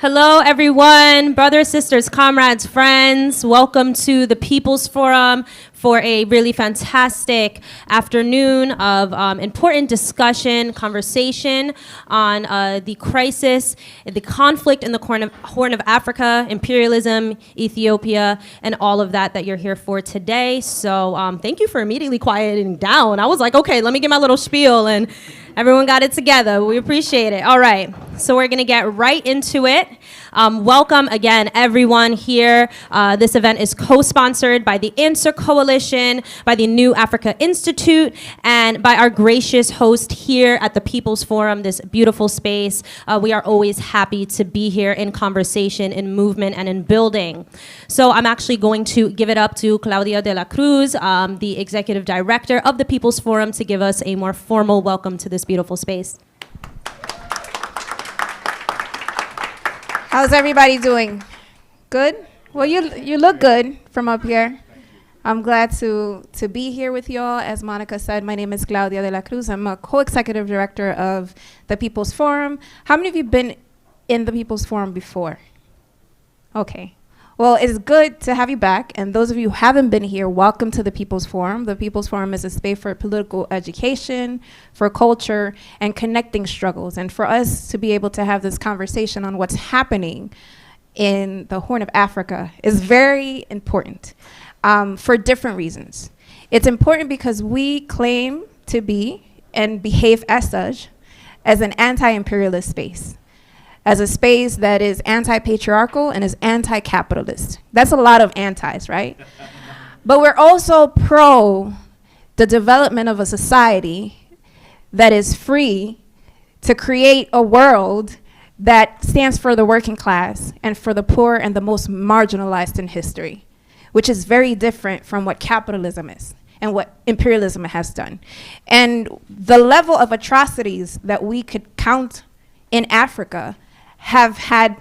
Hello, everyone, brothers, sisters, comrades, friends. Welcome to the People's Forum for a really fantastic afternoon of important discussion, conversation on the crisis, the conflict in the Horn of Africa, imperialism, Ethiopia, and all of that you're here for today. So thank you for immediately quieting down. I was like, okay, let me get my little spiel, and everyone got it together. We appreciate it. All right, so we're gonna get right into it. Welcome again, everyone here. This event is co-sponsored by the Answer Coalition, by the New Afrika Institute, and by our gracious host here at the People's Forum, this beautiful space. We are always happy to be here in conversation, in movement, and in building. So I'm actually going to give it up to Claudia de la Cruz, the Executive Director of the People's Forum, to give us a more formal welcome to this beautiful space. How's everybody doing? Good? Well, you look good from up here. I'm glad to be here with y'all. As Monica said, my name is Claudia de la Cruz. I'm a co-executive director of the People's Forum. How many of you been in the People's Forum before? Okay. Well, it's good to have you back. And those of you who haven't been here, welcome to the People's Forum. The People's Forum is a space for political education, for culture, and connecting struggles. And for us to be able to have this conversation on what's happening in the Horn of Africa is very important for different reasons. It's important because we claim to be and behave as such as an anti-imperialist space, as a space that is anti-patriarchal and is anti-capitalist. That's a lot of antis, right? But we're also pro the development of a society that is free to create a world that stands for the working class and for the poor and the most marginalized in history, which is very different from what capitalism is and what imperialism has done. And the level of atrocities that we could count in Africa have had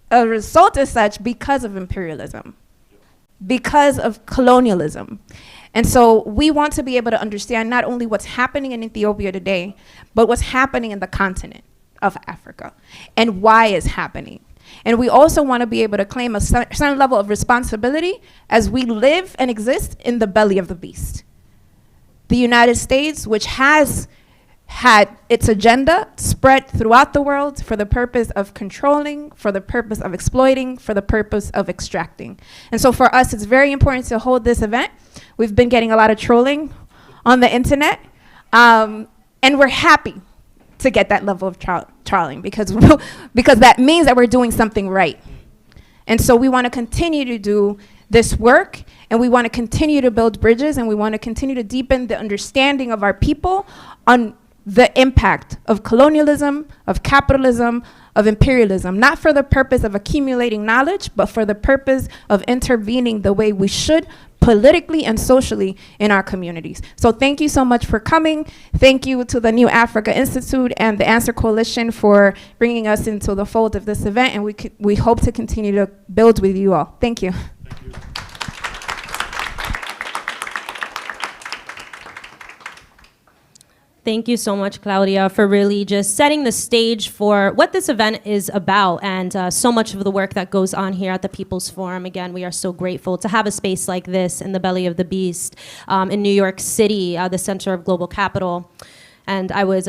a result as such because of imperialism, because of colonialism. And so we want to be able to understand not only what's happening in Ethiopia today, but what's happening in the continent of Africa and why it's happening. And we also want to be able to claim a certain level of responsibility as we live and exist in the belly of the beast. The United States, which has had its agenda spread throughout the world for the purpose of controlling, for the purpose of exploiting, for the purpose of extracting. And so for us, it's very important to hold this event. We've been getting a lot of trolling on the internet, and we're happy to get that level of trolling because that means that we're doing something right. And so we want to continue to do this work, and we want to continue to build bridges, and we want to continue to deepen the understanding of our people on the impact of colonialism, of capitalism, of imperialism, not for the purpose of accumulating knowledge, but for the purpose of intervening the way we should politically and socially in our communities. So thank you so much for coming. Thank you to the New Afrika Institute and the Answer Coalition for bringing us into the fold of this event, and we hope to continue to build with you all. Thank you. Thank you. Thank you so much, Claudia, for really just setting the stage for what this event is about and so much of the work that goes on here at the People's Forum. Again, we are so grateful to have a space like this in the belly of the beast in New York City, the center of global capital. And I was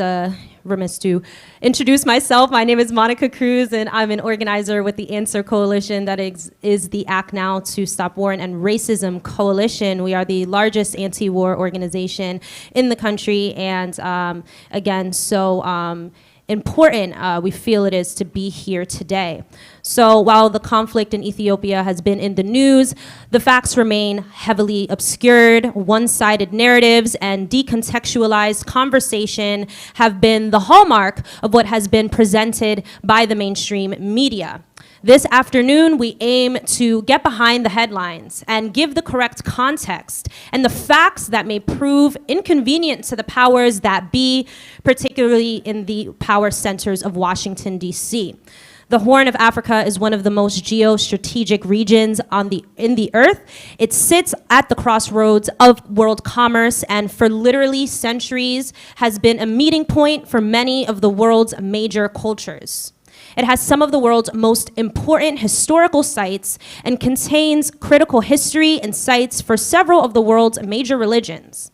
remiss to introduce myself. My name is Monica Cruz, and I'm an organizer with the Answer Coalition, that is the Act Now to Stop War and Racism Coalition. We are the largest anti-war organization in the country, and again, so important we feel it is to be here today. So while the conflict in Ethiopia has been in the news, the facts remain heavily obscured. One-sided narratives and decontextualized conversation have been the hallmark of what has been presented by the mainstream media. This afternoon, we aim to get behind the headlines and give the correct context and the facts that may prove inconvenient to the powers that be, particularly in the power centers of Washington, D.C. The Horn of Africa is one of the most geostrategic regions in the earth. It sits at the crossroads of world commerce and for literally centuries has been a meeting point for many of the world's major cultures. It has some of the world's most important historical sites and contains critical history and sites for several of the world's major religions.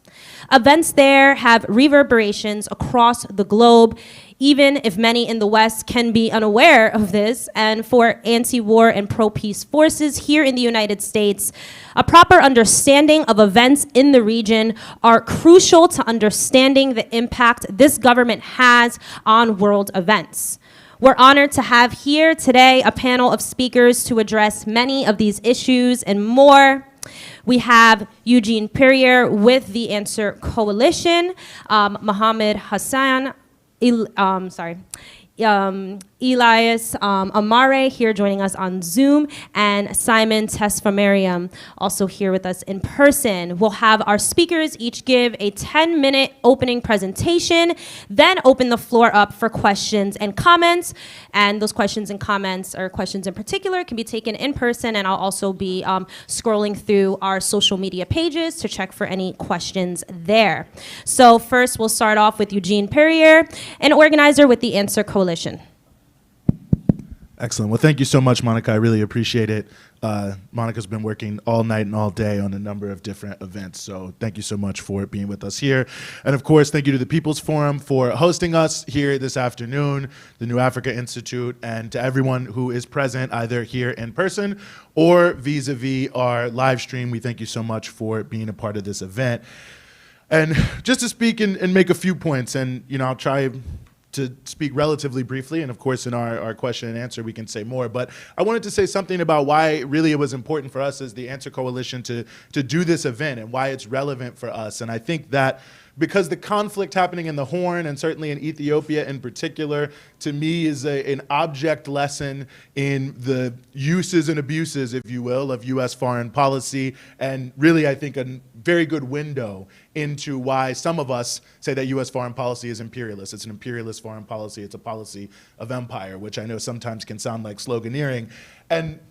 Events there have reverberations across the globe, even if many in the West can be unaware of this. And for anti-war and pro-peace forces here in the United States, a proper understanding of events in the region are crucial to understanding the impact this government has on world events. We're honored to have here today a panel of speakers to address many of these issues and more. We have Eugene Puryear with the Answer Coalition, Mohammed Hassan, Elias Amare here joining us on Zoom, and Simon Tesfamariam also here with us in person. We'll have our speakers each give a 10-minute opening presentation, then open the floor up for questions and comments. And those questions and comments, or questions in particular, can be taken in person, and I'll also be scrolling through our social media pages to check for any questions there. So first, we'll start off with Eugene Puryear, an organizer with the Answer Coalition. Excellent. Well, thank you so much, Monica. I really appreciate it. Monica's been working all night and all day on a number of different events, so thank you so much for being with us here. And of course, thank you to the People's Forum for hosting us here this afternoon, the New Afrika Institute, and to everyone who is present either here in person or vis-a-vis our live stream. We thank you so much for being a part of this event. And just to speak and make a few points, and I'll try to speak relatively briefly, and of course in our question and answer we can say more, but I wanted to say something about why really it was important for us as the Answer Coalition to do this event and why it's relevant for us. And I think that because the conflict happening in the Horn, and certainly in Ethiopia in particular, to me is an object lesson in the uses and abuses, if you will, of U.S. foreign policy, and really I think a very good window into why some of us say that U.S. foreign policy is imperialist. It's an imperialist foreign policy. It's a policy of empire, which I know sometimes can sound like sloganeering. And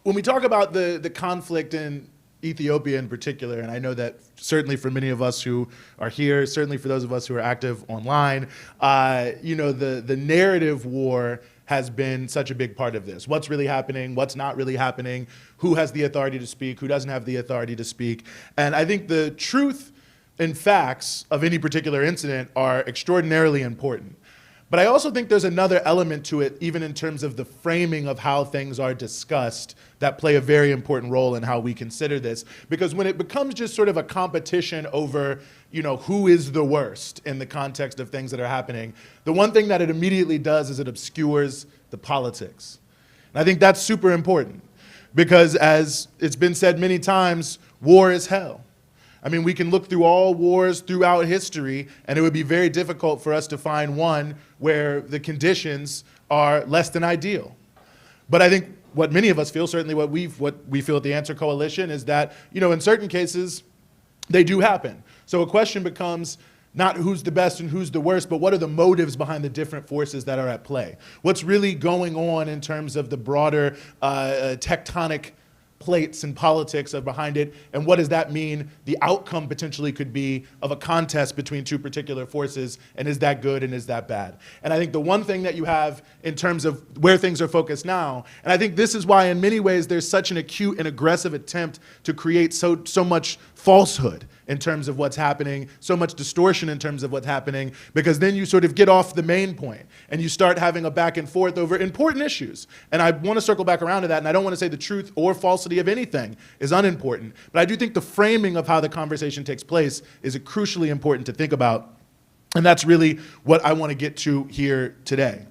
when we talk about the conflict in Ethiopia in particular, and I know that certainly for many of us who are here, certainly for those of us who are active online, the narrative war has been such a big part of this. What's really happening, what's not really happening, who has the authority to speak, who doesn't have the authority to speak. And I think the truth and facts of any particular incident are extraordinarily important. But I also think there's another element to it, even in terms of the framing of how things are discussed, that play a very important role in how we consider this. Because when it becomes just sort of a competition over, who is the worst in the context of things that are happening, the one thing that it immediately does is it obscures the politics. And I think that's super important, because as it's been said many times, war is hell. I mean, we can look through all wars throughout history, and it would be very difficult for us to find one where the conditions are less than ideal. But I think what many of us feel, certainly what we feel at the Answer Coalition, is that, in certain cases, they do happen. So a question becomes not who's the best and who's the worst, but what are the motives behind the different forces that are at play? What's really going on in terms of the broader tectonic plates and politics are behind it, and what does that mean the outcome potentially could be of a contest between two particular forces, and is that good and is that bad? And I think the one thing that you have in terms of where things are focused now, and I think this is why in many ways there's such an acute and aggressive attempt to create so much falsehood in terms of what's happening, so much distortion in terms of what's happening, because then you sort of get off the main point and you start having a back and forth over important issues. And I want to circle back around to that, and I don't want to say the truth or falsity of anything is unimportant, but I do think the framing of how the conversation takes place is crucially important to think about, and that's really what I want to get to here today.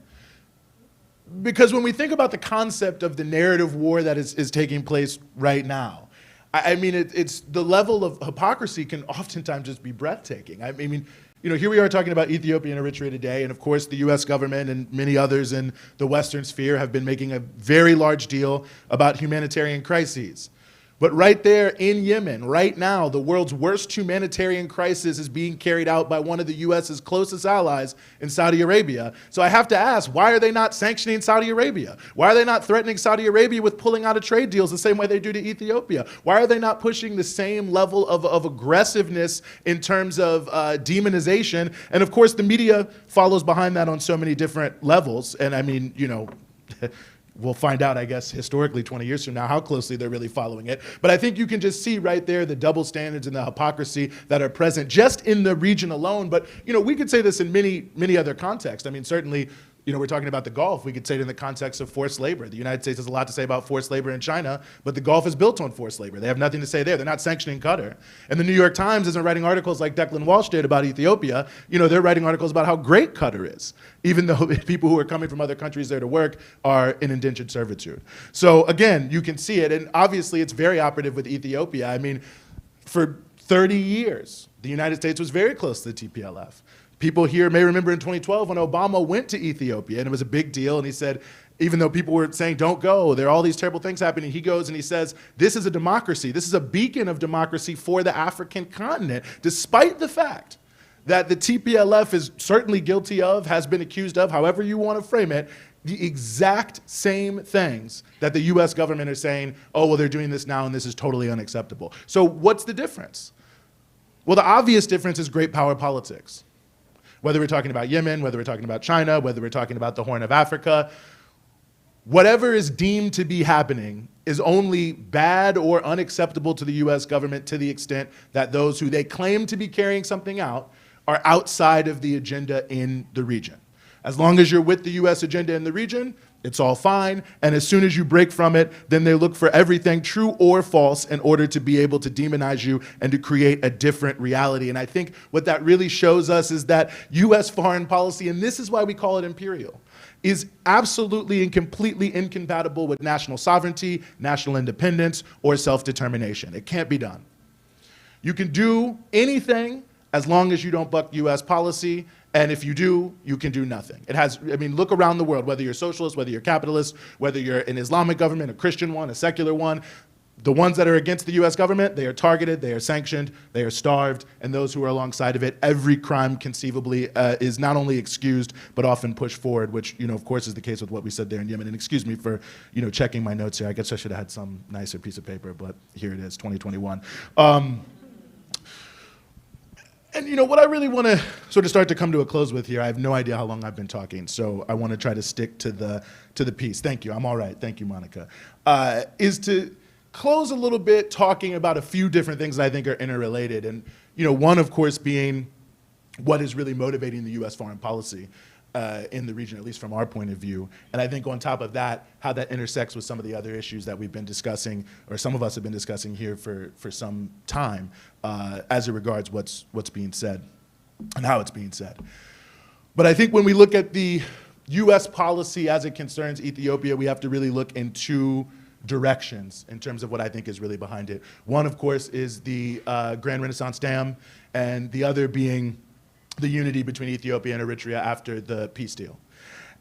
Because when we think about the concept of the narrative war that is taking place right now, I mean, it's the level of hypocrisy can oftentimes just be breathtaking. I mean, here we are talking about Ethiopia and Eritrea today, and of course the US government and many others in the Western sphere have been making a very large deal about humanitarian crises. But right there in Yemen, right now, the world's worst humanitarian crisis is being carried out by one of the US's closest allies in Saudi Arabia. So I have to ask, why are they not sanctioning Saudi Arabia? Why are they not threatening Saudi Arabia with pulling out of trade deals the same way they do to Ethiopia? Why are they not pushing the same level of aggressiveness in terms of demonization? And of course, the media follows behind that on so many different levels. And I mean, you know, we'll find out, I guess, historically 20 years from now how closely they're really following it. But I think you can just see right there the double standards and the hypocrisy that are present just in the region alone. But, you know, we could say this in many, many other contexts. I mean, certainly, you know, we're talking about the Gulf. We could say it in the context of forced labor. The United States has a lot to say about forced labor in China, but the Gulf is built on forced labor. They have nothing to say there. They're not sanctioning Qatar. And the New York Times isn't writing articles like Declan Walsh did about Ethiopia. You know, they're writing articles about how great Qatar is, even though people who are coming from other countries there to work are in indentured servitude. So again, you can see it. And obviously, it's very operative with Ethiopia. I mean, for 30 years, the United States was very close to the TPLF. People here may remember in 2012 when Obama went to Ethiopia, and it was a big deal, and he said, even though people were saying, don't go, there are all these terrible things happening, he goes and he says, this is a democracy. This is a beacon of democracy for the African continent, despite the fact that the TPLF is certainly guilty of, has been accused of, however you want to frame it, the exact same things that the US government are saying, oh, well, they're doing this now, and this is totally unacceptable. So what's the difference? Well, the obvious difference is great power politics. Whether we're talking about Yemen, whether we're talking about China, whether we're talking about the Horn of Africa, whatever is deemed to be happening is only bad or unacceptable to the US government to the extent that those who they claim to be carrying something out are outside of the agenda in the region. As long as you're with the US agenda in the region, it's all fine. And as soon as you break from it, then they look for everything true or false in order to be able to demonize you and to create a different reality. And I think what that really shows us is that US foreign policy, and this is why we call it imperial, is absolutely and completely incompatible with national sovereignty, national independence, or self-determination. It can't be done. You can do anything as long as you don't buck US policy. And if you do, you can do nothing. It has, I mean, look around the world, whether you're socialist, whether you're capitalist, whether you're an Islamic government, a Christian one, a secular one, the ones that are against the US government, they are targeted, they are sanctioned, they are starved, and those who are alongside of it, every crime conceivably is not only excused, but often pushed forward, which, you know, of course is the case with what we said there in Yemen. And excuse me for, you know, checking my notes here. I guess I should have had some nicer piece of paper, but here it is, 2021. And you know, what I really want to sort of start to come to a close with here, I have no idea how long I've been talking, so I want to try to stick to the piece. Thank you, I'm all right, thank you, Monica. Is to close a little bit talking about a few different things that I think are interrelated. And you know, one of course being what is really motivating the US foreign policy in the region, at least from our point of view. And I think on top of that, how that intersects with some of the other issues that we've been discussing, or some of us have been discussing here for some time, as it regards what's being said and how it's being said. But I think when we look at the US policy as it concerns Ethiopia, we have to really look in two directions in terms of what I think is really behind it. One, of course, is the Grand Renaissance Dam, and the other being the unity between Ethiopia and Eritrea after the peace deal.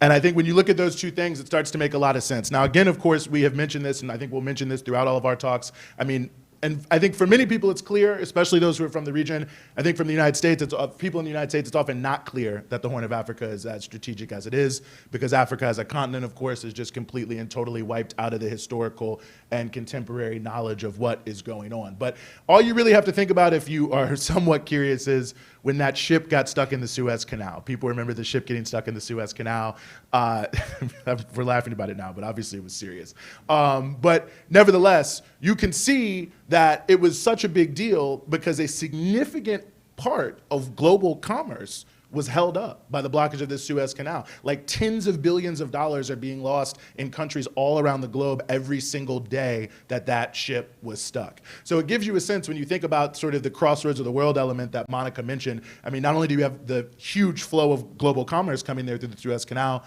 And I think when you look at those two things, it starts to make a lot of sense. Now, again, of course, we have mentioned this, and I think we'll mention this throughout all of our talks. I mean, and I think for many people it's clear, especially those who are from the region. I think from the United States, people in the United States, it's often not clear that the Horn of Africa is as strategic as it is, because Africa as a continent, of course, is just completely and totally wiped out of the historical and contemporary knowledge of what is going on. But all you really have to think about if you are somewhat curious is when that ship got stuck in the Suez Canal. People remember the ship getting stuck in the Suez Canal. We're laughing about it now, but obviously it was serious. But nevertheless, you can see that it was such a big deal because a significant part of global commerce was held up by the blockage of this Suez Canal. Like tens of billions of dollars are being lost in countries all around the globe every single day that that ship was stuck. So it gives you a sense when you think about sort of the crossroads of the world element that Monica mentioned. I mean, not only do you have the huge flow of global commerce coming there through the Suez Canal,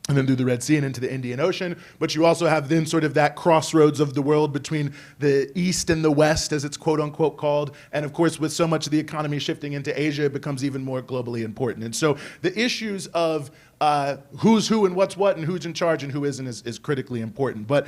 and then through the Red Sea and into the Indian Ocean, but you also have then sort of that crossroads of the world between the East and the West, as it's quote unquote called, and of course with so much of the economy shifting into Asia, it becomes even more globally important. And so the issues of who's who and what's what and who's in charge and who isn't is critically important. But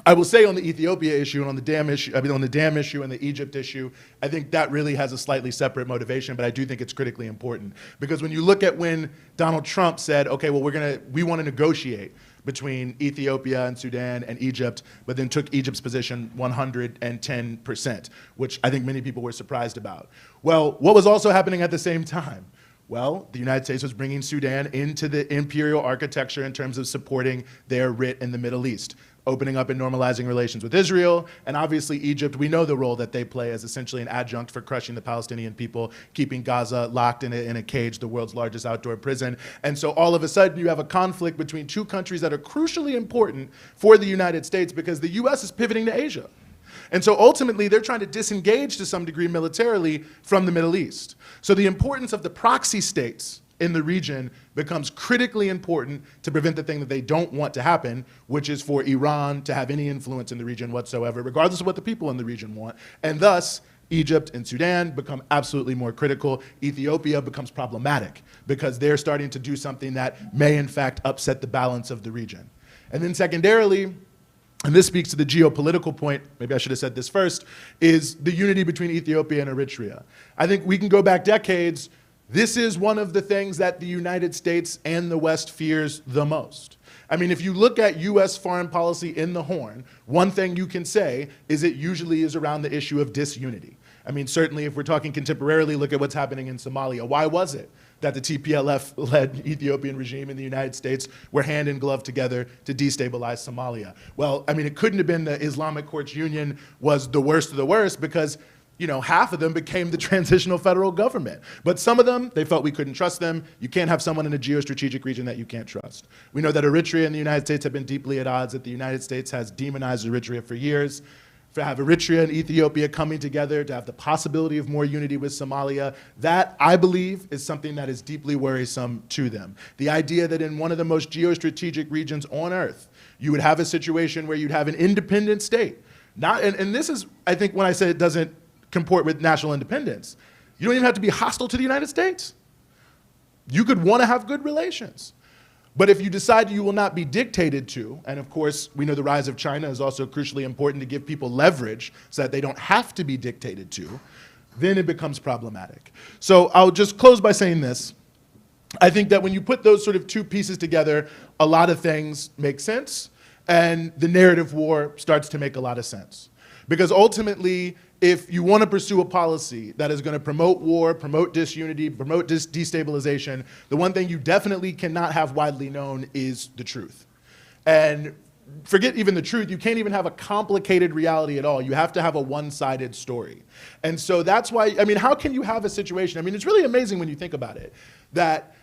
I will say on the Ethiopia issue and on the dam issue, on the dam issue and the Egypt issue, I think that really has a slightly separate motivation, but I do think it's critically important. Because when you look at when Donald Trump said, okay, well, we want to negotiate between Ethiopia and Sudan and Egypt, but then took Egypt's position 110%, which I think many people were surprised about. Well, what was also happening at the same time? Well, the United States was bringing Sudan into the imperial architecture in terms of supporting their writ in the Middle East, opening up and normalizing relations with Israel, and obviously Egypt, we know the role that they play as essentially an adjunct for crushing the Palestinian people, keeping Gaza locked in a cage, the world's largest outdoor prison. And so all of a sudden you have a conflict between two countries that are crucially important for the United States because the US is pivoting to Asia. And so ultimately, they're trying to disengage to some degree militarily from the Middle East. So the importance of the proxy states in the region becomes critically important to prevent the thing that they don't want to happen, which is for Iran to have any influence in the region whatsoever, regardless of what the people in the region want. And thus, Egypt and Sudan become absolutely more critical. Ethiopia becomes problematic because they're starting to do something that may, in fact, upset the balance of the region. And then secondarily, and this speaks to the geopolitical point, maybe I should have said this first, is the unity between Ethiopia and Eritrea. I think we can go back decades. This is one of the things that the United States and the West fears the most. I mean, if you look at US foreign policy in the Horn, one thing you can say is it usually is around the issue of disunity. I mean, certainly if we're talking contemporarily, look at what's happening in Somalia. Why was it that the TPLF-led Ethiopian regime in the United States were hand in glove together to destabilize Somalia? Well, I mean, it couldn't have been the Islamic Courts Union was the worst of the worst because, you know, half of them became the transitional federal government. But some of them, they felt we couldn't trust them. You can't have someone in a geostrategic region that you can't trust. We know that Eritrea and the United States have been deeply at odds, that the United States has demonized Eritrea for years. To have Eritrea and Ethiopia coming together, to have the possibility of more unity with Somalia, that, I believe, is something that is deeply worrisome to them. The idea that in one of the most geostrategic regions on Earth, you would have a situation where you'd have an independent state. And this is, I think, when I say it doesn't comport with national independence, you don't even have to be hostile to the United States. You could want to have good relations. But if you decide you will not be dictated to, and of course, we know the rise of China is also crucially important to give people leverage so that they don't have to be dictated to, then it becomes problematic. So I'll just close by saying this. I think that when you put those sort of two pieces together, a lot of things make sense, and the narrative war starts to make a lot of sense. Because ultimately, if you want to pursue a policy that is going to promote war, promote disunity, promote destabilization, the one thing you definitely cannot have widely known is the truth. And forget even the truth, you can't even have a complicated reality at all. You have to have a one-sided story. And so that's why, I mean, how can you have a situation, I mean, it's really amazing when you think about it, that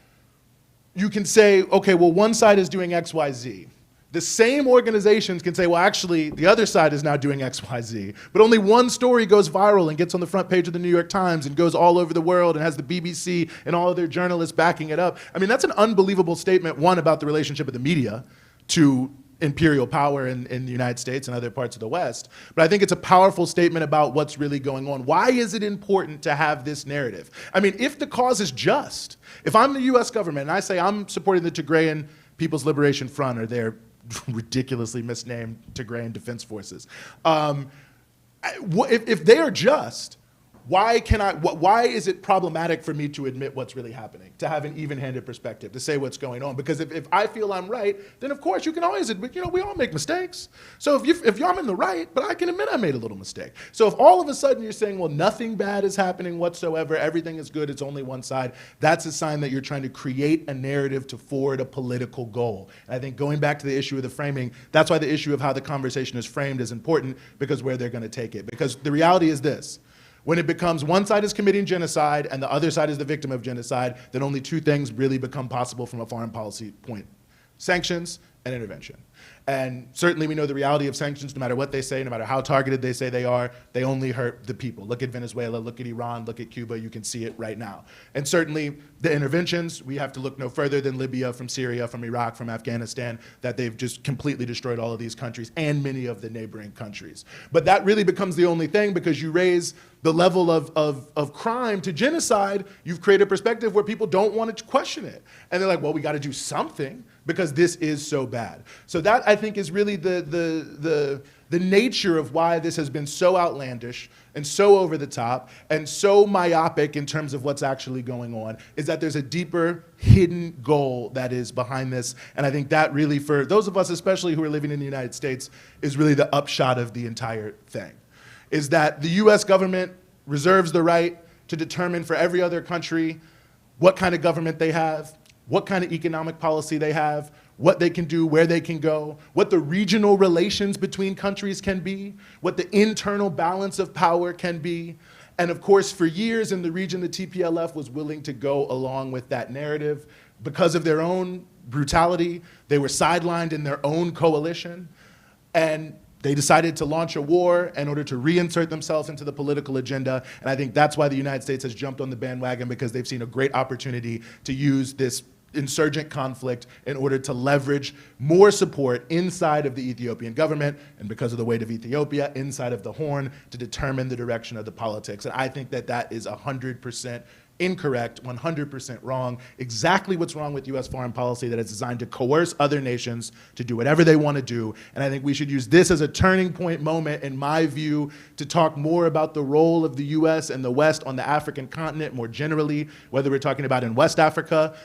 you can say, okay, well, one side is doing X, Y, Z. The same organizations can say, well, actually, the other side is now doing X, Y, Z. But only one story goes viral and gets on the front page of the New York Times and goes all over the world and has the BBC and all of their journalists backing it up. I mean, that's an unbelievable statement, one, about the relationship of the media to imperial power in the United States and other parts of the West. But I think it's a powerful statement about what's really going on. Why is it important to have this narrative? I mean, if the cause is just, if I'm the US government and I say I'm supporting the Tigrayan People's Liberation Front or their ridiculously misnamed Tigrayan Defense Forces. If they are just, why is it problematic for me to admit what's really happening, to have an even-handed perspective, to say what's going on? Because if I feel I'm right, then of course you can always admit, we all make mistakes. So if I'm in the right, but I can admit I made a little mistake. So if all of a sudden you're saying, well, nothing bad is happening whatsoever, everything is good, it's only one side, that's a sign that you're trying to create a narrative to forward a political goal. And I think going back to the issue of the framing, that's why the issue of how the conversation is framed is important, because where they're going to take it. Because the reality is this. When it becomes one side is committing genocide and the other side is the victim of genocide, then only two things really become possible from a foreign policy point: sanctions and intervention. And certainly we know the reality of sanctions, no matter what they say, no matter how targeted they say they are, they only hurt the people. Look at Venezuela, look at Iran, look at Cuba, you can see it right now. And certainly the interventions, we have to look no further than Libya, from Syria, from Iraq, from Afghanistan, that they've just completely destroyed all of these countries and many of the neighboring countries. But that really becomes the only thing, because you raise the level of crime to genocide, you've created a perspective where people don't want to question it. And they're like, well, we got to do something because this is so bad. So that, I think, is really the nature of why this has been so outlandish and so over the top and so myopic in terms of what's actually going on, is that there's a deeper hidden goal that is behind this. And I think that really, for those of us especially who are living in the United States, is really the upshot of the entire thing, is that the US government reserves the right to determine for every other country what kind of government they have, what kind of economic policy they have, what they can do, where they can go, what the regional relations between countries can be, what the internal balance of power can be. And of course, for years in the region, the TPLF was willing to go along with that narrative. Because of their own brutality, they were sidelined in their own coalition, and they decided to launch a war in order to reinsert themselves into the political agenda. And I think that's why the United States has jumped on the bandwagon, because they've seen a great opportunity to use this insurgent conflict in order to leverage more support inside of the Ethiopian government, and because of the weight of Ethiopia, inside of the Horn, to determine the direction of the politics. And I think that that is 100% incorrect, 100% wrong, exactly what's wrong with US foreign policy, that is designed to coerce other nations to do whatever they want to do. And I think we should use this as a turning point moment, in my view, to talk more about the role of the US and the West on the African continent more generally, whether we're talking about in West Africa,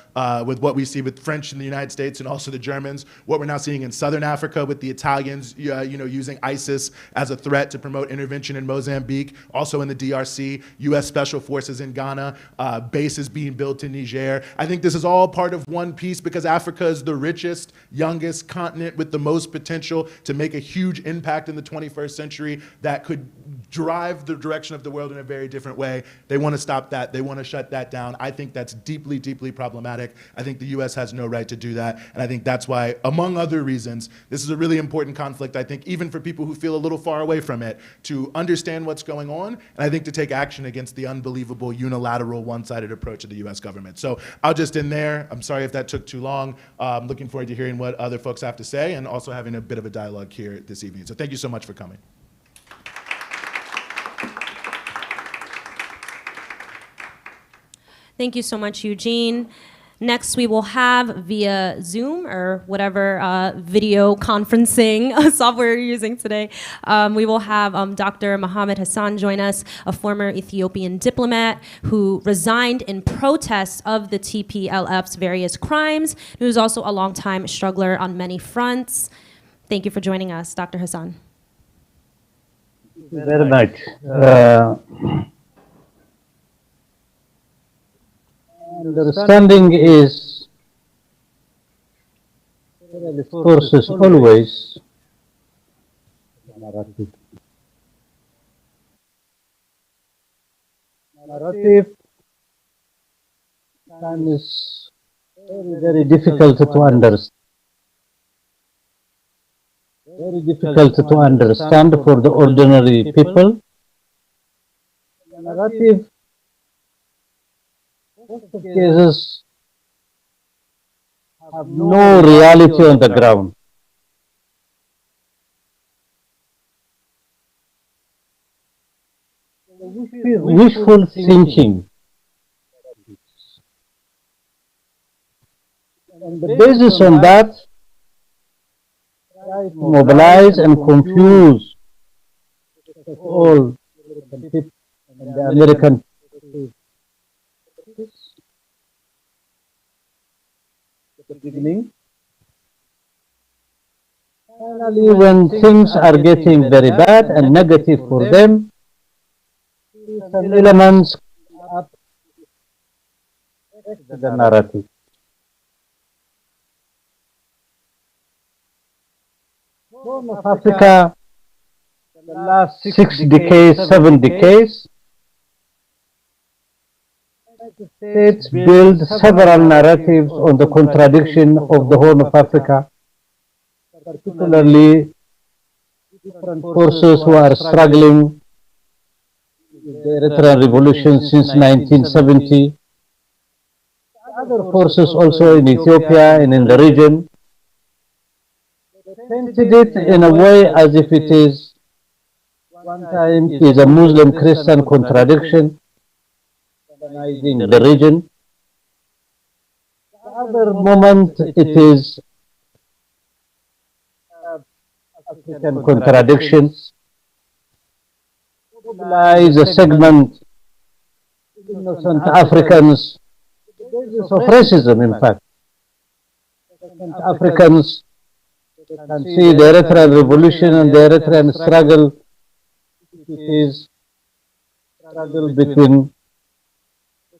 with what we see with French in the United States and also the Germans, what we're now seeing in Southern Africa with the Italians, using ISIS as a threat to promote intervention in Mozambique, also in the DRC, US Special Forces in Ghana, bases being built in Niger. I think this is all part of one piece, because Africa is the richest, youngest continent with the most potential to make a huge impact in the 21st century that could drive the direction of the world in a very different way. They want to stop that. They want to shut that down. I think that's deeply, deeply problematic. I think the US has no right to do that. And I think that's why, among other reasons, this is a really important conflict, I think, even for people who feel a little far away from it, to understand what's going on, and I think to take action against the unbelievable unilateral one-sided approach of the US government. So I'll just end there. I'm sorry if that took too long. I'm looking forward to hearing what other folks have to say, and also having a bit of a dialogue here this evening. So thank you so much for coming. Thank you so much, Eugene. Next, we will have via Zoom or whatever video conferencing software you're using today, we will have Dr. Mohammed Hassan join us, a former Ethiopian diplomat who resigned in protest of the TPLF's various crimes, who is also a longtime struggler on many fronts. Thank you for joining us, Dr. Hassan. Thank you very much. Understanding is forces always narrative. Narrative is very, very difficult to understand. Very difficult to understand for the ordinary people. Narrative, most of cases, have no reality on the ground. Wishful thinking. And the basis on that, try to mobilize and confuse all people and the American people. The beginning. Finally, when things are getting very bad and negative for them, some elements up the narrative. Horn of Africa, the last 6 decades, 7 decades, United States built several narratives on the contradiction of the Horn of Africa, particularly different forces who are struggling with the Eritrean revolution since 1970, other forces also in Ethiopia and in the region, painted it in a way as if it is One time is a Muslim-Christian contradiction, organizing the region. The other moment it is African contradictions, mobilize a segment of innocent Africans, the basis of racism, in fact. Innocent Africans can see the Eritrean revolution and the Eritrean struggle. It is struggle between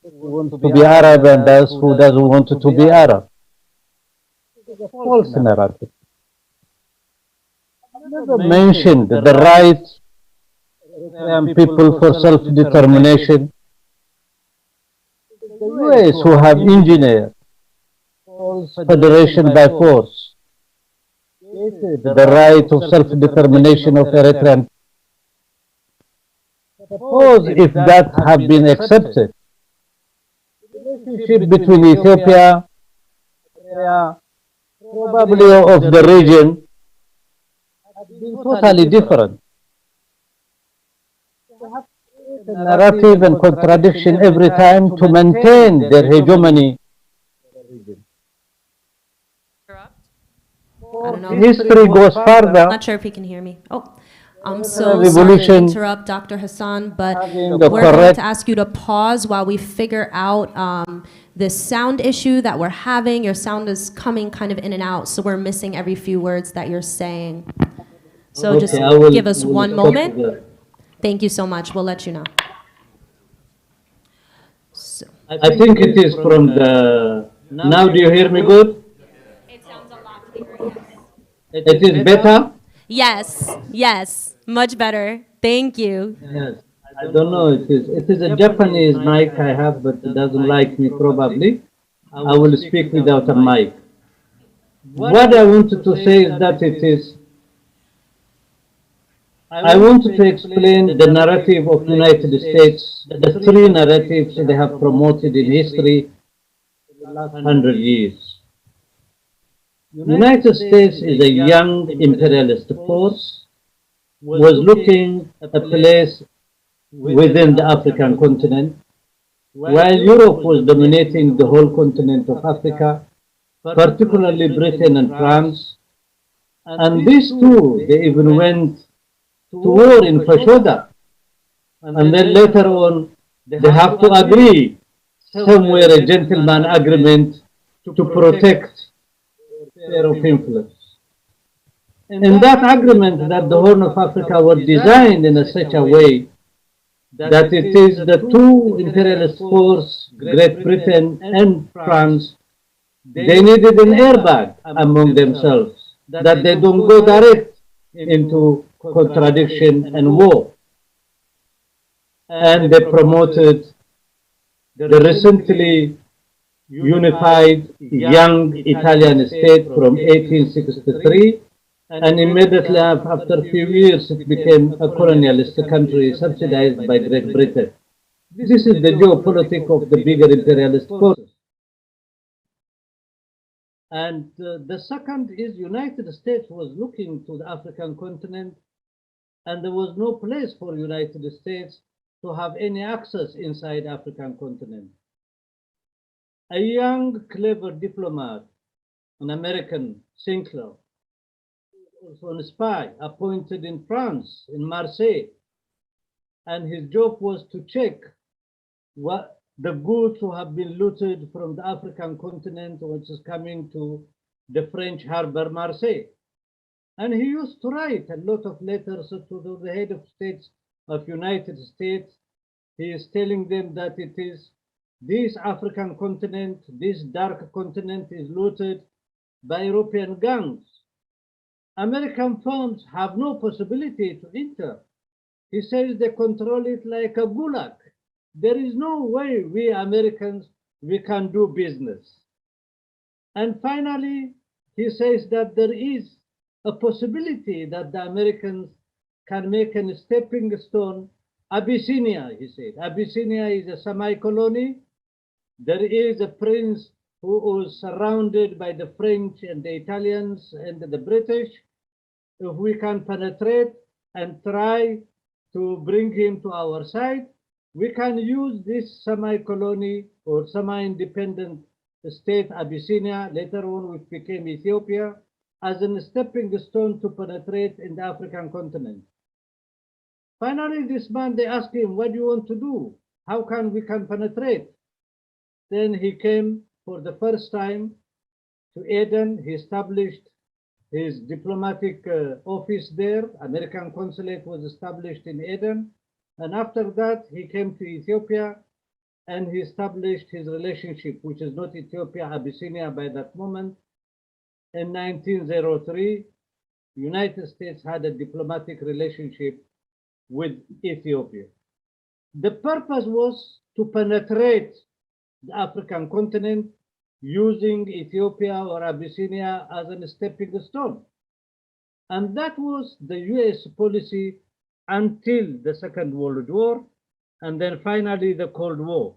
who wants to be Arab and those who doesn't want to be Arab. It is a false narrative. I never mentioned the right of Eritrean people for self-determination. The US who have engineered false federation by force, the right of self-determination of Eritrean. Suppose if that had been accepted, the relationship between Ethiopia, probably of the region, had been totally different. They have created a narrative and contradiction every time to maintain their hegemony. I don't know. History goes further. I'm not sure if he can hear me. Oh, I'm so sorry to Revolution interrupt Dr. Hassan, but having we're the going to correct ask you to pause while we figure out this sound issue that we're having. Your sound is coming kind of in and out, so we're missing every few words that you're saying. So Okay, just I will- give us will one stop moment. there. Thank you so much. We'll let you know. So, I think it is from the. Now, do you hear me good? it sounds a lot clearer. It is better? Yes, yes, much better. Thank you. Yes. I don't know. It is a Japanese mic I have, but it doesn't like me probably. I will speak without a mic. What I wanted to say is that it is. I wanted to explain the narrative of United States, the three narratives they have promoted in history for the last 100 years. United States is a young imperialist force, was looking at a place within the African continent, while Europe was dominating the whole continent of Africa, particularly Britain and France. And these two, they even went to war in Fashoda. And then later on, they have to agree, somewhere a gentleman agreement to protect sphere of influence. In that agreement that the Horn of Africa was designed in such a way that it is the two imperialist forces, Great Britain and France, they needed an airbag among themselves, that they don't go direct into contradiction and war. And they promoted the recently unified young Italian state from 1863, and immediately after a few years it became a colonialist country subsidized by Great Britain. This is the geopolitics of the bigger imperialist forces. And the second is United States was looking to the African continent, and there was no place for United States to have any access inside African continent. A young, clever diplomat, an American, Sinclair, also a spy, appointed in France, in Marseille, and his job was to check what the goods who have been looted from the African continent, which is coming to the French harbor, Marseille. And he used to write a lot of letters to the head of states of United States. He is telling them that it is this African continent, this dark continent is looted by European gangs. American firms have no possibility to enter. He says they control it like a gulag. There is no way we Americans, we can do business. And finally, he says that there is a possibility that the Americans can make a stepping stone. Abyssinia, he said. Abyssinia is a semi-colony. There is a prince who was surrounded by the French and the Italians and the British. If we can penetrate and try to bring him to our side. We can use this semi-colony or semi-independent state, Abyssinia, later on which became Ethiopia, as a stepping stone to penetrate in the African continent. Finally, this man, they asked him, what do you want to do? How can we penetrate? Then he came for the first time to Aden. He established his diplomatic office there. American consulate was established in Aden. And after that, he came to Ethiopia and he established his relationship, which is not Ethiopia, Abyssinia by that moment. In 1903, United States had a diplomatic relationship with Ethiopia. The purpose was to penetrate the African continent using Ethiopia or Abyssinia as a stepping stone. And that was the US policy until the Second World War, and then finally the Cold War.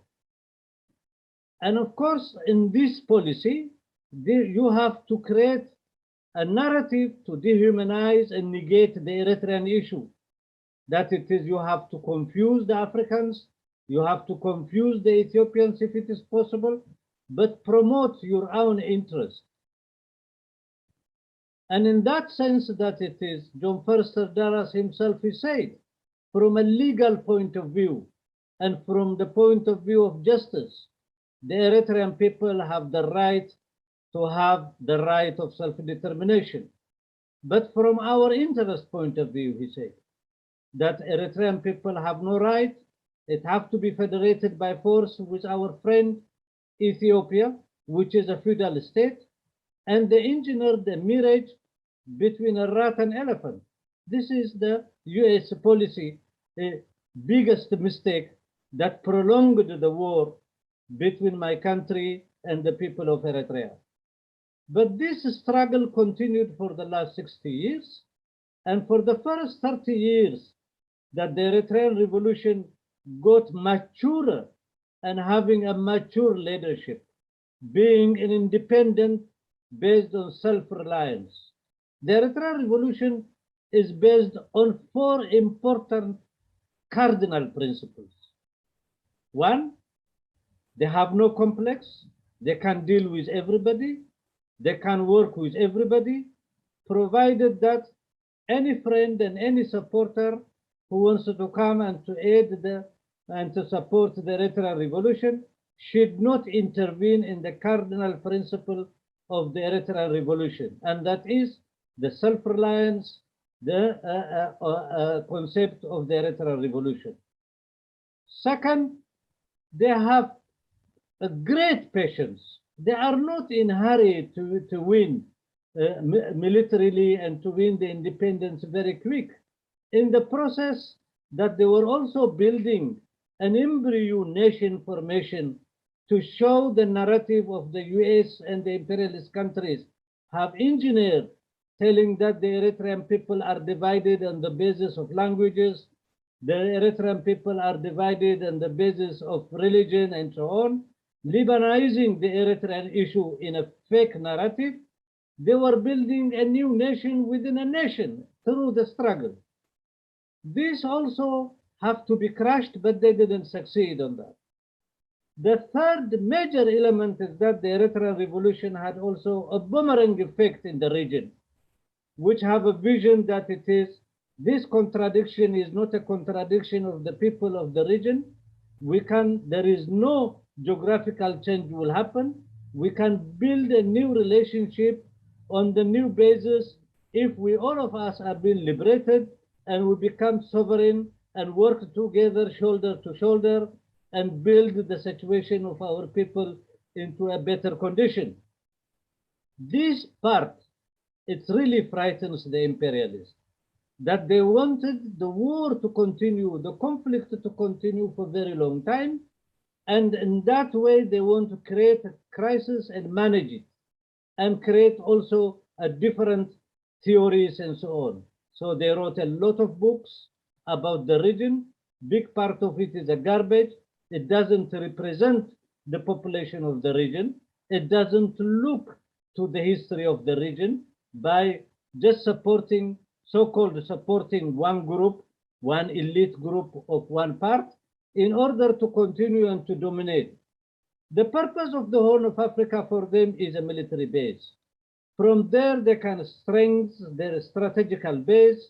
And of course, in this policy, you have to create a narrative to dehumanize and negate the Eritrean issue. That it is, you have to confuse the Africans, you have to confuse the Ethiopians if it is possible, but promote your own interest. And in that sense that it is, John Forster Dulles himself he said, from a legal point of view and from the point of view of justice, the Eritrean people have the right to have the right of self-determination. But from our interest point of view, he said, that Eritrean people have no right, it have to be federated by force with our friend Ethiopia, which is a feudal state, and they engineered the marriage between a rat and elephant. This is the US policy, the biggest mistake that prolonged the war between my country and the people of Eritrea. But this struggle continued for the last 60 years, and for the first 30 years that the Eritrean revolution got mature and having a mature leadership, being an independent based on self-reliance. The Eritrean revolution is based on 4 important cardinal principles. 1, they have no complex, they can deal with everybody, they can work with everybody, provided that any friend and any supporter who wants to come and to aid and to support the Eritrean revolution should not intervene in the cardinal principle of the Eritrean revolution, and that is the self-reliance, the concept of the Eritrean revolution. Second, they have a great patience. They are not in a hurry to win militarily and to win the independence very quick. In the process that they were also building an embryo nation formation to show the narrative of the US and the imperialist countries have engineered, telling that the Eritrean people are divided on the basis of languages, the Eritrean people are divided on the basis of religion and so on, Libanizing the Eritrean issue in a fake narrative. They were building a new nation within a nation through the struggle. These also have to be crushed, but they didn't succeed on that. The third major element is that the Eritrean revolution had also a boomerang effect in the region, which have a vision that it is, this contradiction is not a contradiction of the people of the region. There is no geographical change will happen. We can build a new relationship on the new basis if we, all of us, are being liberated and we become sovereign and work together shoulder to shoulder and build the situation of our people into a better condition. This part, it really frightens the imperialists, that they wanted the war to continue, the conflict to continue for a very long time. And in that way, they want to create a crisis and manage it and create also a different theories and so on. So they wrote a lot of books about the region. Big part of it is a garbage. It doesn't represent the population of the region. It doesn't look to the history of the region by just supporting, so-called supporting one group one elite group of one part, in order to continue and to dominate. The purpose of the Horn of Africa for them is a military base. From there, they can strengthen their strategical base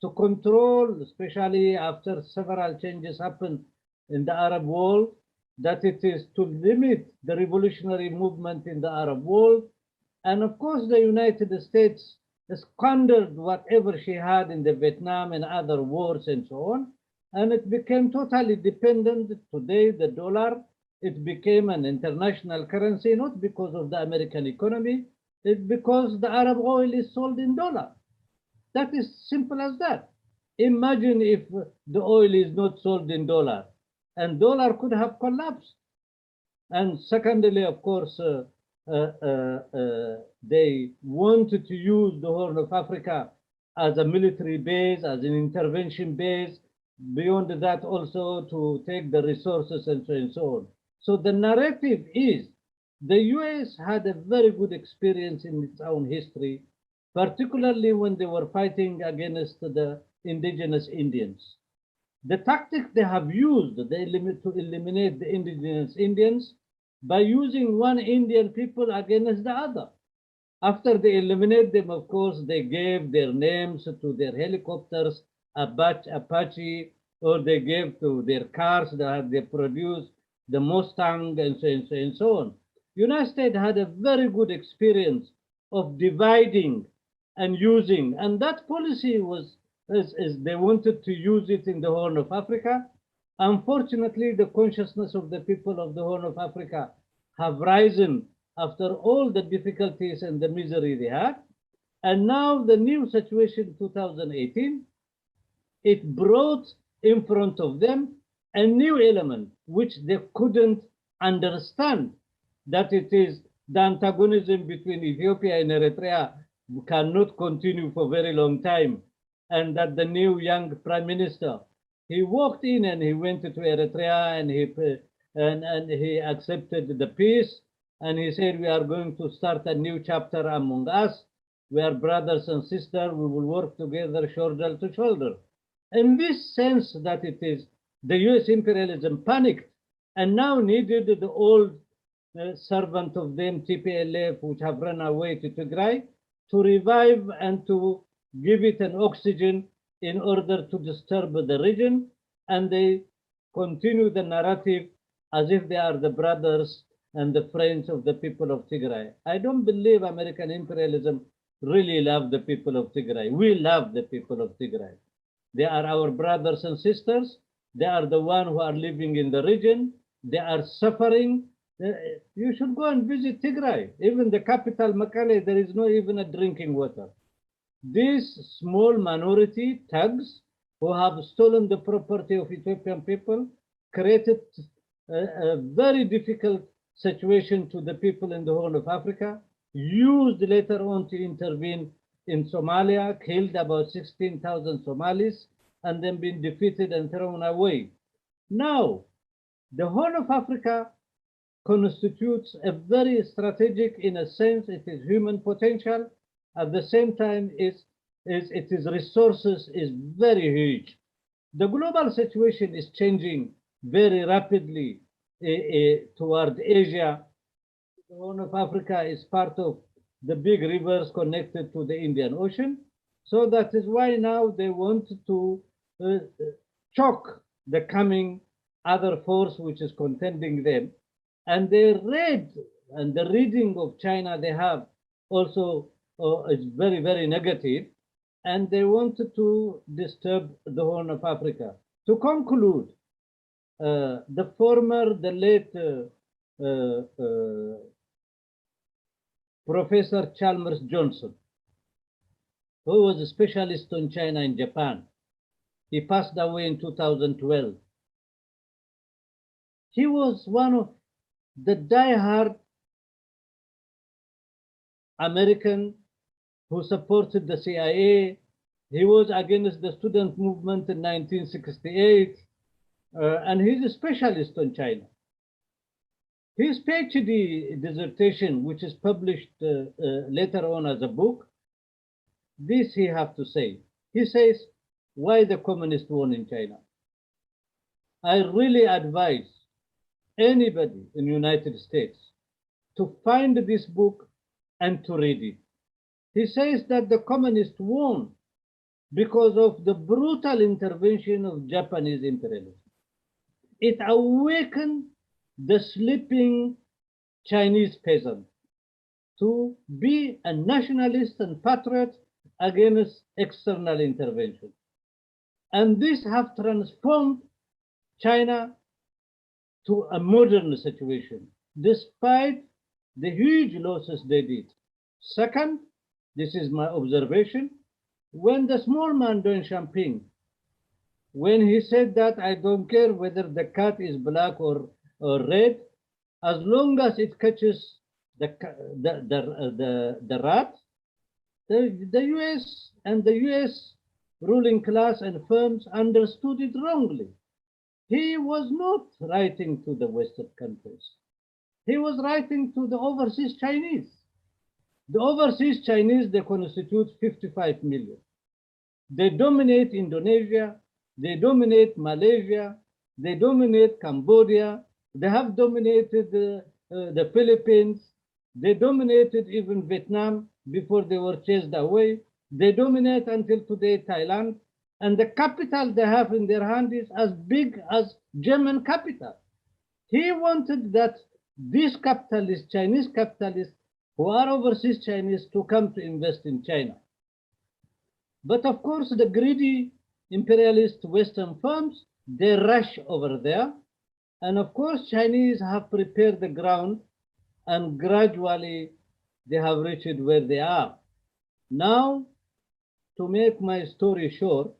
to control, especially after several changes happened in the Arab world, that it is to limit the revolutionary movement in the Arab world. And of course, the United States squandered whatever she had in the Vietnam and other wars and so on. And it became totally dependent. Today, the dollar, it became an international currency, not because of the American economy, it's because the Arab oil is sold in dollar. That is simple as that. Imagine if the oil is not sold in dollar, and dollar could have collapsed. And secondly, of course, they wanted to use the Horn of Africa as a military base, as an intervention base, beyond that also to take the resources and so on. So the narrative is the US had a very good experience in its own history, particularly when they were fighting against the indigenous Indians. The tactic they have used to eliminate the indigenous Indians by using one Indian people against the other. After they eliminate them, of course, they gave their names to their helicopters, Apache, or they gave to their cars that they produced, the Mustang, and so on. United States had a very good experience of dividing and using, and that policy was, as they wanted to use it in the Horn of Africa. Unfortunately, the consciousness of the people of the Horn of Africa have risen after all the difficulties and the misery they had. And now the new situation, 2018, it brought in front of them a new element which they couldn't understand, that it is the antagonism between Ethiopia and Eritrea cannot continue for a very long time, and that the new young prime minister, he walked in and he went to Eritrea and he accepted the peace, and he said, we are going to start a new chapter among us. We are brothers and sisters. We will work together shoulder to shoulder. In this sense that it is the US imperialism panicked and now needed the old servant of them, TPLF, which have run away to Tigray, to revive and to give it an oxygen in order to disturb the region. And they continue the narrative as if they are the brothers and the friends of the people of Tigray. I don't believe American imperialism really love the people of Tigray. We love the people of Tigray. They are our brothers and sisters. They are the ones who are living in the region. They are suffering. You should go and visit Tigray. Even the capital, Mekelle, there is not even a drinking water. These small minority thugs who have stolen the property of Ethiopian people created a very difficult situation to the people in the Horn of Africa, used later on to intervene in Somalia, killed about 16,000 Somalis, and then been defeated and thrown away. Now, the Horn of Africa constitutes a very strategic, in a sense, it is human potential. At the same time, its resources is very huge. The global situation is changing very rapidly toward Asia. The Horn of Africa is part of the big rivers connected to the Indian Ocean. So that is why now they want to choke the coming other force which is contending them. And they read, and the reading of China they have also is very, very negative. And they wanted to disturb the Horn of Africa. To conclude, the late Professor Chalmers Johnson, who was a specialist on China and Japan, he passed away in 2012. He was one of the die-hard American who supported the CIA. He was against the student movement in 1968, and he's a specialist on China. His PhD dissertation, which is published later on as a book, this he have to say. He says, why the communists won in China. I really advise anybody in the United States to find this book and to read it. He says that the communists won because of the brutal intervention of Japanese imperialism. It awakened the sleeping Chinese peasant to be a nationalist and patriot against external intervention. And this have transformed China to a modern situation, despite the huge losses they did. Second, this is my observation, when the small man Deng Xiaoping, when he said that I don't care whether the cat is black or red, as long as it catches the rat, the US and the US ruling class and firms understood it wrongly. He was not writing to the Western countries. He was writing to the overseas Chinese. The overseas Chinese, they constitute 55 million. They dominate Indonesia, they dominate Malaysia, they dominate Cambodia, they have dominated the Philippines, they dominated even Vietnam before they were chased away. They dominate until today Thailand, and the capital they have in their hand is as big as German capital. He wanted that these capitalists, Chinese capitalists, who are overseas Chinese, to come to invest in China. But of course, the greedy imperialist Western firms, they rush over there. And of course, Chinese have prepared the ground, and gradually they have reached where they are. Now, to make my story short,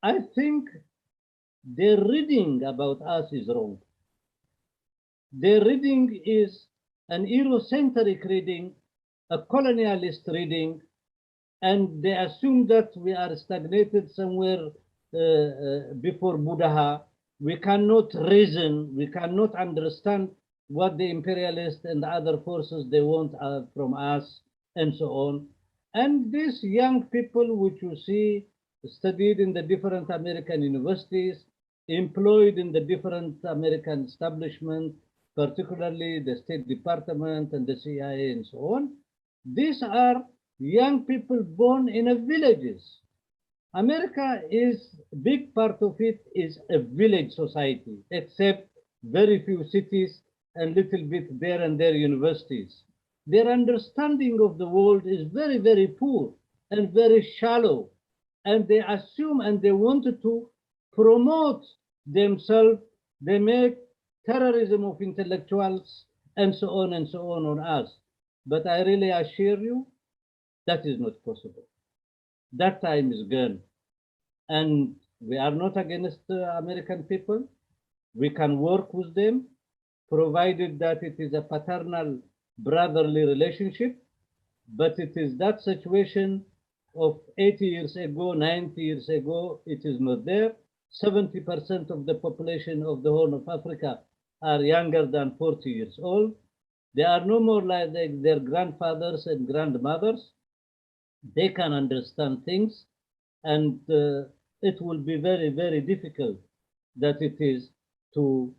I think their reading about us is wrong. Their reading is an Eurocentric reading, a colonialist reading, and they assume that we are stagnated somewhere before Buddha. We cannot reason, we cannot understand what the imperialists and other forces they want from us, and so on. And these young people, which you see, studied in the different American universities, employed in the different American establishments, particularly the State Department and the CIA and so on, these are young people born in villages. America is, a big part of it is a village society, except very few cities and little bit there and there universities. Their understanding of the world is very, very poor and very shallow. And they assume and they wanted to promote themselves. They make terrorism of intellectuals and so on us. But I really assure you, that is not possible. That time is gone. And we are not against the American people. We can work with them, provided that it is a paternal brotherly relationship, but it is that situation of 80 years ago, 90 years ago, it is not there. 70% of the population of the Horn of Africa are younger than 40 years old. They are no more like their grandfathers and grandmothers. They can understand things, and it will be very, very difficult that it is to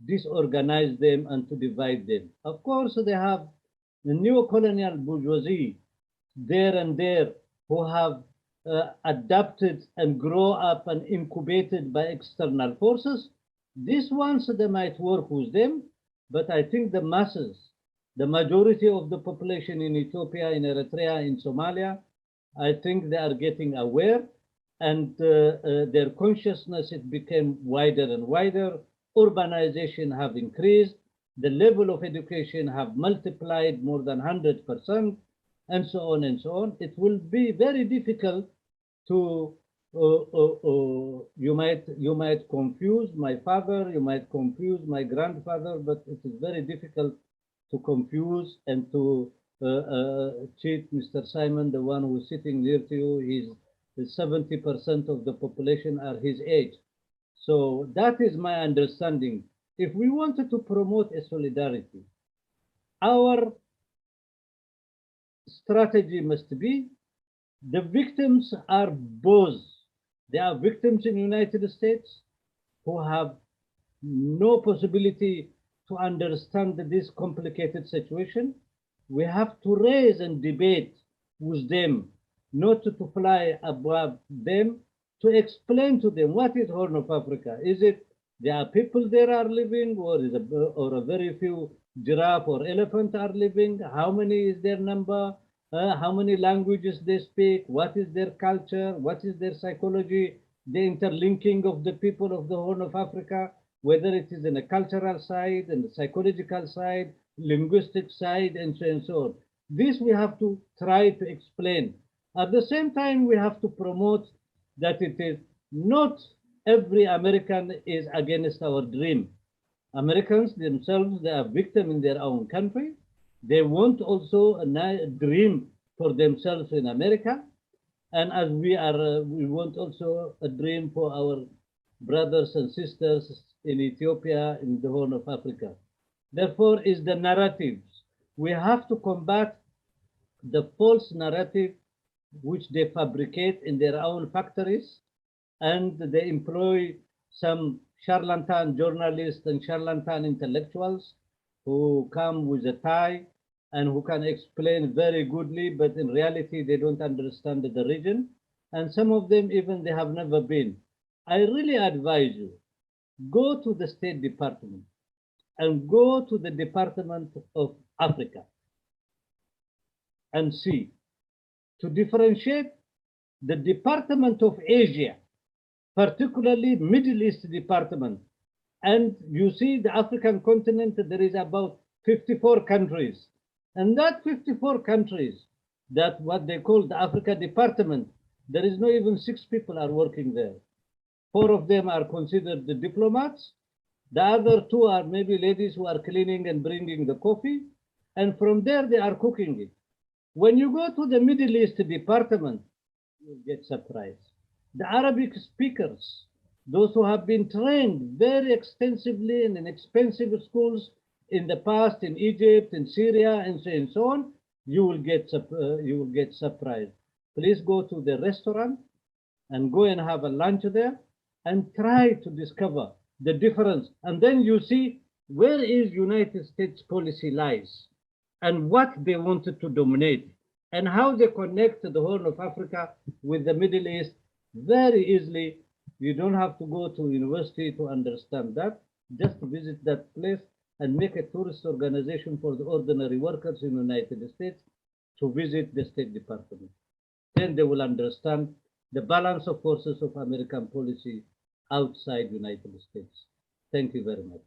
disorganize them and to divide them. Of course, they have the neo-colonial bourgeoisie there and there who have adapted and grow up and incubated by external forces. These ones, they might work with them, but I think the masses, the majority of the population in Ethiopia, in Eritrea, in Somalia, I think they are getting aware, and their consciousness, it became wider and wider. Urbanization have increased, the level of education have multiplied more than 100%, and so on and so on. It will be very difficult to, you might confuse my father, you might confuse my grandfather, but it is very difficult to confuse and to cheat Mr. Simon, the one who's sitting near to you. He's 70% of the population are his age. So that is my understanding. If we wanted to promote a solidarity, our strategy must be the victims are both There are victims in the United States who have no possibility to understand this complicated situation. We have to raise and debate with them, not to fly above them, to explain to them what is Horn of Africa. Is it there are people there are living, or is or a very few giraffe or elephant are living? How many is their number? How many languages they speak? What is their culture? What is their psychology? The interlinking of the people of the Horn of Africa, whether it is in a cultural side, and the psychological side, linguistic side, and so and so on. This we have to try to explain. At the same time, we have to promote that it is not every American is against our dream. Americans themselves, they are victims in their own country. They want also a dream for themselves in America. And as we are, we want also a dream for our brothers and sisters in Ethiopia, in the Horn of Africa. Therefore, is the narratives. We have to combat the false narrative which they fabricate in their own factories, and they employ some charlatan journalists and charlatan intellectuals who come with a tie and who can explain very goodly, but in reality they don't understand the region. And some of them even they have never been. I really advise you, go to the State Department and go to the Department of Africa and see, to differentiate the Department of Asia, particularly Middle East Department. And you see the African continent, there is about 54 countries. And that 54 countries, that what they call the Africa Department, there is not even 6 people are working there. 4 of them are considered the diplomats. The other 2 are maybe ladies who are cleaning and bringing the coffee. And from there, they are cooking it. When you go to the Middle East Department, you get surprised. The Arabic speakers, those who have been trained very extensively in expensive schools in the past in Egypt, in Syria, and so on, you will get surprised. Please go to the restaurant and go and have a lunch there and try to discover the difference. And then you see where is United States policy lies and what they wanted to dominate and how they connect the Horn of Africa with the Middle East very easily. You don't have to go to university to understand that. Just visit that place and make a tourist organization for the ordinary workers in the United States to visit the State Department. Then they will understand the balance of forces of American policy outside the United States. Thank you very much.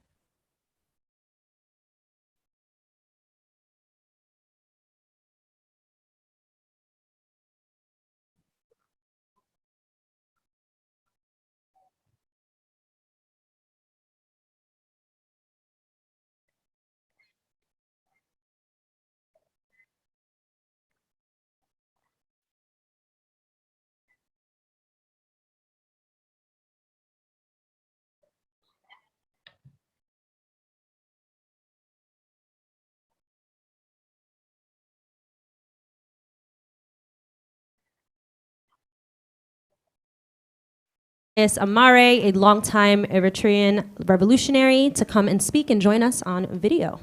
Amare, a longtime Eritrean revolutionary, to come and speak and join us on video.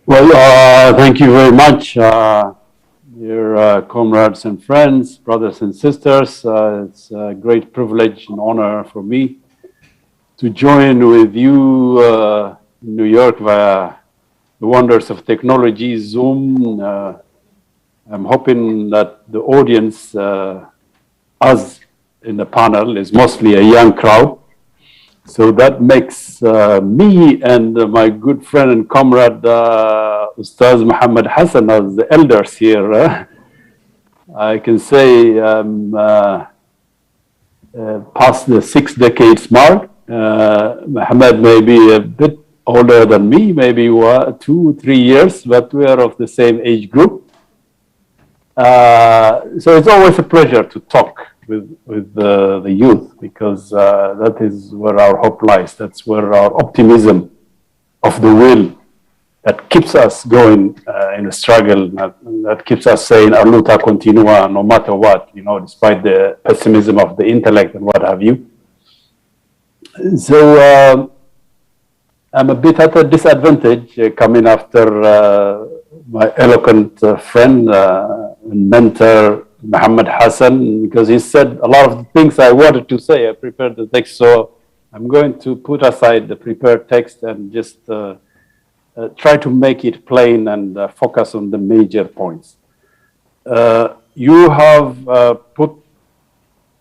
Well, thank you very much, dear comrades and friends, brothers and sisters. It's a great privilege and honor for me to join with you in New York via the wonders of technology, Zoom. I'm hoping that the audience, us in the panel, is mostly a young crowd. So that makes me and my good friend and comrade, Ustaz Muhammad Hassan, as the elders here. I can say past the 6 decades mark. Muhammad may be a bit older than me, maybe 2, 3 years, but we are of the same age group. So it's always a pleasure to talk with the youth, because that is where our hope lies. That's where our optimism of the will that keeps us going in a struggle, that keeps us saying "a luta continua" no matter what, despite the pessimism of the intellect and what have you. So I'm a bit at a disadvantage coming after my eloquent friend and mentor, Muhammad Hassan, because he said a lot of the things I wanted to say. I prepared the text, so I'm going to put aside the prepared text and just try to make it plain and focus on the major points. You have put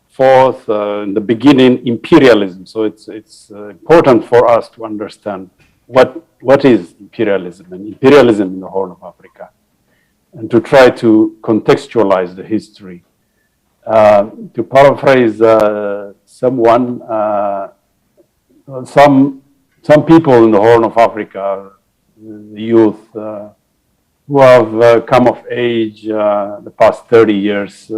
forth in the beginning imperialism, so it's important for us to understand what is imperialism and imperialism in the Horn of Africa, and to try to contextualize the history. To paraphrase someone, some people in the Horn of Africa, the youth who have come of age the past 30 years,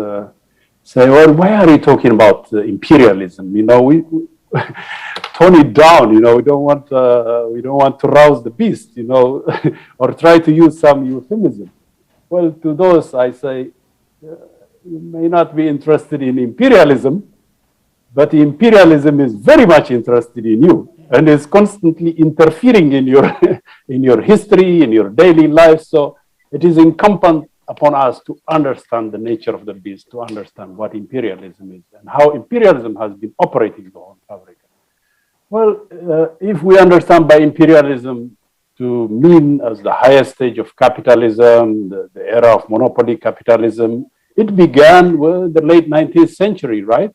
say, well, why are you talking about imperialism? We tone it down. We don't want to rouse the beast. Or try to use some euphemism. Well, to those I say, you may not be interested in imperialism, but imperialism is very much interested in you and is constantly interfering in your in your history, in your daily life. So it is incumbent upon us to understand the nature of the beast, to understand what imperialism is and how imperialism has been operating in the Horn of Africa. Well, if we understand by imperialism to mean as the highest stage of capitalism, the era of monopoly capitalism, it began with the late 19th century, right?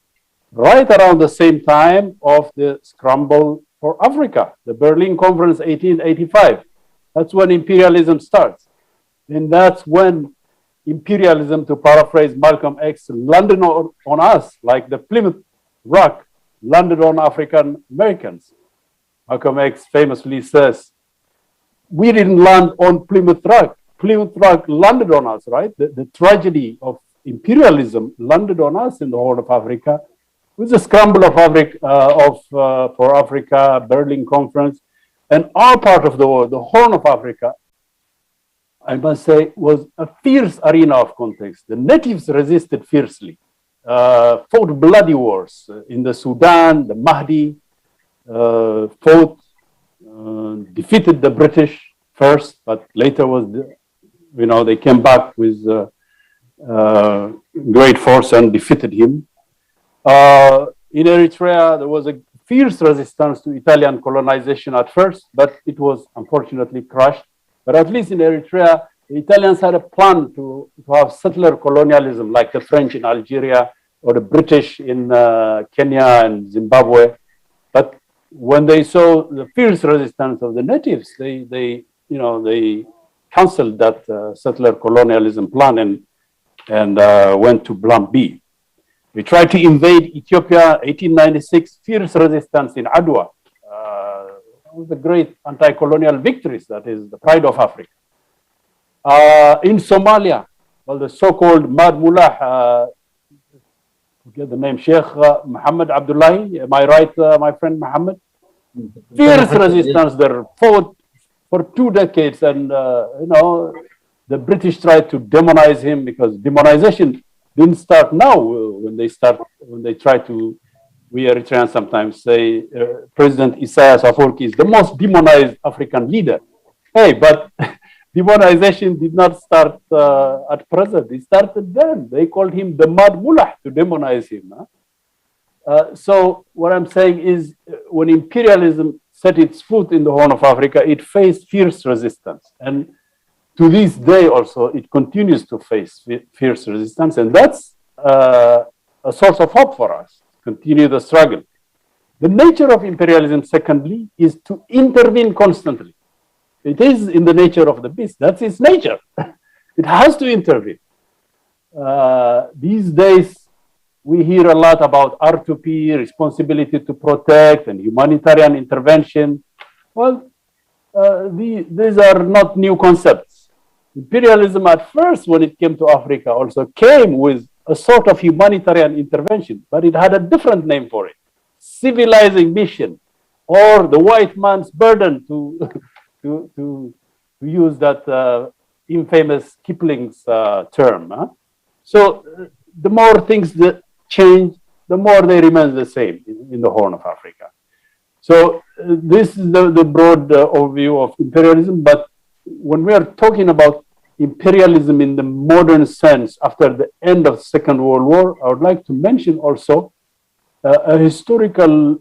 Right around the same time of the scramble for Africa, the Berlin Conference 1885. That's when imperialism starts. And that's when imperialism, to paraphrase Malcolm X, landed on us like the Plymouth Rock landed on African Americans. Malcolm X famously says, we didn't land on Plymouth Rock. Plymouth Rock landed on us, right? The tragedy of imperialism landed on us in the Horn of Africa with the scramble of Africa, for Africa, Berlin Conference, and our part of the world, the Horn of Africa, I must say, was a fierce arena of context. The natives resisted fiercely, fought bloody wars in the Sudan. The Mahdi fought, defeated the British first, but later they came back with great force and defeated him. In Eritrea, there was a fierce resistance to Italian colonization at first, but it was unfortunately crushed. But at least in Eritrea, the Italians had a plan to have settler colonialism like the French in Algeria or the British in Kenya and Zimbabwe. But when they saw the fierce resistance of the natives, they canceled that settler colonialism plan and went to plan B. We tried to invade Ethiopia, 1896, fierce resistance in Adwa. The great anti-colonial victories, that is the pride of Africa. In Somalia, well, the so-called Mad Mullah, forget the name, Sheikh Muhammad Abdullahi, am I right, my friend Muhammad? Fierce resistance there, fought for 2 decades, and the British tried to demonize him, because demonization didn't start now. When they try to, we Eritreans sometimes say President Isaias Afwerki is the most demonized African leader. Hey, but demonization did not start at present. It started then. They called him the Mad Mullah to demonize him. So what I'm saying is, when imperialism set its foot in the Horn of Africa, it faced fierce resistance. And to this day also, it continues to face fierce resistance. And that's a source of hope for us. Continue the struggle. The nature of imperialism, secondly, is to intervene constantly. It is in the nature of the beast. That's its nature. It has to intervene. These days, we hear a lot about R2P, responsibility to protect, and humanitarian intervention. Well, these are not new concepts. Imperialism at first, when it came to Africa, also came with a sort of humanitarian intervention, but it had a different name for it: civilizing mission, or the white man's burden to to use that infamous Kipling's term. So the more things that change, the more they remain the same in the Horn of Africa. So this is the broad overview of imperialism. But when we are talking about imperialism in the modern sense after the end of the Second World War, I would like to mention also a historical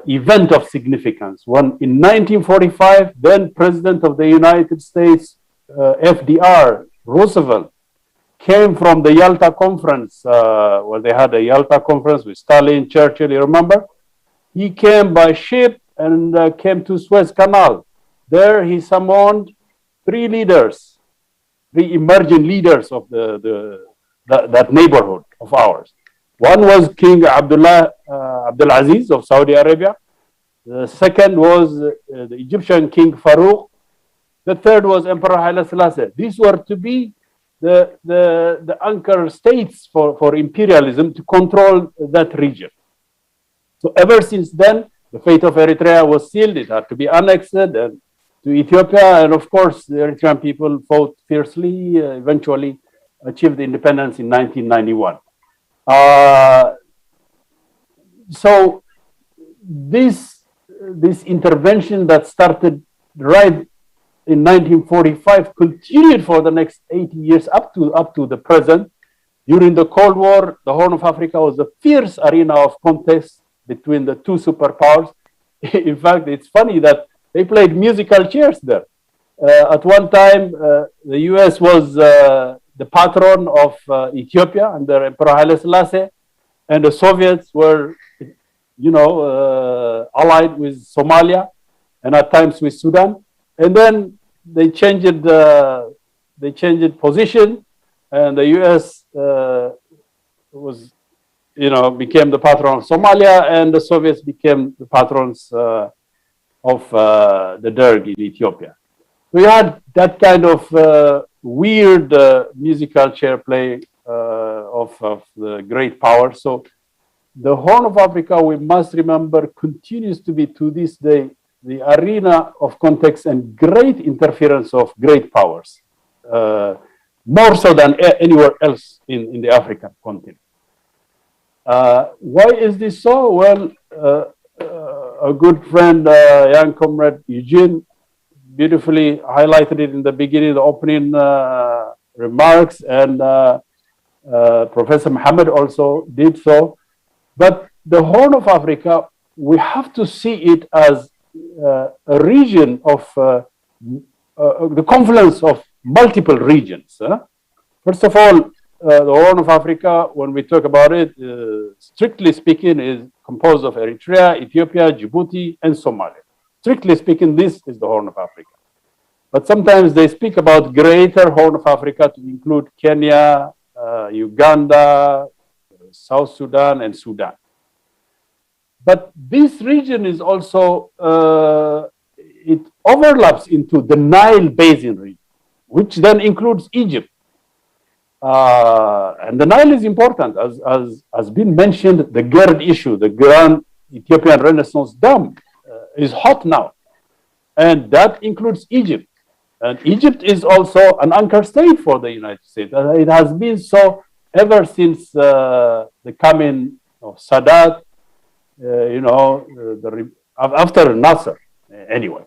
event of significance. When in 1945, then President of the United States, FDR, Roosevelt, came from the Yalta Conference, where they had a Yalta Conference with Stalin, Churchill, you remember? He came by ship and came to Suez Canal. There he summoned three emerging leaders of that neighborhood of ours. One was King Abdulaziz of Saudi Arabia. The second was the Egyptian King Farouk. The third was Emperor Haile Selassie. These were to be the anchor states for imperialism to control that region. So ever since then, the fate of Eritrea was sealed. It had to be annexed to Ethiopia. And of course, the Eritrean people fought fiercely, eventually achieved independence in 1991. So this intervention that started right in 1945 continued for the next 80 years up to the present. During the Cold War, the Horn of Africa was a fierce arena of contest between the two superpowers. In fact, it's funny that they played musical chairs there. At one time, the US was the patron of Ethiopia under Emperor Haile Selassie, and the Soviets were, allied with Somalia and at times with Sudan. And then they changed position, and the US became the patron of Somalia, and the Soviets became the patrons of the Derg in Ethiopia. We had that kind of weird musical chair play of the great power. So the Horn of Africa, we must remember, continues to be to this day the arena of context and great interference of great powers, more so than anywhere else in the African continent. Why is this so? Well, a good friend, young comrade Eugene, beautifully highlighted it in the beginning, the opening remarks, and Professor Mohammed also did so. But the Horn of Africa, we have to see it as a region of the confluence of multiple regions. First of all, the Horn of Africa, when we talk about it, strictly speaking, is composed of Eritrea, Ethiopia, Djibouti, and Somalia. Strictly speaking, this is the Horn of Africa. But sometimes they speak about greater Horn of Africa to include Kenya, Uganda, South Sudan, and Sudan. But this region is also, it overlaps into the Nile Basin region, which then includes Egypt. And the Nile is important, as has been mentioned. The GERD issue, the Grand Ethiopian Renaissance Dam, is hot now, and that includes Egypt. And Egypt is also an anchor state for the United States. It has been so ever since the coming of Sadat, after Nasser, anyway.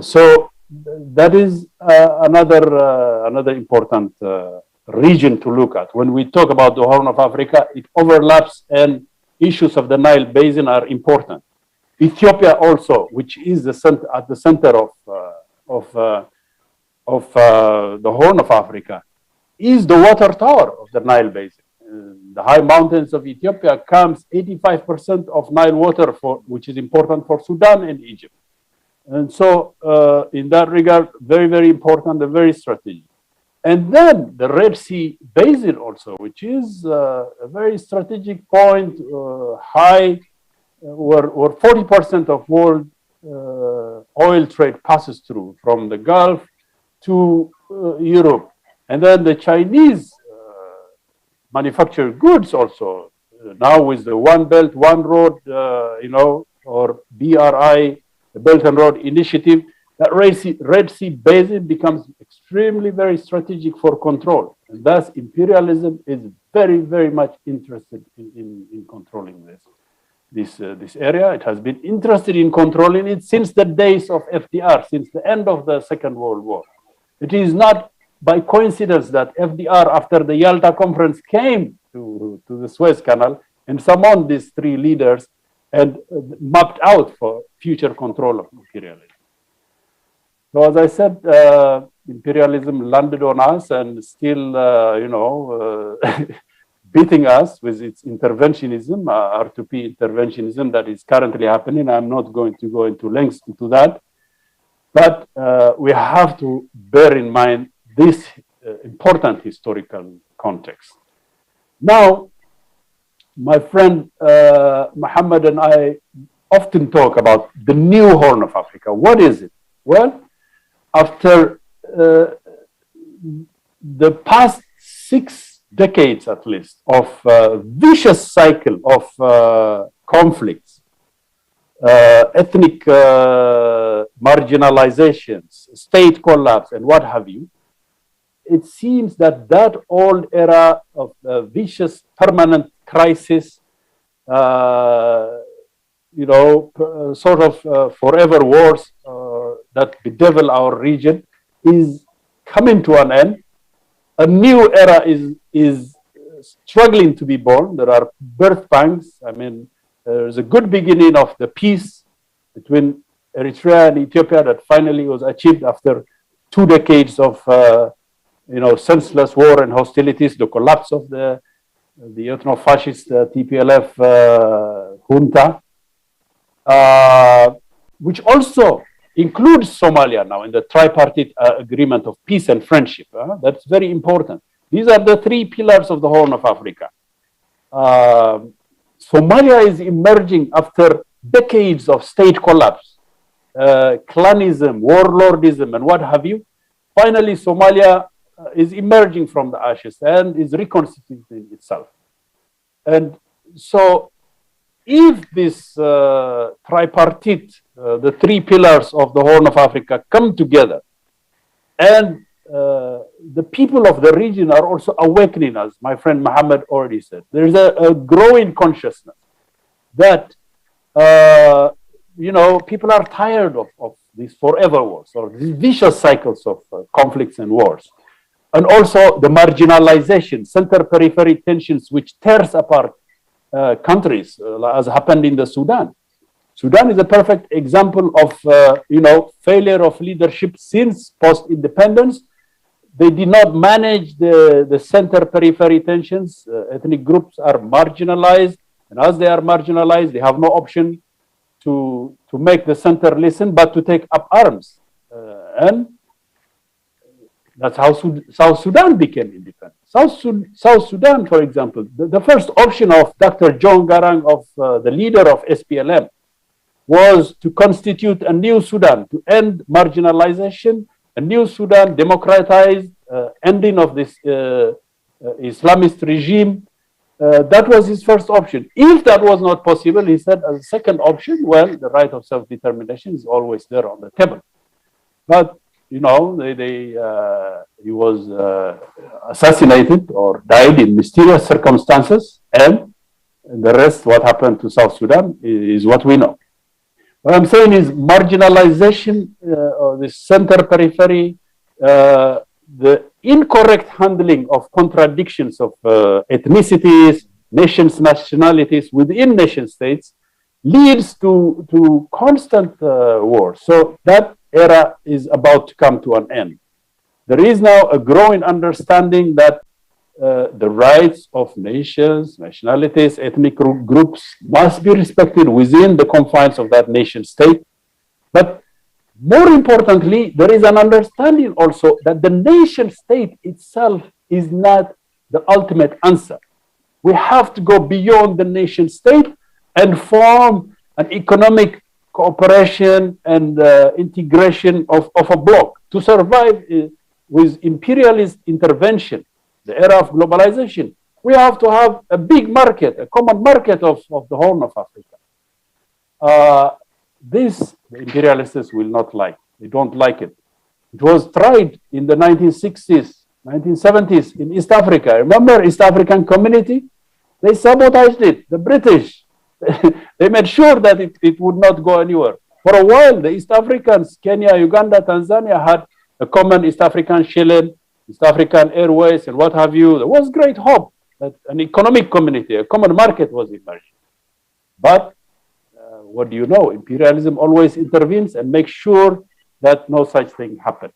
So that is another important region to look at. When we talk about the Horn of Africa, it overlaps, and issues of the Nile Basin are important. Ethiopia also, which is at the center of the Horn of Africa, is the water tower of the Nile Basin. The high mountains of Ethiopia comes 85% of Nile water, which is important for Sudan and Egypt. And so in that regard, very, very important and very strategic. And then the Red Sea Basin also, which is a very strategic point, where 40% of world oil trade passes through from the Gulf to Europe. And then the Chinese manufactured goods also, now with the One Belt, One Road, or BRI, the Belt and Road Initiative, that Red Sea basin becomes extremely very strategic for control. And thus imperialism is very, very much interested in controlling this area. It has been interested in controlling it since the days of FDR, since the end of the Second World War. It is not by coincidence that FDR, after the Yalta Conference, came to the Suez Canal and summoned these three leaders and mapped out for future control of imperialism. So as I said, imperialism landed on us and still, beating us with its interventionism, R2P interventionism that is currently happening. I'm not going to go into lengths into that, but we have to bear in mind this important historical context. Now, my friend Mohammed and I often talk about the new Horn of Africa. What is it? Well, after the past 6 decades at least of vicious cycle of conflicts, ethnic marginalizations, state collapse, and what have you, it seems that that old era of vicious permanent crisis, sort of forever wars that bedevil our region is coming to an end. A new era is struggling to be born. There are birth pangs. I mean, there's a good beginning of the peace between Eritrea and Ethiopia that finally was achieved after 2 decades of senseless war and hostilities, the collapse of the ethno-fascist TPLF junta, which also includes Somalia now in the tripartite agreement of peace and friendship. That's very important. These are the 3 pillars of the Horn of Africa. Somalia is emerging after decades of state collapse, clanism, warlordism, and what have you. Finally, Somalia is emerging from the ashes and is reconstituting itself. And so if this tripartite, the 3 pillars of the Horn of Africa come together, and the people of the region are also awakening, as my friend Mohammed already said, there's a growing consciousness that, people are tired of these forever wars or these vicious cycles of conflicts and wars. And also the marginalization, center-periphery tensions, which tears apart countries, as happened in the Sudan. Sudan is a perfect example of, failure of leadership since post-independence. They did not manage the center-periphery tensions. Ethnic groups are marginalized, and as they are marginalized, they have no option to make the center listen, but to take up arms. And that's how South Sudan became independent. South Sudan, for example, the first option of Dr. John Garang, of the leader of SPLM, was to constitute a new Sudan, to end marginalization, a new Sudan, democratized, ending of this Islamist regime. That was his first option. If that was not possible, he said as a second option, well, the right of self-determination is always there on the table. But he was assassinated or died in mysterious circumstances, and the rest, what happened to South Sudan, is what we know. What I'm saying is marginalization, the center periphery, the incorrect handling of contradictions of ethnicities, nations, nationalities within nation states leads to constant war. So that era is about to come to an end. There is now a growing understanding that the rights of nations, nationalities, ethnic groups must be respected within the confines of that nation state. But more importantly, there is an understanding also that the nation state itself is not the ultimate answer. We have to go beyond the nation state and form an economic cooperation and integration of a bloc to survive with imperialist intervention, the era of globalization. We have to have a big market, a common market of the Horn of Africa. This the imperialists will not like. They don't like it. It was tried in the 1960s, 1970s in East Africa. Remember East African community? They sabotaged it, the British. They made sure that it would not go anywhere. For a while, the East Africans, Kenya, Uganda, Tanzania, had a common East African shilling, East African Airways, and what have you. There was great hope that an economic community, a common market was emerging. But what do you know? Imperialism always intervenes and makes sure that no such thing happens.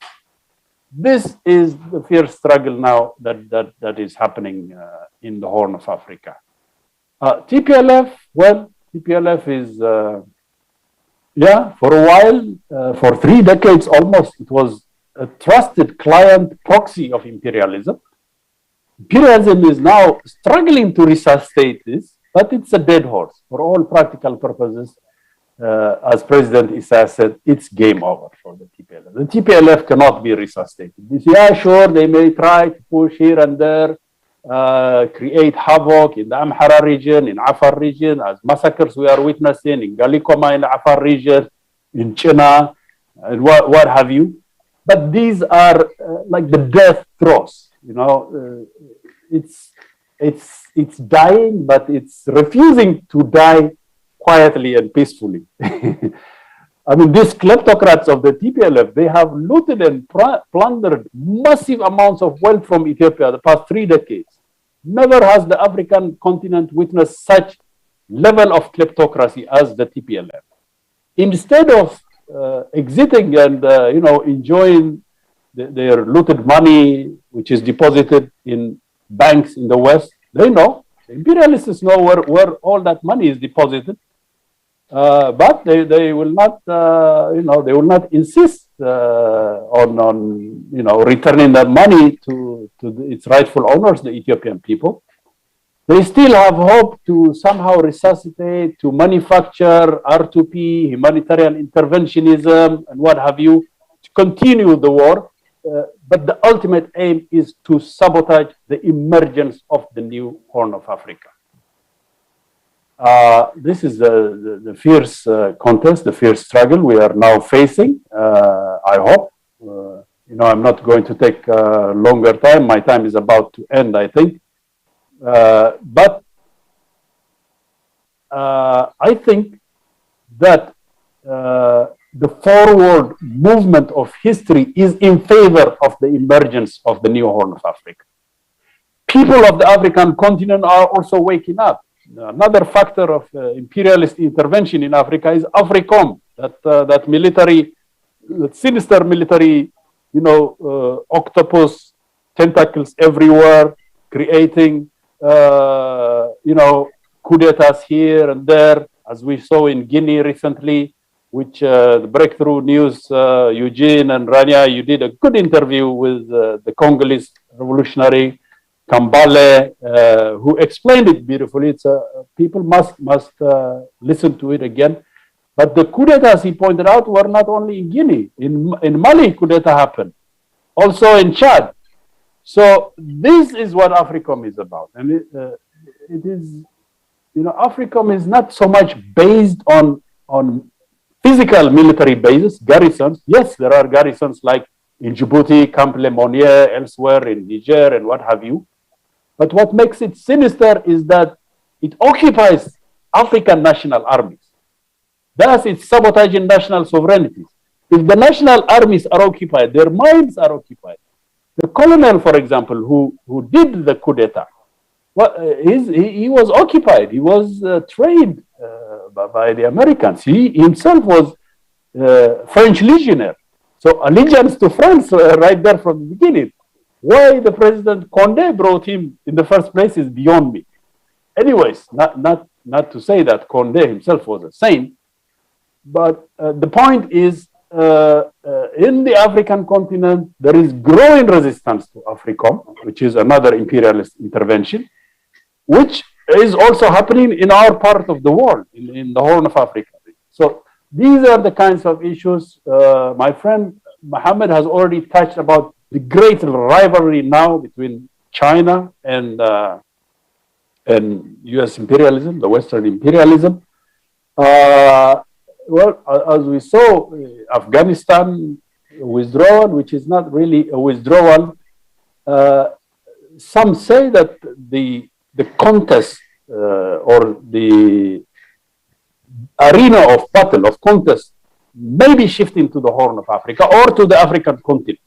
This is the fierce struggle now that is happening in the Horn of Africa. TPLF, well, TPLF is, for a while, for 3 decades almost, it was a trusted client proxy of imperialism. Imperialism is now struggling to resuscitate this, but it's a dead horse for all practical purposes. As President Issa said, it's game over for the TPLF. The TPLF cannot be resuscitated. Yeah, sure, they may try to push here and there, create havoc in the Amhara region, in Afar region, as massacres we are witnessing in Galikoma in the Afar region, in China, and what have you. But these are like the death throes. You know, it's dying, but it's refusing to die quietly and peacefully. I mean, these kleptocrats of the TPLF, they have looted and plundered massive amounts of wealth from Ethiopia the past 3 decades. Never has the African continent witnessed such level of kleptocracy as the TPLF. Instead of exiting and enjoying their looted money, which is deposited in banks in the West, they know, the imperialists know where all that money is deposited. But they will not, they will not insist on returning that money to its rightful owners, the Ethiopian people. They still have hope to somehow resuscitate, to manufacture R2P, humanitarian interventionism, and what have you, to continue the war. But the ultimate aim is to sabotage the emergence of the new Horn of Africa. This is the fierce contest, the fierce struggle we are now facing. I hope. I'm not going to take longer time. My time is about to end, I think. But I think that the forward movement of history is in favor of the emergence of the new Horn of Africa. People of the African continent are also waking up. Another factor of imperialist intervention in Africa is AFRICOM, that military, that sinister military, octopus tentacles everywhere, creating, coup d'etats here and there, as we saw in Guinea recently, which the Breakthrough News, Eugene and Rania, you did a good interview with the Congolese revolutionary Kambale, who explained it beautifully. It's people must listen to it again. But the coup d'etats he pointed out were not only in Guinea. In Mali, coup d'etat happened. Also in Chad. So this is what AFRICOM is about. And it is, AFRICOM is not so much based on physical military bases, garrisons. Yes, there are garrisons like in Djibouti, Camp Lemonnier, elsewhere in Niger, and what have you. But what makes it sinister is that it occupies African national armies. Thus, it's sabotaging national sovereignty. If the national armies are occupied, their minds are occupied. The colonel, for example, who did the coup d'etat, he was occupied. He was trained by the Americans. He himself was French legionnaire. So allegiance to France right there from the beginning. Why the President Condé brought him in the first place is beyond me. Anyways, not to say that Condé himself was a saint, but the point is, in the African continent, there is growing resistance to AFRICOM, which is another imperialist intervention, which is also happening in our part of the world, in the Horn of Africa. So these are the kinds of issues. My friend Mohammed has already touched about the great rivalry now between China and US imperialism, the Western imperialism. well, as we saw, Afghanistan withdrawal, which is not really a withdrawal. Some say that the contest or the arena of battle, of contest, may be shifting to the Horn of Africa or to the African continent.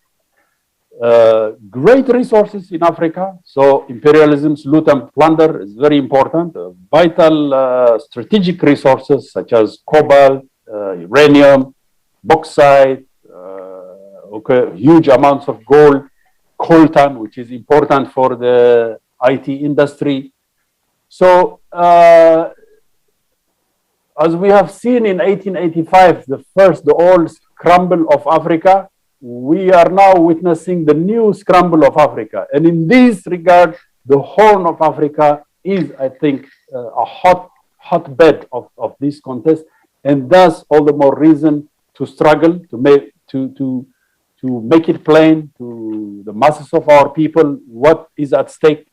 Great resources in Africa, so imperialism's loot and plunder is very important. Vital strategic resources such as cobalt, uranium, bauxite, huge amounts of gold, coltan, which is important for the IT industry. So, as we have seen in 1885, the old scramble of Africa, we are now witnessing the new scramble of Africa. And in this regard, the Horn of Africa is, I think, a hotbed of this contest, and thus all the more reason to struggle, to make it plain to the masses of our people what is at stake,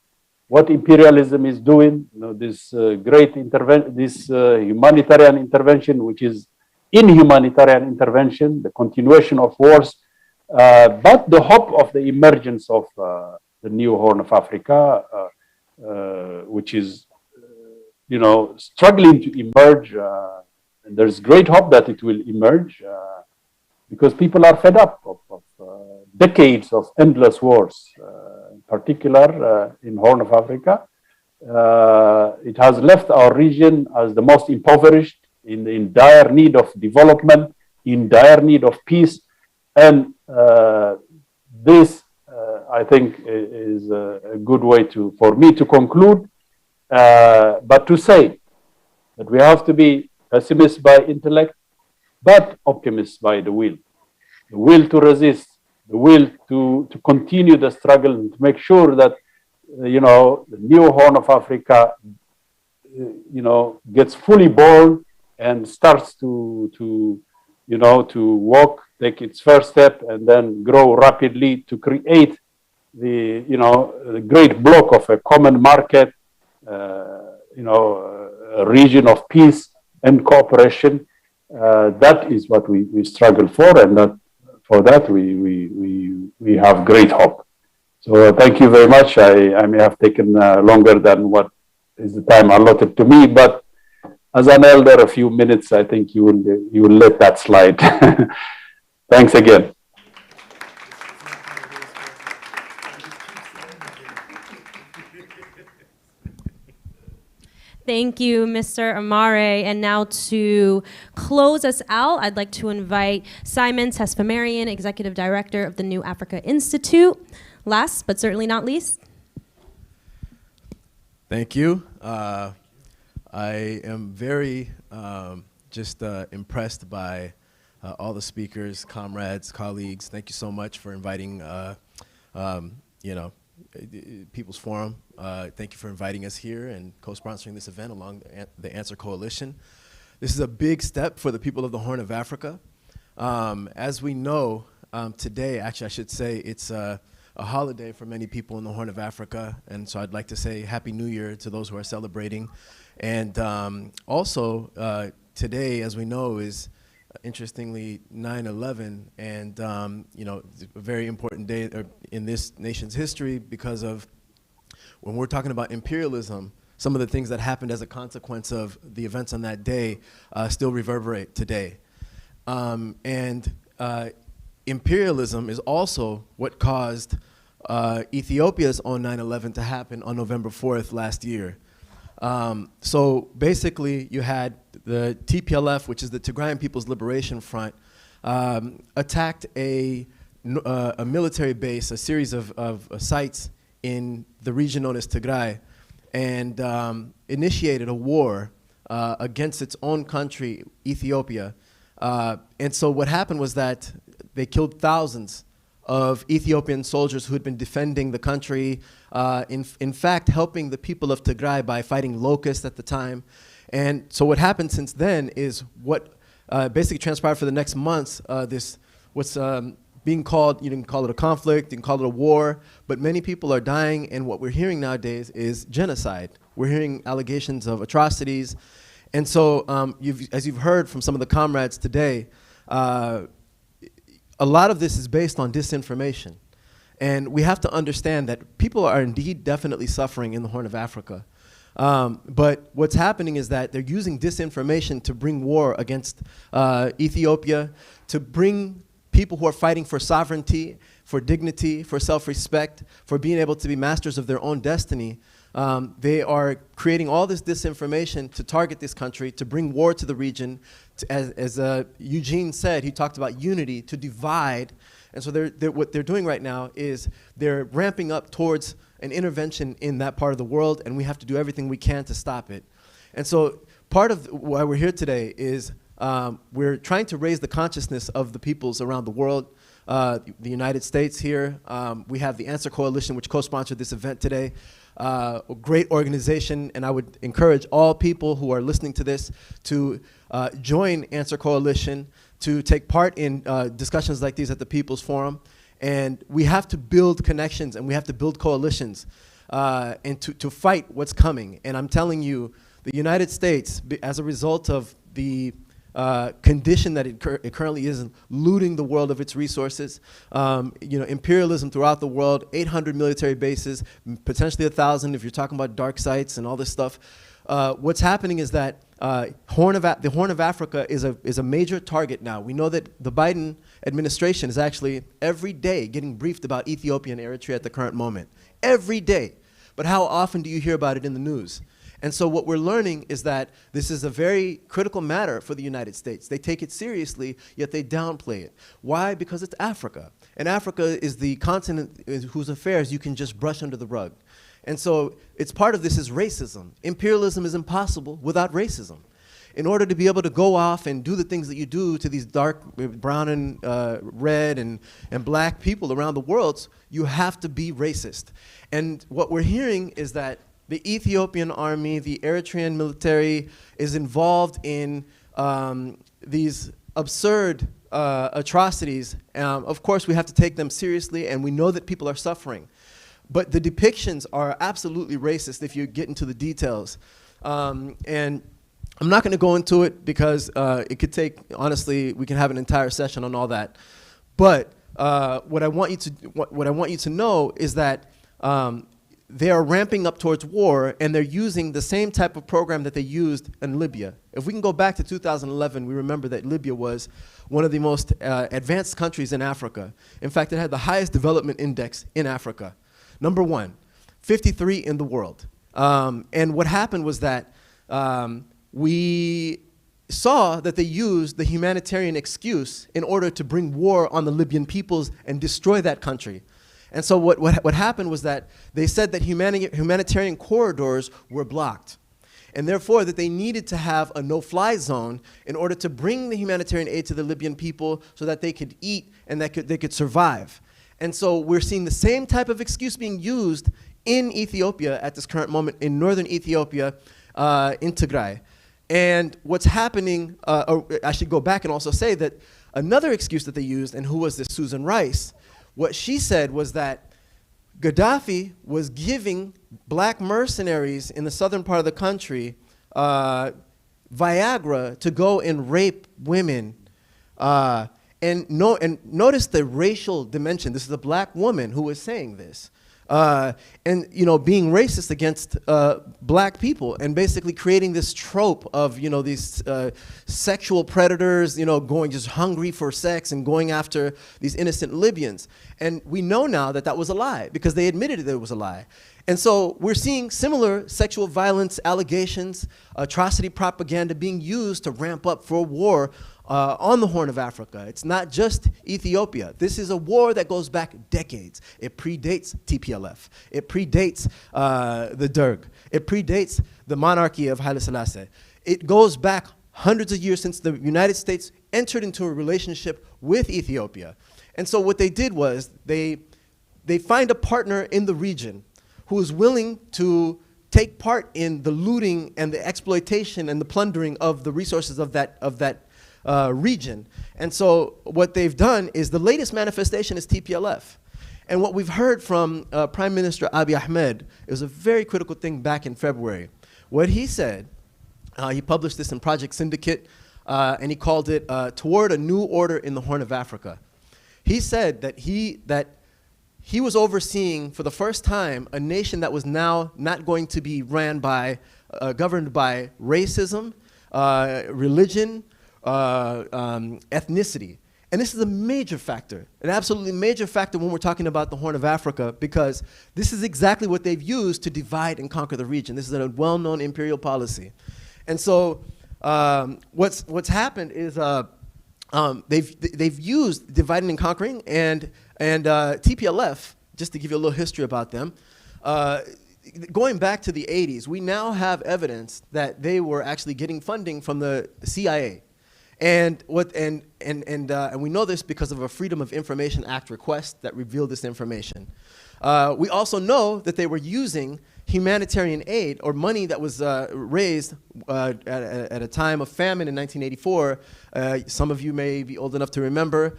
what imperialism is doing. You know, this great intervention, this humanitarian intervention, which is inhumanitarian intervention, the continuation of wars, but the hope of the emergence of the new Horn of Africa, which is, struggling to emerge. And there's great hope that it will emerge because people are fed up of decades of endless wars, in particular in Horn of Africa. It has left our region as the most impoverished, in dire need of development, in dire need of peace. And this, I think, is a good way for me to conclude, but to say that we have to be pessimists by intellect, but optimists by the will to resist, the will to continue the struggle, and to make sure that, the new Horn of Africa, gets fully born and starts to walk, take its first step, and then grow rapidly to create the great block of a common market, a region of peace and cooperation. That is what we struggle for, and that for that we have great hope. So thank you very much. I may have taken longer than what is the time allotted to me, but as an elder, a few minutes, I think you will let that slide. Thanks again. Thank you, Mr. Amare. And now to close us out, I'd like to invite Simon Tesfamariam, Executive Director of the New Afrika Institute. Last, but certainly not least. Thank you. I am very impressed by all the speakers, comrades, colleagues. Thank you so much for inviting, People's Forum. Thank you for inviting us here and co-sponsoring this event along the Answer Coalition. This is a big step for the people of the Horn of Africa. As we know, today, actually I should say, it's a holiday for many people in the Horn of Africa, and so I'd like to say Happy New Year to those who are celebrating. And also, today, as we know, is interestingly 9/11, and it's a very important day in this nation's history because of when we're talking about imperialism, some of the things that happened as a consequence of the events on that day still reverberate today. Imperialism is also what caused Ethiopia's own 9/11 to happen on November 4th last year. So basically, you had the TPLF, which is the Tigrayan People's Liberation Front, attacked a military base, a series of sites in the region known as Tigray, and initiated a war against its own country, Ethiopia. And so what happened was that they killed thousands of Ethiopian soldiers who had been defending the country, in fact, helping the people of Tigray by fighting locusts at the time. And so what happened since then is what basically transpired for the next months, what's being called, you can call it a conflict, you can call it a war, but many people are dying, and what we're hearing nowadays is genocide. We're hearing allegations of atrocities, And so as you've heard from some of the comrades today, a lot of this is based on disinformation. And we have to understand that people are indeed definitely suffering in the Horn of Africa. But what's happening is that they're using disinformation to bring war against Ethiopia, to bring people who are fighting for sovereignty, for dignity, for self-respect, for being able to be masters of their own destiny. They are creating all this disinformation to target this country, to bring war to the region. As Eugene said, he talked about unity, to divide. And so what they're doing right now is they're ramping up towards an intervention in that part of the world, and we have to do everything we can to stop it. And so part of why we're here today is we're trying to raise the consciousness of the peoples around the world. The United States here, we have the Answer Coalition, which co-sponsored this event today. A great organization, and I would encourage all people who are listening to this to join Answer Coalition, to take part in discussions like these at the People's Forum. And we have to build connections, and we have to build coalitions and to fight what's coming. And I'm telling you, the United States, as a result of the condition that it currently is in, looting the world of its resources, imperialism throughout the world, 800 military bases, potentially 1,000 if you're talking about dark sites and all this stuff. What's happening is that the Horn of Africa is a major target now. We know that the Biden administration is actually every day getting briefed about Ethiopia and Eritrea at the current moment. Every day. But how often do you hear about it in the news? And so what we're learning is that this is a very critical matter for the United States. They take it seriously, yet they downplay it. Why? Because it's Africa. And Africa is the continent whose affairs you can just brush under the rug. And so it's part of this is racism. Imperialism is impossible without racism. In order to be able to go off and do the things that you do to these dark brown and red and black people around the world, you have to be racist. And what we're hearing is that the Ethiopian army, the Eritrean military is involved in these absurd atrocities. Of course, we have to take them seriously, and we know that people are suffering. But the depictions are absolutely racist if you get into the details. And I'm not going to go into it because it could take, honestly, we can have an entire session on all that. But what I want you to know is that they are ramping up towards war, and they're using the same type of program that they used in Libya. If we can go back to 2011, we remember that Libya was one of the most advanced countries in Africa. In fact, it had the highest development index in Africa. Number one, 53 in the world. And what happened was that we saw that they used the humanitarian excuse in order to bring war on the Libyan peoples and destroy that country. And so what happened was that they said that humanitarian corridors were blocked, and therefore that they needed to have a no-fly zone in order to bring the humanitarian aid to the Libyan people so that they could eat and that they could survive. And so we're seeing the same type of excuse being used in Ethiopia at this current moment, in northern Ethiopia, in Tigray. And what's happening, or I should go back and also say that another excuse that they used, and who was this, Susan Rice, what she said was that Gaddafi was giving black mercenaries in the southern part of the country Viagra to go and rape women. And notice the racial dimension. This is a black woman who was saying this. And being racist against black people, and basically creating this trope of these sexual predators going just hungry for sex and going after these innocent Libyans. And we know now that that was a lie, because they admitted that it was a lie. And so we're seeing similar sexual violence allegations, atrocity propaganda being used to ramp up for war on the Horn of Africa. It's not just Ethiopia. This is a war that goes back decades. It predates TPLF. It predates the Derg. It predates the monarchy of Haile Selassie. It goes back hundreds of years since the United States entered into a relationship with Ethiopia. And so what they did was they find a partner in the region who is willing to take part in the looting and the exploitation and the plundering of the resources of that region. And so what they've done is the latest manifestation is TPLF. And what we've heard from Prime Minister Abiy Ahmed is a very critical thing back in February. What he said He published this in Project Syndicate, and he called it Toward a New Order in the Horn of Africa. He said that he was overseeing, for the first time, a nation that was now not going to be governed by racism, religion, ethnicity. And this is a major factor, an absolutely major factor when we're talking about the Horn of Africa, because this is exactly what they've used to divide and conquer the region. This is a well-known imperial policy. And so what's happened is they've used dividing and conquering, and TPLF, just to give you a little history about them, going back to the 80s, we now have evidence that they were actually getting funding from the CIA. And we know this because of a Freedom of Information Act request that revealed this information. We also know that they were using humanitarian aid, or money that was raised at a time of famine in 1984. Some of you may be old enough to remember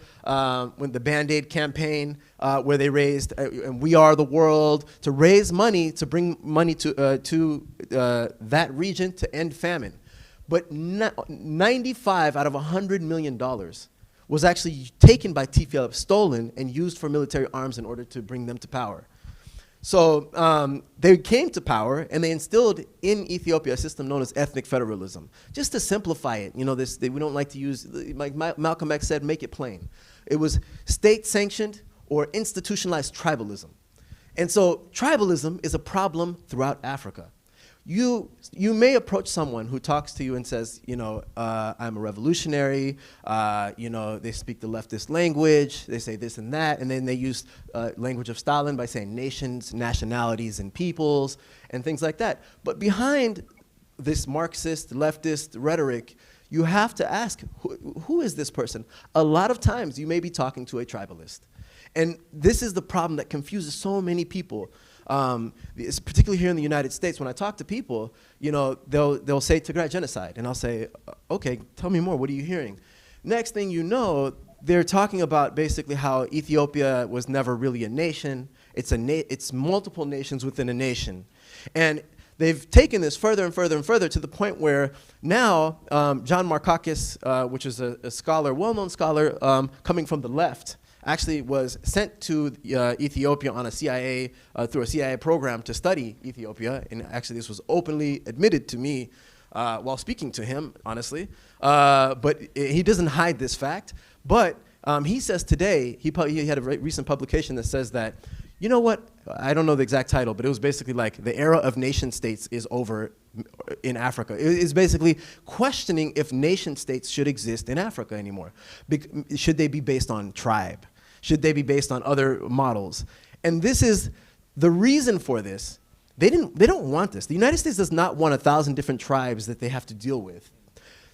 when the Band-Aid campaign, where they raised and We Are the World, to raise money to bring money to that region to end famine. But 95 out of $100 million was actually taken by TPLF, stolen, and used for military arms in order to bring them to power. So they came to power, and they instilled in Ethiopia a system known as ethnic federalism. Just to simplify it, you know, we don't like to use, like Malcolm X said, make it plain. It was state-sanctioned or institutionalized tribalism. And so tribalism is a problem throughout Africa. You may approach someone who talks to you and says, you know, I'm a revolutionary, you know, they speak the leftist language, they say this and that, and then they use language of Stalin by saying nations, nationalities, and peoples, and things like that. But behind this Marxist, leftist rhetoric, you have to ask, who is this person? A lot of times you may be talking to a tribalist. And this is the problem that confuses so many people. Particularly here in the United States, when I talk to people, you know, they'll say Tigray genocide, and I'll say, okay, tell me more, what are you hearing? Next thing you know, they're talking about basically how Ethiopia was never really a nation. It's multiple nations within a nation. And they've taken this further and further and further to the point where now John Markakis, which is a scholar, well-known scholar coming from the left, actually was sent to Ethiopia on through a CIA program to study Ethiopia, and actually this was openly admitted to me while speaking to him, honestly. But he doesn't hide this fact. But he says today, he had a recent publication that says that, you know what, I don't know the exact title, but it was basically like the era of nation states is over in Africa. It's basically questioning if nation states should exist in Africa anymore. Should they be based on tribe? Should they be based on other models? And this is the reason for this. They don't want this. The United States does not want 1,000 different tribes that they have to deal with.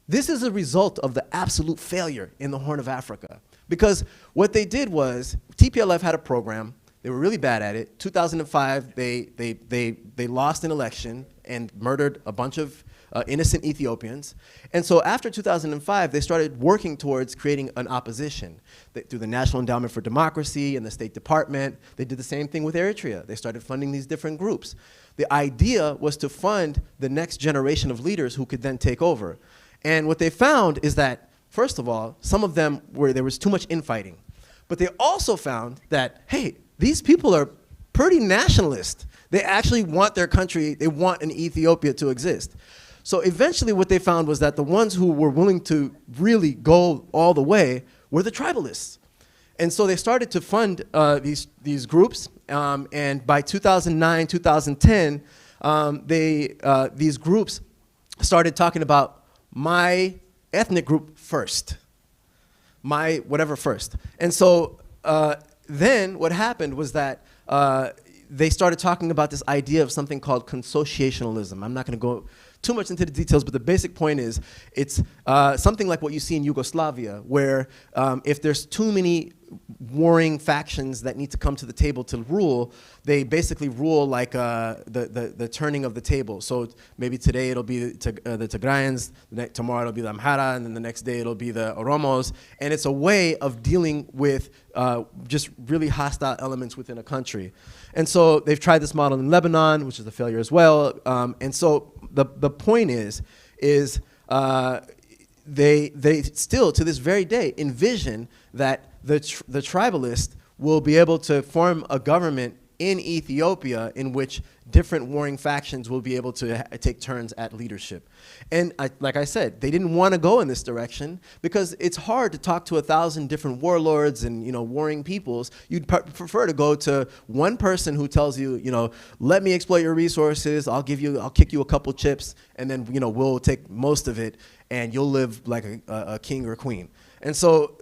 This is a result of the absolute failure in the Horn of Africa. Because what they did was, TPLF had a program. They were really bad at it. 2005, they lost an election and murdered a bunch of innocent Ethiopians. And so after 2005, they started working towards creating an opposition. Through the National Endowment for Democracy and the State Department, they did the same thing with Eritrea. They started funding these different groups. The idea was to fund the next generation of leaders who could then take over. And what they found is that, first of all, some of them there was too much infighting. But they also found that, hey, these people are pretty nationalist. They actually want their country, they want an Ethiopia to exist. So eventually what they found was that the ones who were willing to really go all the way were the tribalists. And so they started to fund these groups, and by 2009, 2010, these groups started talking about my ethnic group first, my whatever first. And so then what happened was that they started talking about this idea of something called consociationalism. I'm not going to go too much into the details, but the basic point is it's something like what you see in Yugoslavia, where if there's too many warring factions that need to come to the table to rule, they basically rule like the turning of the table. So maybe today it'll be the Tigrayans, tomorrow it'll be the Amhara, and then the next day it'll be the Oromos. And it's a way of dealing with just really hostile elements within a country. And so they've tried this model in Lebanon, which is a failure as well. And so the point is is they still, to this very day, envision that the tribalists will be able to form a government in Ethiopia in which different warring factions will be able to take turns at leadership. And like I said, they didn't want to go in this direction because it's hard to talk to 1,000 different warlords and, you know, warring peoples. You'd prefer to go to one person who tells you, you know, let me exploit your resources, I'll kick you a couple chips, and then, you know, we'll take most of it and you'll live like a king or queen. And so,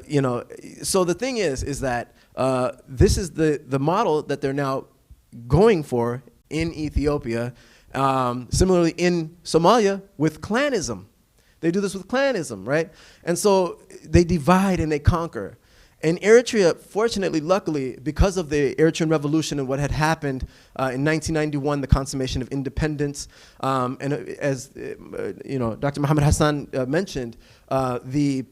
you know, so the thing is that this is the model that they're now going for in Ethiopia. Similarly in Somalia with clanism. They do this with clanism, right? And so they divide and they conquer. And Eritrea, fortunately, luckily, because of the Eritrean Revolution and what had happened in 1991, the consummation of independence, and as you know, Dr. Muhammad Hassan mentioned, the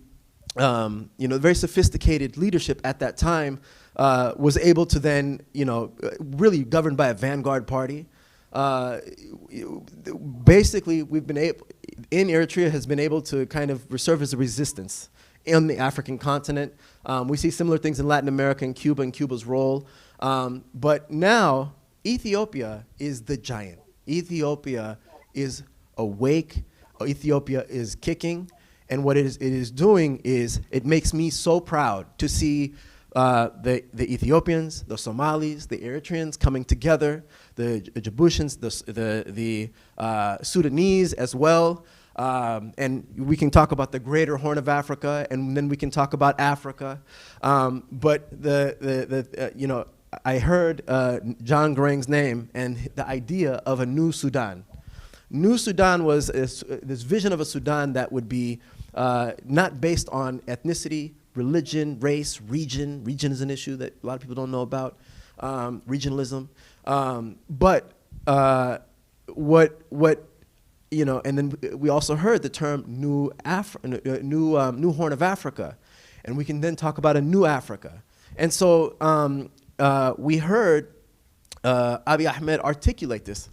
you know, very sophisticated leadership at that time was able to then, you know, really governed by a vanguard party. Basically, we've been able, in Eritrea has been able to kind of serve as a resistance in the African continent. We see similar things in Latin America and Cuba's role. But now, Ethiopia is the giant. Ethiopia is awake. Ethiopia is kicking. And what it is doing is, it makes me so proud to see the Ethiopians, the Somalis, the Eritreans coming together, the Djiboutians, the Sudanese as well. And we can talk about the greater Horn of Africa, and then we can talk about Africa. But you know, I heard John Garang's name and the idea of a new Sudan. New Sudan was this vision of a Sudan that would be not based on ethnicity, religion, race, region. Region is an issue that a lot of people don't know about, regionalism. But what you know, and then we also heard the term new Horn of Africa, and we can then talk about a new Africa. And so we heard Abiy Ahmed articulate this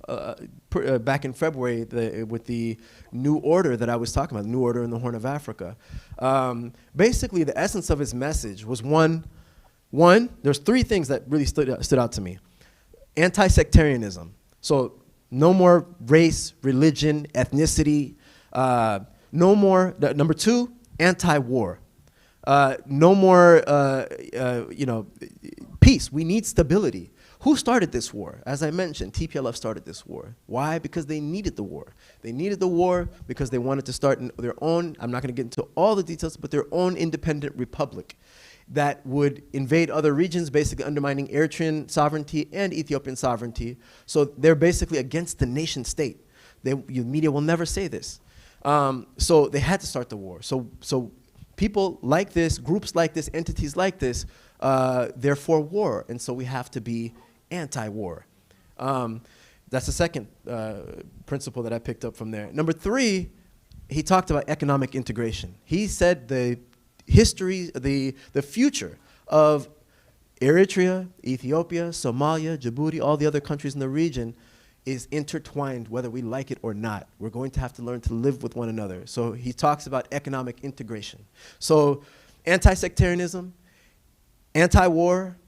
back in February with the new order that I was talking about, the new order in the Horn of Africa. Basically, the essence of his message was one, there's three things that really stood out to me. Anti-sectarianism. So no more race, religion, ethnicity. No more, number two, anti-war. No more, you know, peace. We need stability. Who started this war? As I mentioned, TPLF started this war. Why? Because they needed the war. They needed the war because they wanted to start their own, I'm not going to get into all the details, but their own independent republic that would invade other regions, basically undermining Eritrean sovereignty and Ethiopian sovereignty. So they're basically against the nation state. The media will never say this. So they had to start the war. So people like this, groups like this, entities like this, they're for war, and so we have to be anti-war. That's the second principle that I picked up from there. Number three, he talked about economic integration. He said the history, the future of Eritrea, Ethiopia, Somalia, Djibouti, all the other countries in the region is intertwined, whether we like it or not. We're going to have to learn to live with one another. So he talks about economic integration. So anti-sectarianism, anti-war,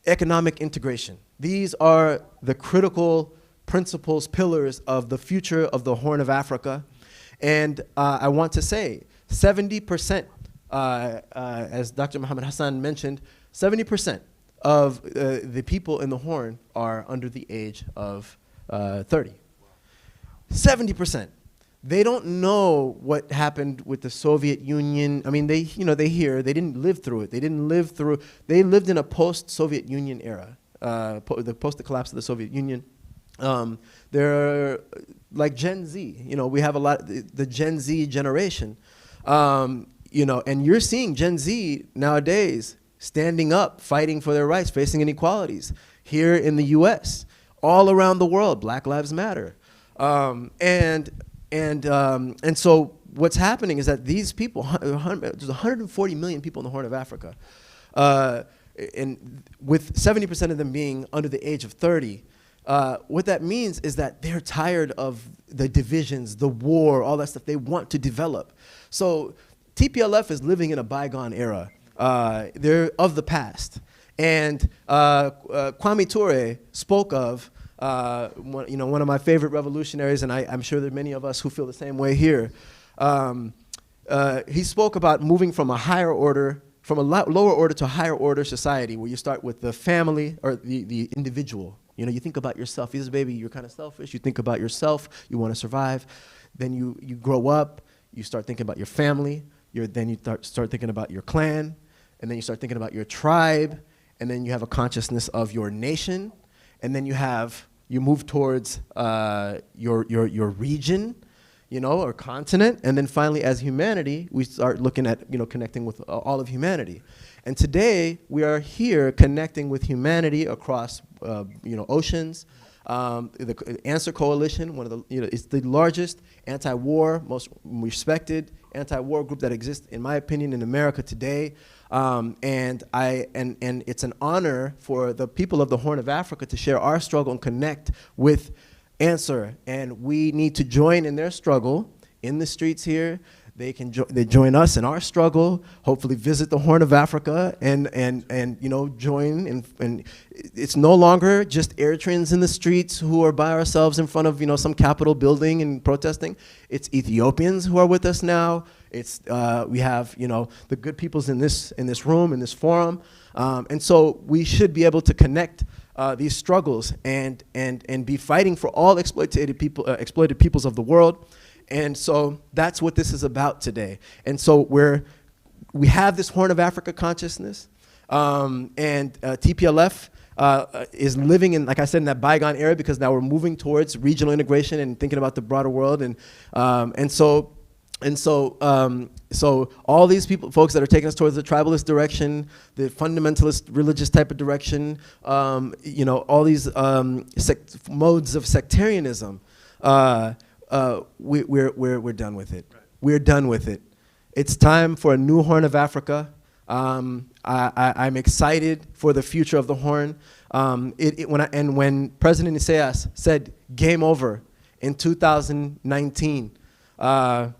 economic integration. These are the critical principles, pillars of the future of the Horn of Africa. And I want to say 70%, as Dr. Muhammad Hassan mentioned, 70% of the people in the Horn are under the age of 30. 70%. They don't know what happened with the Soviet Union. I mean, they hear, they didn't live through it. They lived in a post-Soviet Union era, post the collapse of the Soviet Union. They're like Gen Z. You know, we have a lot, the Gen Z generation. You know, and you're seeing Gen Z nowadays standing up, fighting for their rights, facing inequalities here in the U.S., all around the world. Black Lives Matter. And so what's happening is that these people, there's 140 million people in the Horn of Africa, and with 70% of them being under the age of 30, what that means is that they're tired of the divisions, the war, all that stuff. They want to develop. So TPLF is living in a bygone era. They're of the past. And Kwame Ture spoke of one of my favorite revolutionaries, and I'm sure there are many of us who feel the same way here. He spoke about moving from a higher order, from a lower order to a higher order society, where you start with the family or the individual. You know, you think about yourself. As a baby, you're kind of selfish. You think about yourself. You want to survive. Then you grow up. You start thinking about your family. Then you start thinking about your clan. And then you start thinking about your tribe. And then you have a consciousness of your nation. And then you move towards your region, you know, or continent. And then finally, as humanity, we start looking at, you know, connecting with all of humanity. And today, we are here connecting with humanity across, oceans. The Answer Coalition, it's the largest anti-war, most respected anti-war group that exists, in my opinion, in America today. And it's an honor for the people of the Horn of Africa to share our struggle and connect with Answer. And we need to join in their struggle in the streets here. They join us in our struggle, hopefully visit the Horn of Africa and join. And it's no longer just Eritreans in the streets who are by ourselves in front of, some Capitol building and protesting. It's Ethiopians who are with us now. It's we have, the good peoples in this room, in this forum. And so we should be able to connect these struggles and be fighting for all exploited peoples of the world. And so that's what this is about today. And so we have this Horn of Africa consciousness, and TPLF is living in, like I said, in that bygone era, because now we're moving towards regional integration and thinking about the broader world. And so all these folks that are taking us towards the tribalist direction, the fundamentalist religious type of direction, all these modes of sectarianism, we're done with it. Right. We're done with it. It's time for a new Horn of Africa. I'm excited for the future of the Horn. When President Isaias said "game over" in 2019, let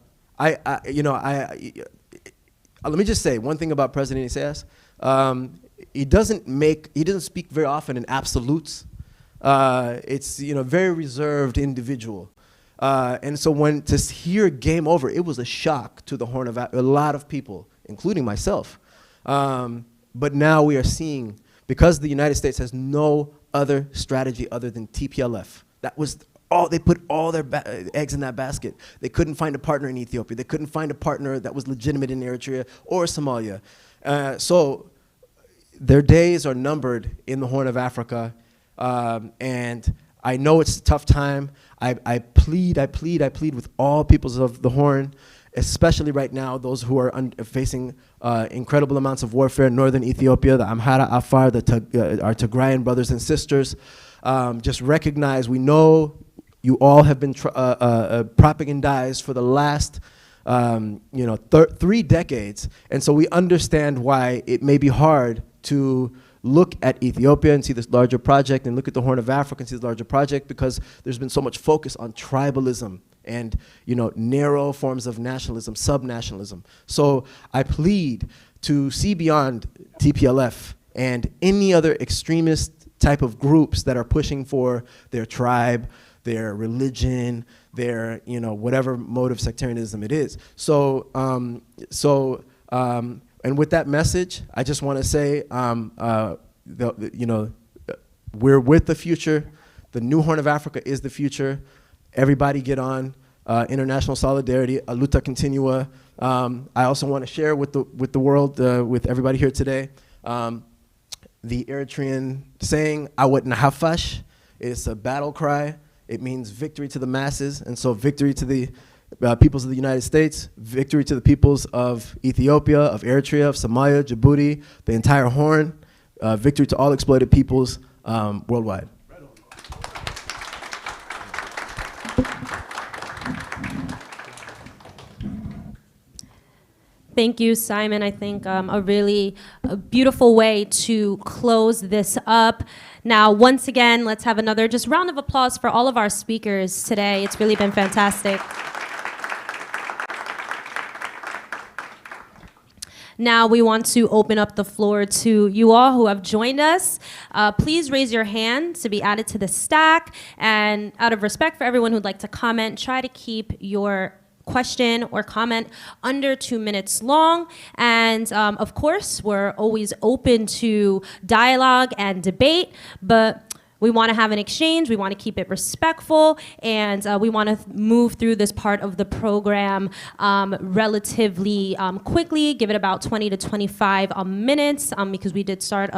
me just say one thing about President Isaias. He doesn't speak very often in absolutes. It's very reserved individual. And so to hear "game over," it was a shock to the Horn of Africa, a lot of people, including myself. But now we are seeing, because the United States has no other strategy other than TPLF. That was all, they put all their eggs in that basket. They couldn't find a partner in Ethiopia. They couldn't find a partner that was legitimate in Eritrea or Somalia. So their days are numbered in the Horn of Africa. And I know it's a tough time. I plead with all peoples of the Horn, especially right now, those who are facing incredible amounts of warfare in northern Ethiopia, the Amhara, Afar, our Tigrayan brothers and sisters. Just recognize, we know you all have been propagandized for the last 3 decades, and so we understand why it may be hard to look at Ethiopia and see this larger project, and look at the Horn of Africa and see this larger project, because there's been so much focus on tribalism and narrow forms of nationalism, sub-nationalism. So I plead to see beyond TPLF and any other extremist type of groups that are pushing for their tribe, their religion, their whatever mode of sectarianism it is. And with that message, I just want to say, we're with the future. The new Horn of Africa is the future. Everybody get on. International solidarity, a luta continua. I also want to share with the world, with everybody here today, the Eritrean saying, "Awet Nahafash." It's a battle cry. It means victory to the masses, and so victory to the peoples of the United States, victory to the peoples of Ethiopia, of Eritrea, of Somalia, Djibouti, the entire Horn, victory to all exploited peoples worldwide. Thank you, Simon. I think a really beautiful way to close this up. Now, once again, let's have another just round of applause for all of our speakers today. It's really been fantastic. Now we want to open up the floor to you all who have joined us. Please raise your hand to be added to the stack. And out of respect for everyone who'd like to comment, try to keep your question or comment under 2 minutes long. And of course, we're always open to dialogue and debate, but we want to have an exchange, we want to keep it respectful, and we want to move through this part of the program relatively quickly, give it about 20 to 25 minutes, because we did start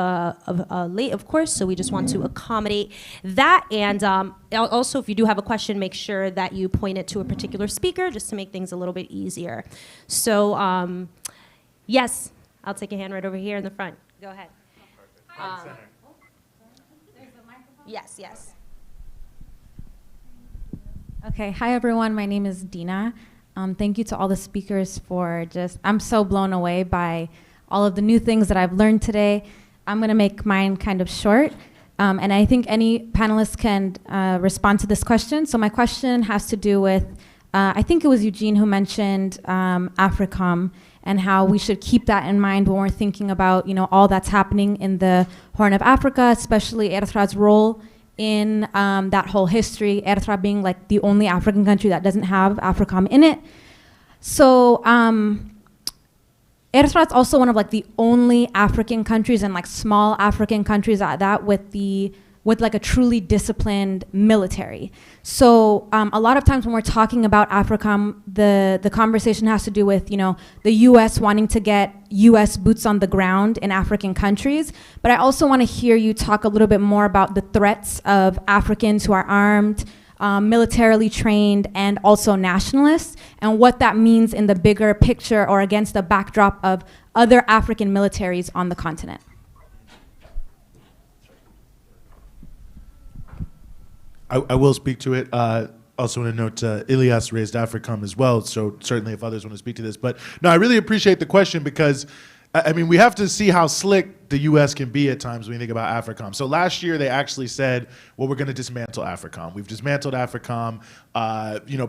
late, of course, so we just want to accommodate that. And also, if you do have a question, make sure that you point it to a particular speaker, just to make things a little bit easier. So, yes, I'll take a hand right over here in the front. Go ahead. Yes, yes. Okay, hi everyone, my name is Dina. Thank you to all the speakers for I'm so blown away by all of the new things that I've learned today. I'm gonna make mine kind of short, and I think any panelist can respond to this question. So my question has to do with, I think it was Eugene who mentioned AFRICOM and how we should keep that in mind when we're thinking about, all that's happening in the Horn of Africa, especially Eritrea's role in that whole history, Eritrea being like the only African country that doesn't have AFRICOM in it. So Eritrea is also one of like the only African countries and like small African countries at that with like a truly disciplined military. So a lot of times when we're talking about AFRICOM, the conversation has to do with, the US wanting to get US boots on the ground in African countries. But I also want to hear you talk a little bit more about the threats of Africans who are armed, militarily trained, and also nationalists, and what that means in the bigger picture or against the backdrop of other African militaries on the continent. I will speak to it. Also want to note Ilyas raised AFRICOM as well, so certainly if others want to speak to this. But no, I really appreciate the question because, I mean, we have to see how slick the U.S. can be at times when you think about AFRICOM. So last year they actually said, well, we're going to dismantle AFRICOM. We've dismantled AFRICOM,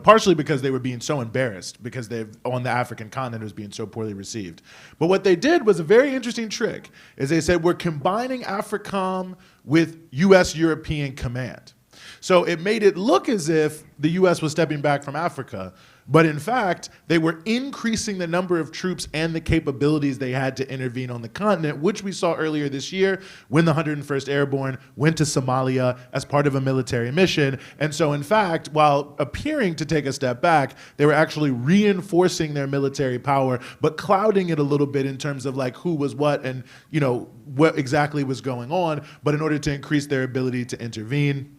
partially because they were being so embarrassed because on the African continent it was being so poorly received. But what they did was a very interesting trick, is they said, we're combining AFRICOM with U.S. European Command. So it made it look as if the U.S. was stepping back from Africa, but in fact, they were increasing the number of troops and the capabilities they had to intervene on the continent, which we saw earlier this year when the 101st Airborne went to Somalia as part of a military mission. And so in fact, while appearing to take a step back, they were actually reinforcing their military power, but clouding it a little bit in terms of like who was what and what exactly was going on, but in order to increase their ability to intervene,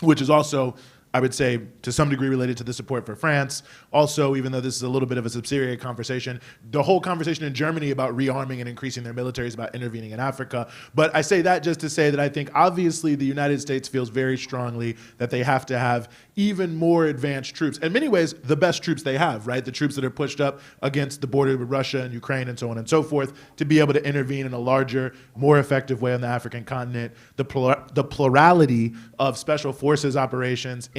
which is also, I would say, to some degree related to the support for France. Also, even though this is a little bit of a subsidiary conversation, the whole conversation in Germany about rearming and increasing their military is about intervening in Africa. But I say that just to say that I think obviously the United States feels very strongly that they have to have even more advanced troops. In many ways, the best troops they have, right? The troops that are pushed up against the border with Russia and Ukraine and so on and so forth to be able to intervene in a larger, more effective way on the African continent. The plurality of special forces operations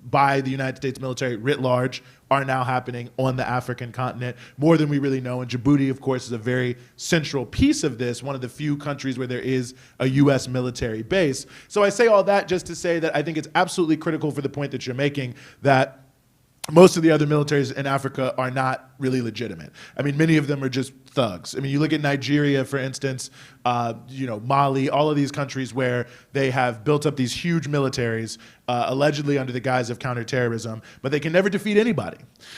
by the United States military writ large are now happening on the African continent, more than we really know. And Djibouti, of course, is a very central piece of this, one of the few countries where there is a US military base. So I say all that just to say that I think it's absolutely critical for the point that you're making that most of the other militaries in Africa are not really legitimate. I mean, many of them are just thugs. I mean, you look at Nigeria, for instance, Mali, all of these countries where they have built up these huge militaries, allegedly under the guise of counterterrorism, but they can never defeat anybody.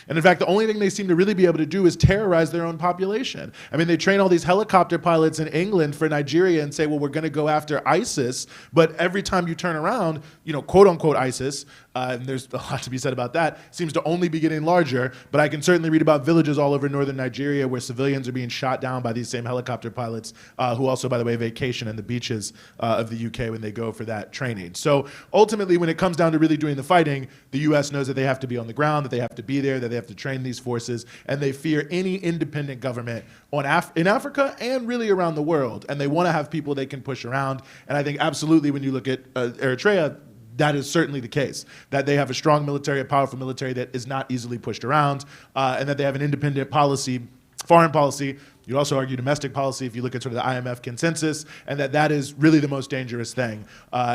And in fact, the only thing they seem to really be able to do is terrorize their own population. I mean, they train all these helicopter pilots in England for Nigeria and say, well, we're going to go after ISIS, but every time you turn around, quote unquote ISIS, and there's a lot to be said about that, seems to only be getting larger, but I can certainly read about villages all over northern Nigeria where civilians are being shot down by these same helicopter pilots, who also, by the way, vacation in the beaches of the UK when they go for that training. So ultimately, when it comes down to really doing the fighting, the US knows that they have to be on the ground, that they have to be there, that they have to train these forces, and they fear any independent government in Africa and really around the world. And they want to have people they can push around. And I think absolutely when you look at Eritrea, that is certainly the case, that they have a strong military, a powerful military that is not easily pushed around, and that they have an independent policy, foreign policy. You also argue domestic policy if you look at sort of the IMF consensus, and that is really the most dangerous thing,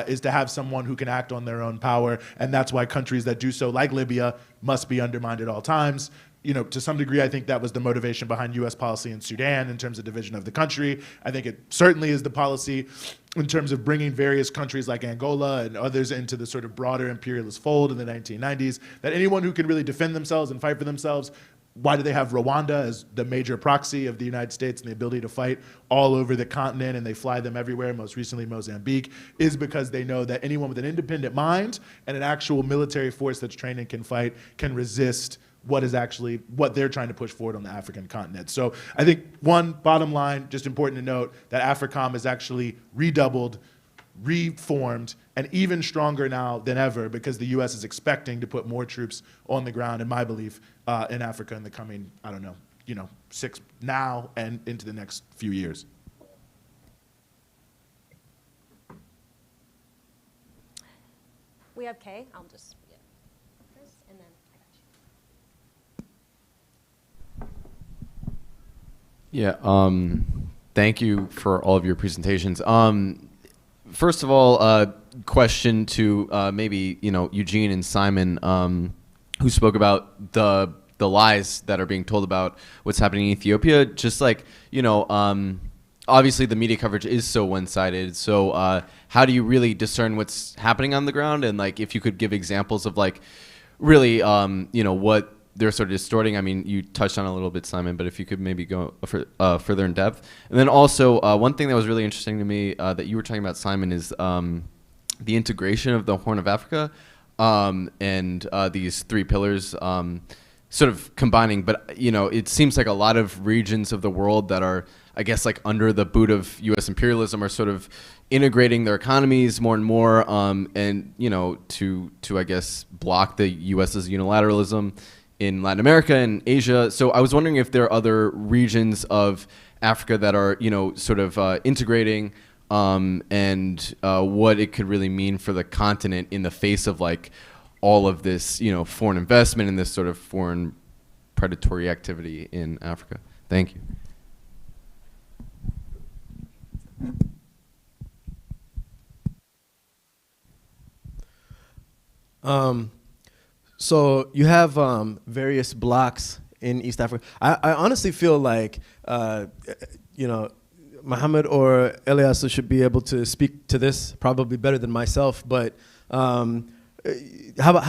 is to have someone who can act on their own power. And that's why countries that do so, like Libya, must be undermined at all times. You know, to some degree, I think that was the motivation behind US policy in Sudan in terms of division of the country. I think it certainly is the policy in terms of bringing various countries like Angola and others into the sort of broader imperialist fold in the 1990s, that anyone who can really defend themselves and fight for themselves. Why do they have Rwanda as the major proxy of the United States and the ability to fight all over the continent, and they fly them everywhere, most recently Mozambique, is because they know that anyone with an independent mind and an actual military force that's trained and can fight can resist what they're trying to push forward on the African continent. So I think one, bottom line, just important to note that AFRICOM is actually redoubled, reformed, and even stronger now than ever because the US is expecting to put more troops on the ground, in my belief, in Africa in the coming, 6 now and into the next few years. We have Kay. I'll just first, and then I got you. Yeah. Thank you for all of your presentations. First of all, question to maybe Eugene and Simon, who spoke about the lies that are being told about what's happening in Ethiopia. Just like obviously the media coverage is so one-sided. So how do you really discern what's happening on the ground? And like, if you could give examples of like really what they're sort of distorting. I mean, you touched on it a little bit, Simon, but if you could maybe go further in depth. And then also, one thing that was really interesting to me that you were talking about, Simon, is the integration of the Horn of Africa and these three pillars sort of combining. But, it seems like a lot of regions of the world that are, I guess, like under the boot of U.S. imperialism are sort of integrating their economies more and more and, to I guess, block the U.S.'s unilateralism in Latin America and Asia. So I was wondering if there are other regions of Africa that are, sort of integrating and what it could really mean for the continent in the face of like all of this, foreign investment and this sort of foreign predatory activity in Africa. Thank you. So you have various blocks in East Africa. I honestly feel like, Mohammed or Elias should be able to speak to this probably better than myself, but how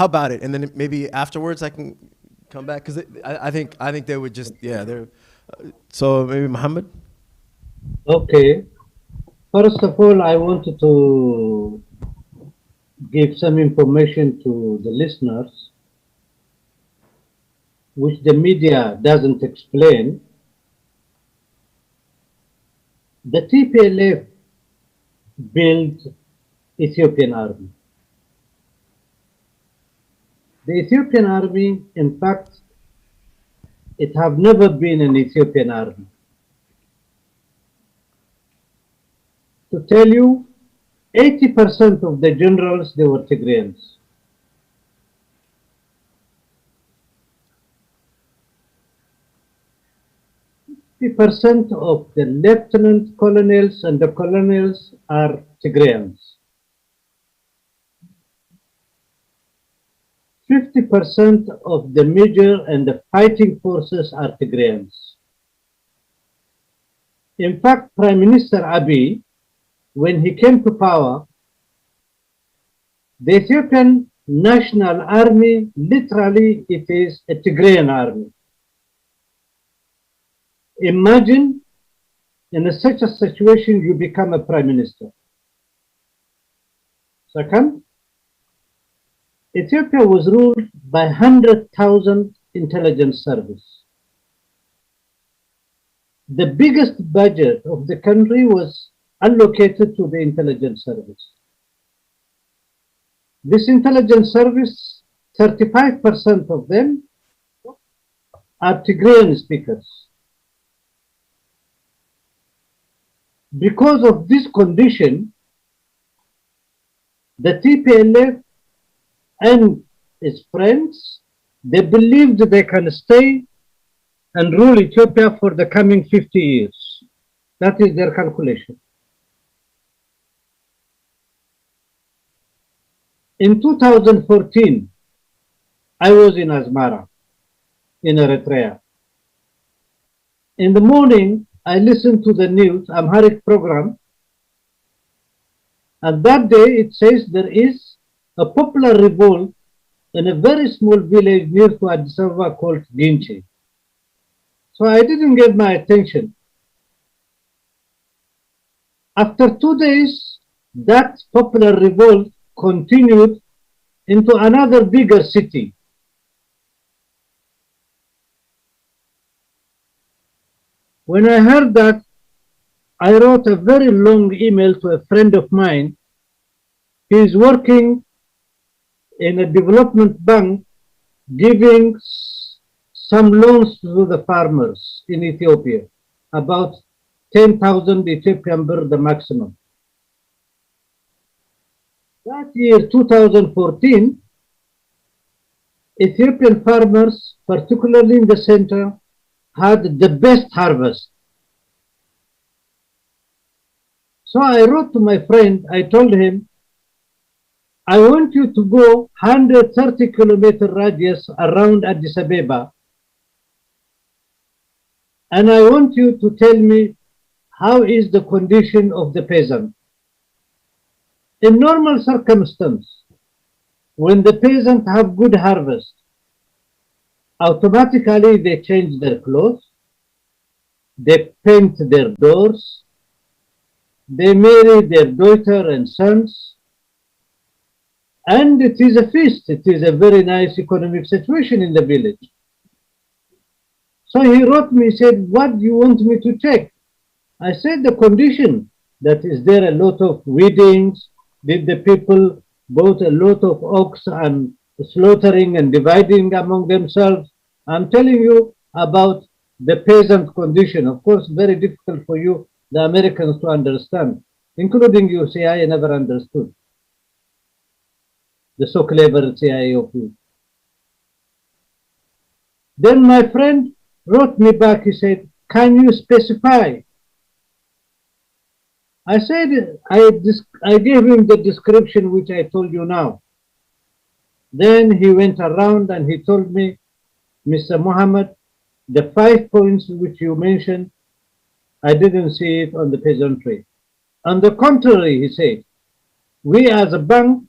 about it? And then maybe afterwards I can come back, because I think they would just, so maybe Mohammed? Okay. First of all, I wanted to give some information to the listeners, which the media doesn't explain. The TPLF built Ethiopian army. The Ethiopian army, in fact, it have never been an Ethiopian army. To tell you, 80% of the generals, they were Tigrayans. 50% of the lieutenant colonels and the colonels are Tigrayans. 50% of the major and the fighting forces are Tigrayans. In fact, Prime Minister Abiy, when he came to power, the Ethiopian National Army, literally, it is a Tigrayan army. Imagine in such a situation you become a prime minister. Second, Ethiopia was ruled by 100,000 intelligence service. the biggest budget of the country was allocated to the intelligence service. This intelligence service, 35% of them are Tigrayan speakers. Because of this condition, the TPLF and its friends, they believed they can stay and rule Ethiopia for the coming 50 years. That is their calculation. In 2014, I was in Asmara, in Eritrea. In the morning, I listened to the news, Amharic program, and that day it says there is a popular revolt in a very small village near to Addis Ababa called Ginchi. So I didn't get my attention. After 2 days, that popular revolt continued into another bigger city. When I heard that, I wrote a very long email to a friend of mine. He is working in a development bank giving some loans to the farmers in Ethiopia, about 10,000 Ethiopian birr, the maximum. That year, 2014, Ethiopian farmers, particularly in the center, had the best harvest. So I wrote to my friend, I told him, I want you to go 130-kilometer radius around Addis Ababa, and I want you to tell me how is the condition of the peasant. In normal circumstance, when the peasant have good harvest, automatically they change their clothes, they paint their doors, they marry their daughter and sons, and it is a feast. It is a very nice economic situation in the village. So he wrote me, said, what do you want me to check? I said the condition, that is there a lot of weddings, did the people bought a lot of ox and slaughtering and dividing among themselves. I'm telling you about the peasant condition. Of course, very difficult for you, the Americans, to understand, including you, CIA never understood. The so clever CIA of you. Then my friend wrote me back, he said, can you specify? I said, I gave him the description which I told you now. Then he went around and he told me, Mr. Muhammad, the 5 points which you mentioned, I didn't see it on the peasantry. On the contrary, he said, we as a bank,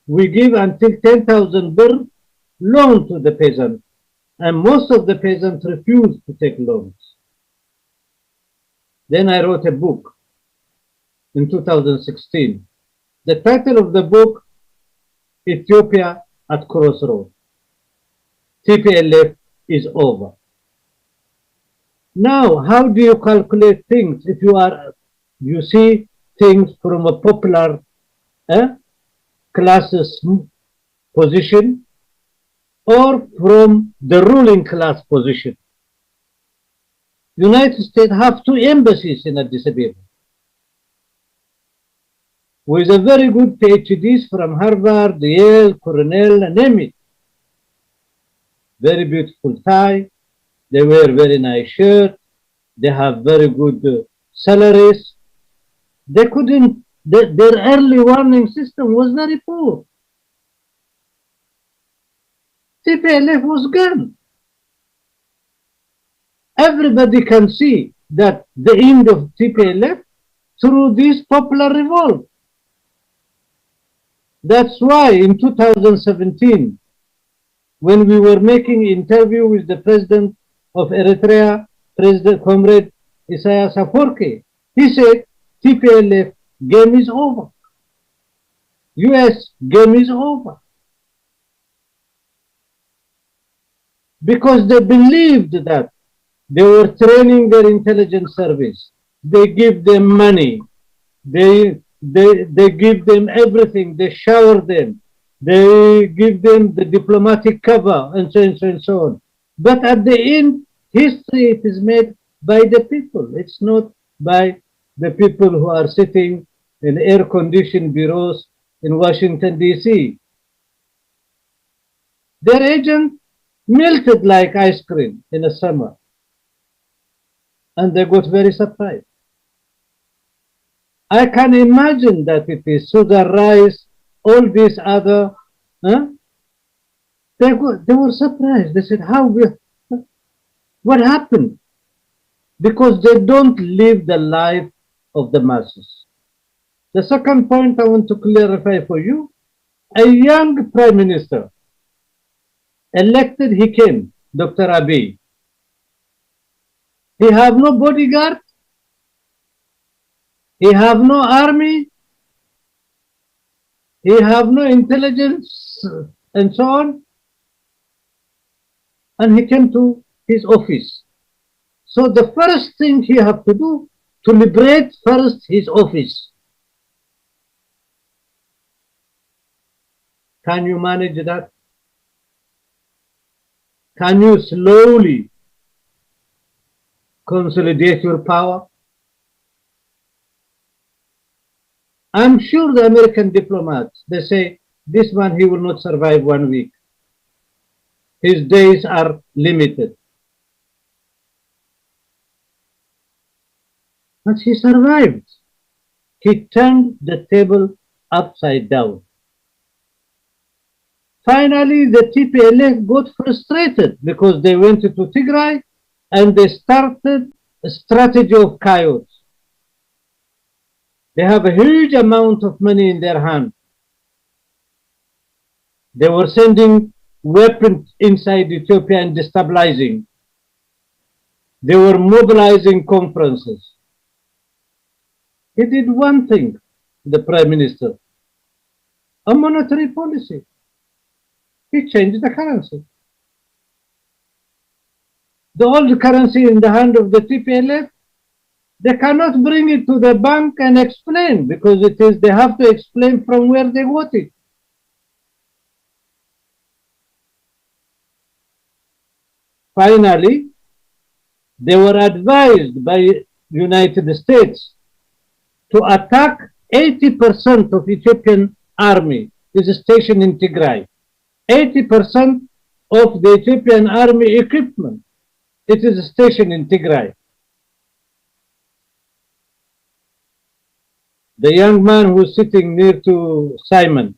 we give until 10,000 birr loan to the peasant, and most of the peasants refuse to take loans. Then I wrote a book in 2016. The title of the book, Ethiopia at Crossroads. TPLF is over. Now, how do you calculate things if you see things from a popular classes position or from the ruling class position? United States have 2 embassies in Addis Ababa with a very good PhDs from Harvard, Yale, Cornell, and name it. Very beautiful tie. They wear very nice shirt. They have very good salaries. They couldn't, their early warning system was very poor. TPLF was gone. Everybody can see that the end of TPLF through this popular revolt. That's why in 2017, when we were making interview with the president of Eritrea, President Comrade Isaias Afwerki, he said, TPLF game is over. US game is over. Because they believed that They were training their intelligence service. They give them money. They give them everything. They shower them. They give them the diplomatic cover and so on and so on. But at the end, history it is made by the people. It's not by the people who are sitting in air-conditioned bureaus in Washington, D.C. Their agent melted like ice cream in the summer. And they got very surprised. I can imagine that it is Sudan Rice, all these other, they were surprised. They said, what happened? Because they don't live the life of the masses. The second point I want to clarify for you, a young prime minister, elected he came, Dr. Abiy. He have no bodyguard. He have no army. He have no intelligence and so on. And he came to his office. So the first thing he have to do to liberate first his office. Can you manage that? Can you slowly consolidate your power? I'm sure the American diplomats, they say, this man, he will not survive 1 week. His days are limited. But he survived. He turned the table upside down. Finally, the TPLF got frustrated because they went to Tigray and they started a strategy of chaos. They have a huge amount of money in their hand. They were sending weapons inside Ethiopia and destabilizing. They were mobilizing conferences. He did one thing, the Prime Minister, a monetary policy. He changed the currency. The old currency in the hand of the TPLF, they cannot bring it to the bank and explain because they have to explain from where they got it. Finally, they were advised by United States to attack 80% of Ethiopian army is stationed in Tigray. 80% of the Ethiopian army equipment, it is stationed in Tigray. The young man who is sitting near to Simon,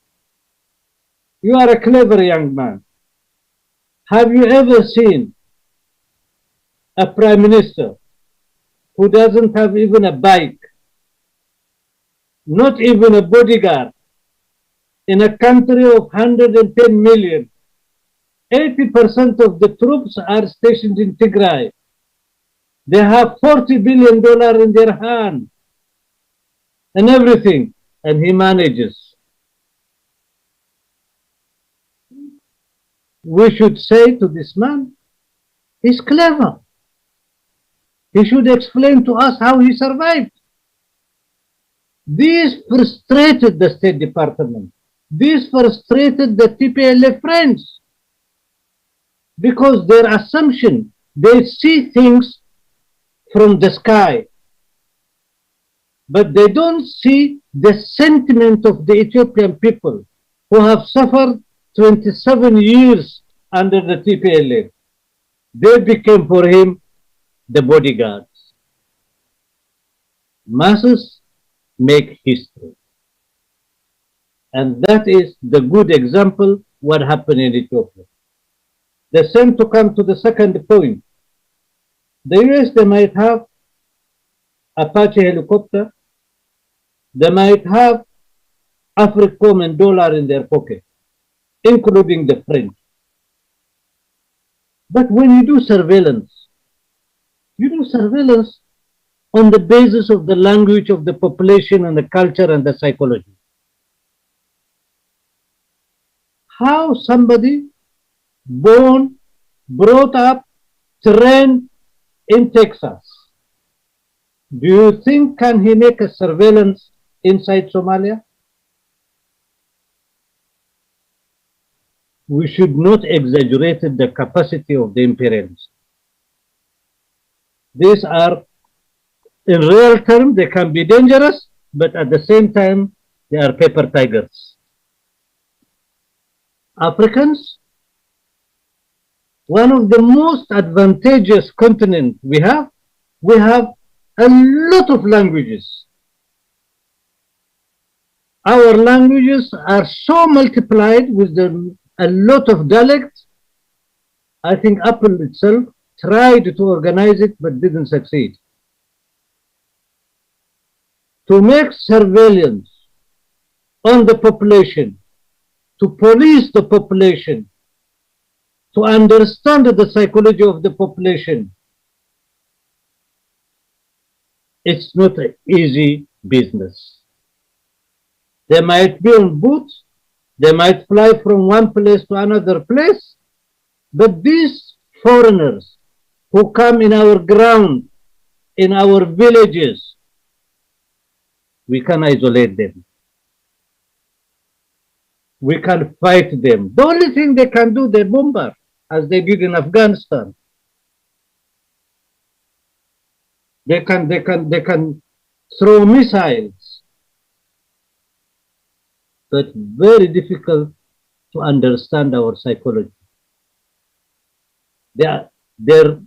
you are a clever young man. Have you ever seen a prime minister who doesn't have even a bike, not even a bodyguard, in a country of 110 million? 80% of the troops are stationed in Tigray. They have $40 billion in their hand and everything, and he manages. We should say to this man, he's clever. He should explain to us how he survived. This frustrated the State Department. This frustrated the TPLF friends because their assumption, they see things from the sky, but they don't see the sentiment of the Ethiopian people who have suffered 27 years under the TPLF. They became for him the bodyguards. Masses make history. And that is the good example what happened in Ethiopia. The same to come to the second point. The US, they might have Apache helicopter, they might have Africom and dollar in their pocket, including the French. But when you do surveillance on the basis of the language of the population and the culture and the psychology. How somebody born, brought up, trained in Texas, do you think can he make a surveillance inside Somalia? We should not exaggerate the capacity of the imperialists. These are, in real terms, they can be dangerous, but at the same time, they are paper tigers. Africans, one of the most advantageous continents we have a lot of languages. Our languages are so multiplied with a lot of dialects. I think Apple itself tried to organize it but didn't succeed. To make surveillance on the population, to police the population, to understand the psychology of the population, it's not an easy business. They might be on boots, they might fly from one place to another place, but these foreigners who come in our ground, in our villages, we can isolate them. We can fight them. The only thing they can do, they bombard, as they did in Afghanistan. They can throw missiles, but very difficult to understand our psychology. Their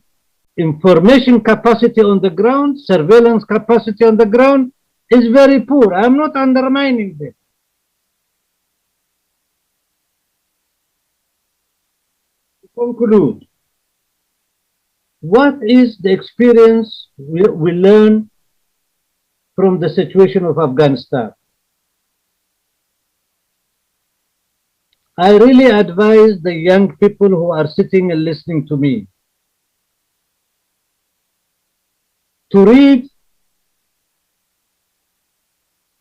information capacity on the ground, surveillance capacity on the ground is very poor. I'm not undermining them. To conclude, what is the experience we learn from the situation of Afghanistan? I really advise the young people who are sitting and listening to me to read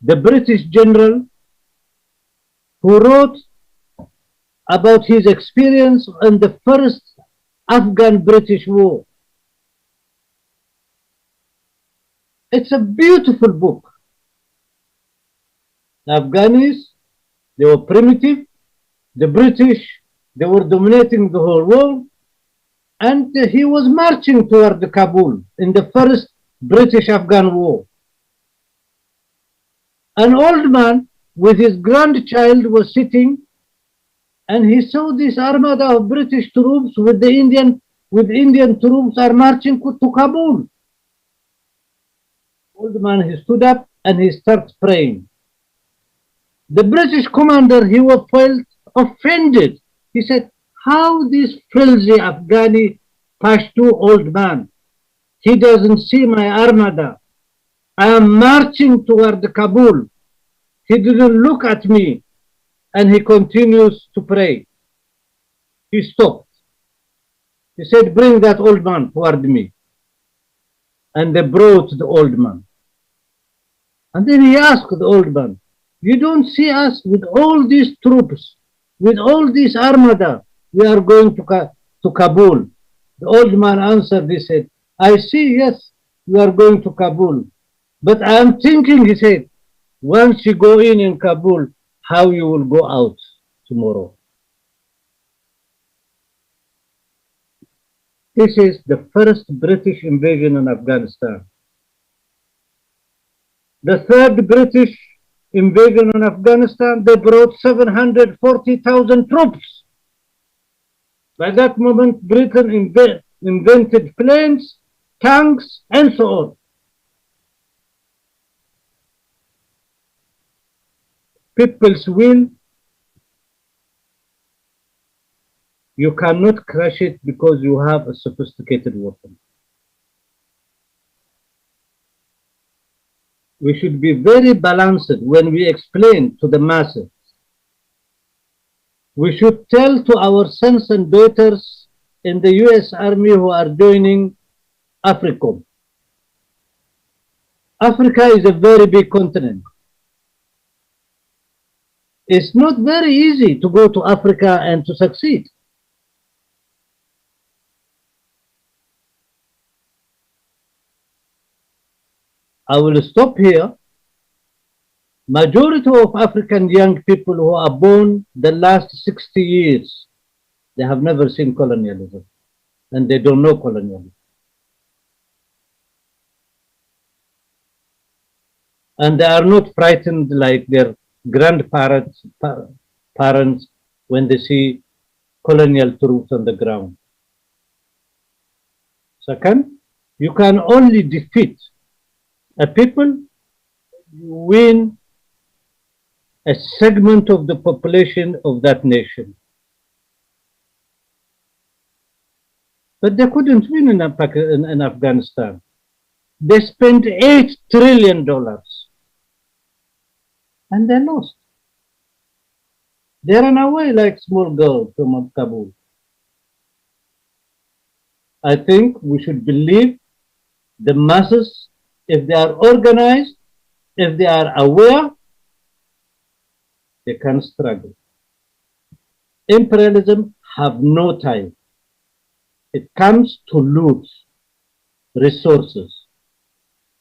the British general who wrote about his experience in the first Afghan-British war. It's a beautiful book. The Afghanis, they were primitive. The British, they were dominating the whole world. And he was marching toward Kabul in the first British-Afghan war. An old man with his grandchild was sitting, and he saw this armada of British troops with Indian troops are marching to Kabul. Old man, he stood up and he started praying. The British commander, he was felt offended. He said, how this filthy Afghani Pashto old man, he doesn't see my armada. I am marching toward Kabul. He didn't look at me, and he continues to pray. He stopped. He said, bring that old man toward me. And they brought the old man. And then he asked the old man, you don't see us with all these troops, with all this armada, we are going to Kabul. The old man answered, he said, I see, yes, you are going to Kabul. But I am thinking, he said, once you go in Kabul, how you will go out tomorrow. This is the first British invasion in Afghanistan. The third British invasion in Afghanistan, they brought 740,000 troops. By that moment, Britain invented planes, tanks, and so on. People's will, you cannot crush it because you have a sophisticated weapon. We should be very balanced when we explain to the masses. We should tell to our sons and daughters in the US Army who are joining AFRICOM. Africa is a very big continent. It's not very easy to go to Africa and to succeed. I will stop here. Majority of African young people who are born the last 60 years, they have never seen colonialism and they don't know colonialism. And they are not frightened like their grandparents parents when they see colonial troops on the ground. Second, you can only defeat a people, you win a segment of the population of that nation. But they couldn't win in Afghanistan. They spent $8 trillion and they lost. They ran away like small girls from Kabul. I think we should believe the masses, if they are organized, if they are aware, they can struggle. Imperialism have no time. It comes to loot resources.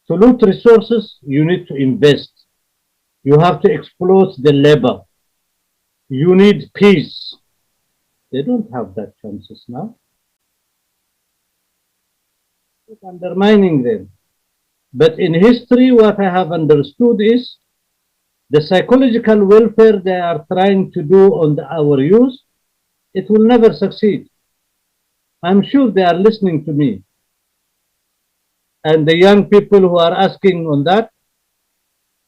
To loot resources, you need to invest. You have to exploit the labor. You need peace. They don't have that chances now. It's undermining them. But in history, what I have understood is the psychological welfare they are trying to do on our youth, it will never succeed. I'm sure they are listening to me. And the young people who are asking on that,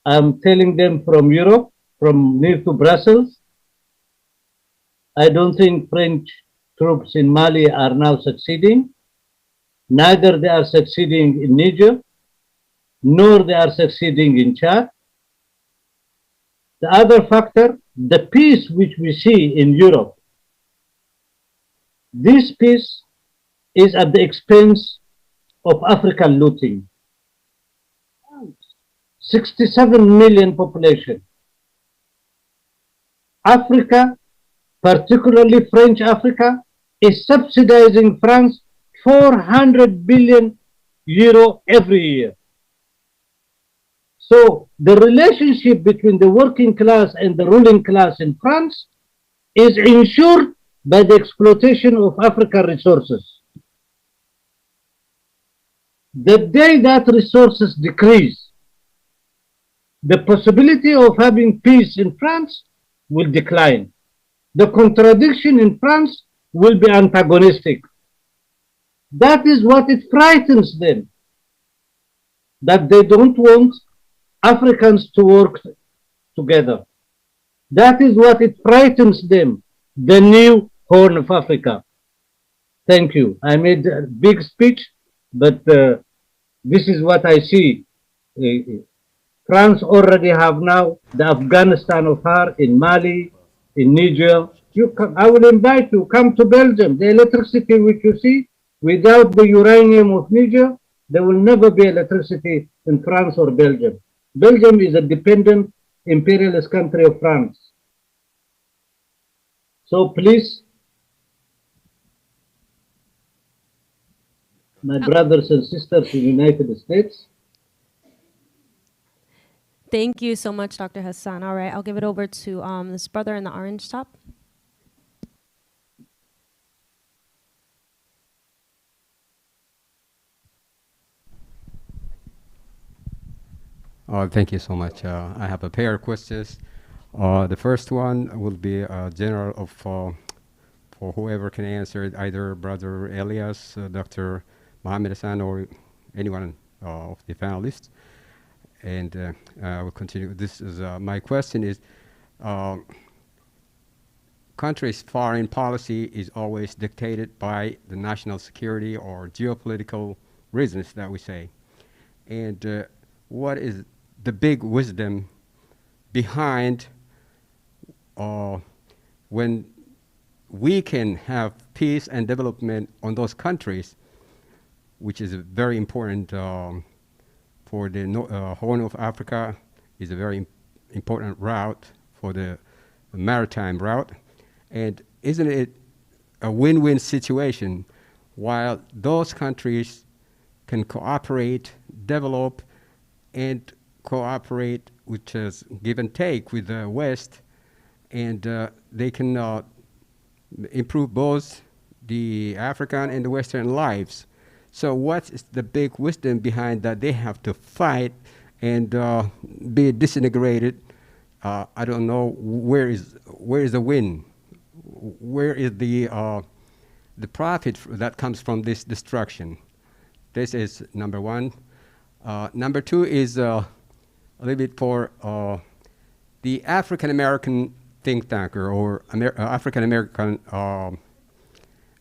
I'm telling them from Europe, from near to Brussels, I don't think French troops in Mali are now succeeding. Neither they are succeeding in Niger, nor they are succeeding in Chad. The other factor, the peace which we see in Europe, this peace is at the expense of African looting. 67 million population. Africa, particularly French Africa, is subsidizing France 400 billion euro every year. So the relationship between the working class and the ruling class in France is ensured by the exploitation of African resources. The day that resources decrease, the possibility of having peace in France will decline. The contradiction in France will be antagonistic. That is what it frightens them, that they don't want Africans to work together. That is what it frightens them, the new Horn of Africa. Thank you. I made a big speech, but this is what I see. France already have now the Afghanistan of her in Mali, in Niger. I will invite you, come to Belgium. The electricity which you see, without the uranium of Niger, there will never be electricity in France or Belgium. Belgium is a dependent imperialist country of France. So please, my brothers and sisters in the United States. Thank you so much, Dr. Hassan. All right, I'll give it over to this brother in the orange top. Thank you so much. I have a pair of questions. The first one will be general of for whoever can answer it, either Brother Elias, Dr. Mohammed Hassan, or anyone of the panelists. And I will continue. This is my question is, countries' foreign policy is always dictated by the national security or geopolitical reasons that we say. And what is the big wisdom behind when we can have peace and development on those countries, which is very important for the Horn of Africa, is a very important route for the maritime route. And isn't it a win-win situation while those countries can cooperate, develop, and cooperate, which is give and take with the West, and they can improve both the African and the Western lives. So what is the big wisdom behind that? They have to fight and be disintegrated. I don't know where is the win, where is the profit that comes from this destruction. This is number one. Number two is a little bit for the African American think tanker or African American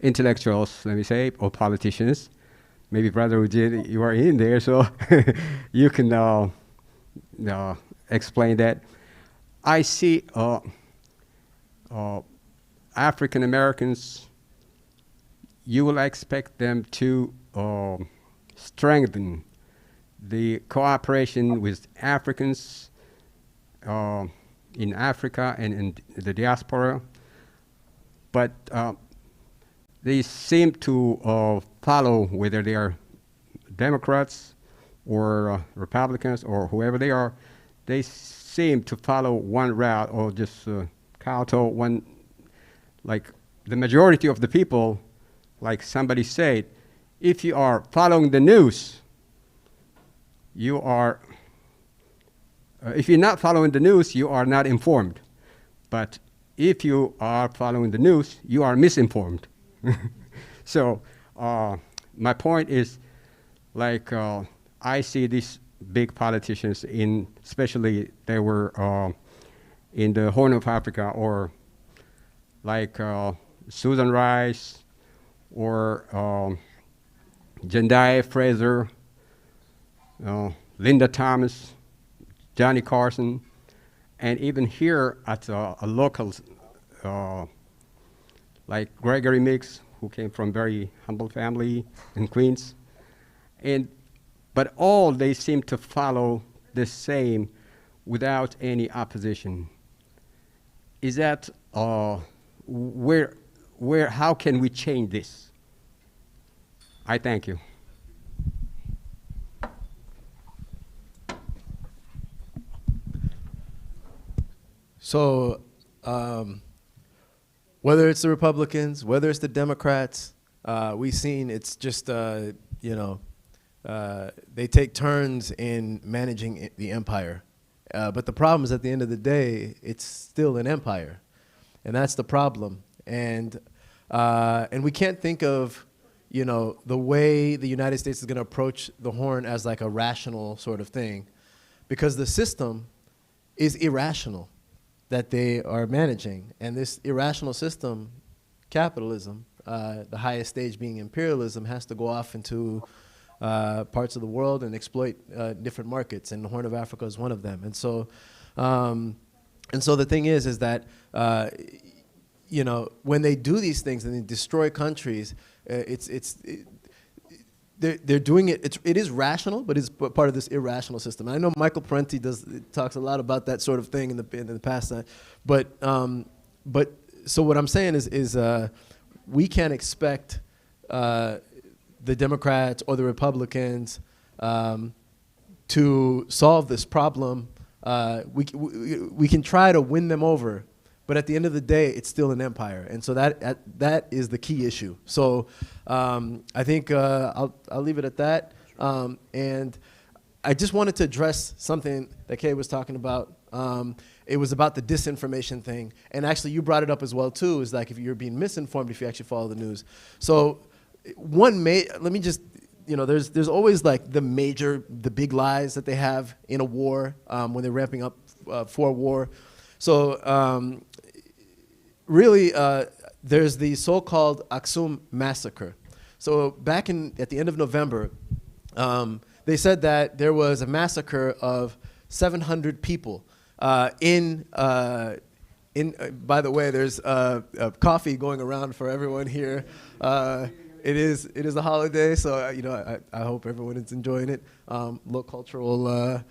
intellectuals, let me say, or politicians. Maybe Brother Eugene, you are in there, so you can explain that. I see African Americans, you will expect them to strengthen the cooperation with Africans in Africa and in the diaspora, but they seem to follow, whether they are Democrats or Republicans or whoever they are, they seem to follow one route or just kowtow one, like the majority of the people, like somebody said, if you are following the news, you are, if you're not following the news, you are not informed. But if you are following the news, you are misinformed. So my point is, like, I see these big politicians in, especially they were in the Horn of Africa, or like Susan Rice or Jendai Fraser, Linda Thomas, Johnny Carson, and even here at a local, like Gregory Mix, who came from very humble family in Queens, but all they seem to follow the same without any opposition. Is that how can we change this? I thank you. So whether it's the Republicans, whether it's the Democrats, we've seen it's just, they take turns in managing the empire. But the problem is, at the end of the day, it's still an empire. And that's the problem. And we can't think of, the way the United States is going to approach the Horn as like a rational sort of thing, because the system is irrational that they are managing. And this irrational system, capitalism, the highest stage being imperialism, has to go off into parts of the world and exploit different markets, and the Horn of Africa is one of them. And so the thing is that when they do these things and they destroy countries, they're doing it. It is rational, but it's part of this irrational system. And I know Michael Parenti talks a lot about that sort of thing in the past. But so what I'm saying is we can't expect the Democrats or the Republicans to solve this problem. We can try to win them over, but at the end of the day, it's still an empire, and so that is the key issue. So I think I'll leave it at that. And I just wanted to address something that Kay was talking about. It was about the disinformation thing, and actually you brought it up as well too. Is like if you're being misinformed if you actually follow the news. So let me just, there's always like the big lies that they have in a war when they're ramping up for a war. So really, there's the so-called Aksum massacre. So back at the end of November, they said that there was a massacre of 700 people by the way, there's coffee going around for everyone here. It is a holiday, so I hope everyone is enjoying it. Low cultural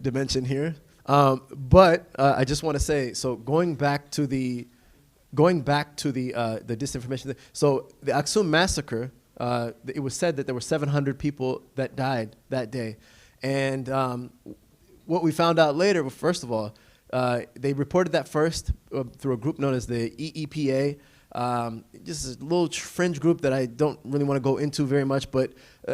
dimension here, but I just want to say, so going back to the disinformation. So the Aksum massacre, it was said that there were 700 people that died that day, And what we found out later, well, first of all, they reported that first through a group known as the EEPA, just a little fringe group that I don't really want to go into very much, but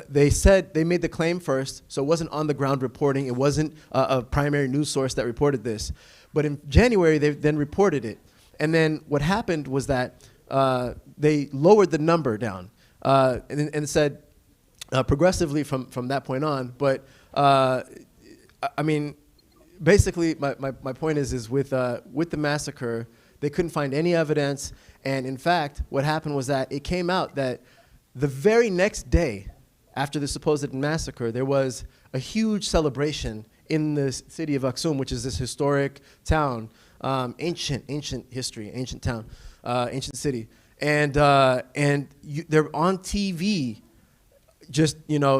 they said they made the claim first, so it wasn't on the ground reporting. It wasn't a primary news source that reported this. But in January, they then reported it. And then what happened was that they lowered the number down and said progressively from that point on. But I mean, basically, my point is with the massacre, they couldn't find any evidence. And in fact, what happened was that it came out that the very next day after the supposed massacre, there was a huge celebration in the city of Aksum, which is this historic town, ancient history, ancient town, ancient city. And they're on TV just,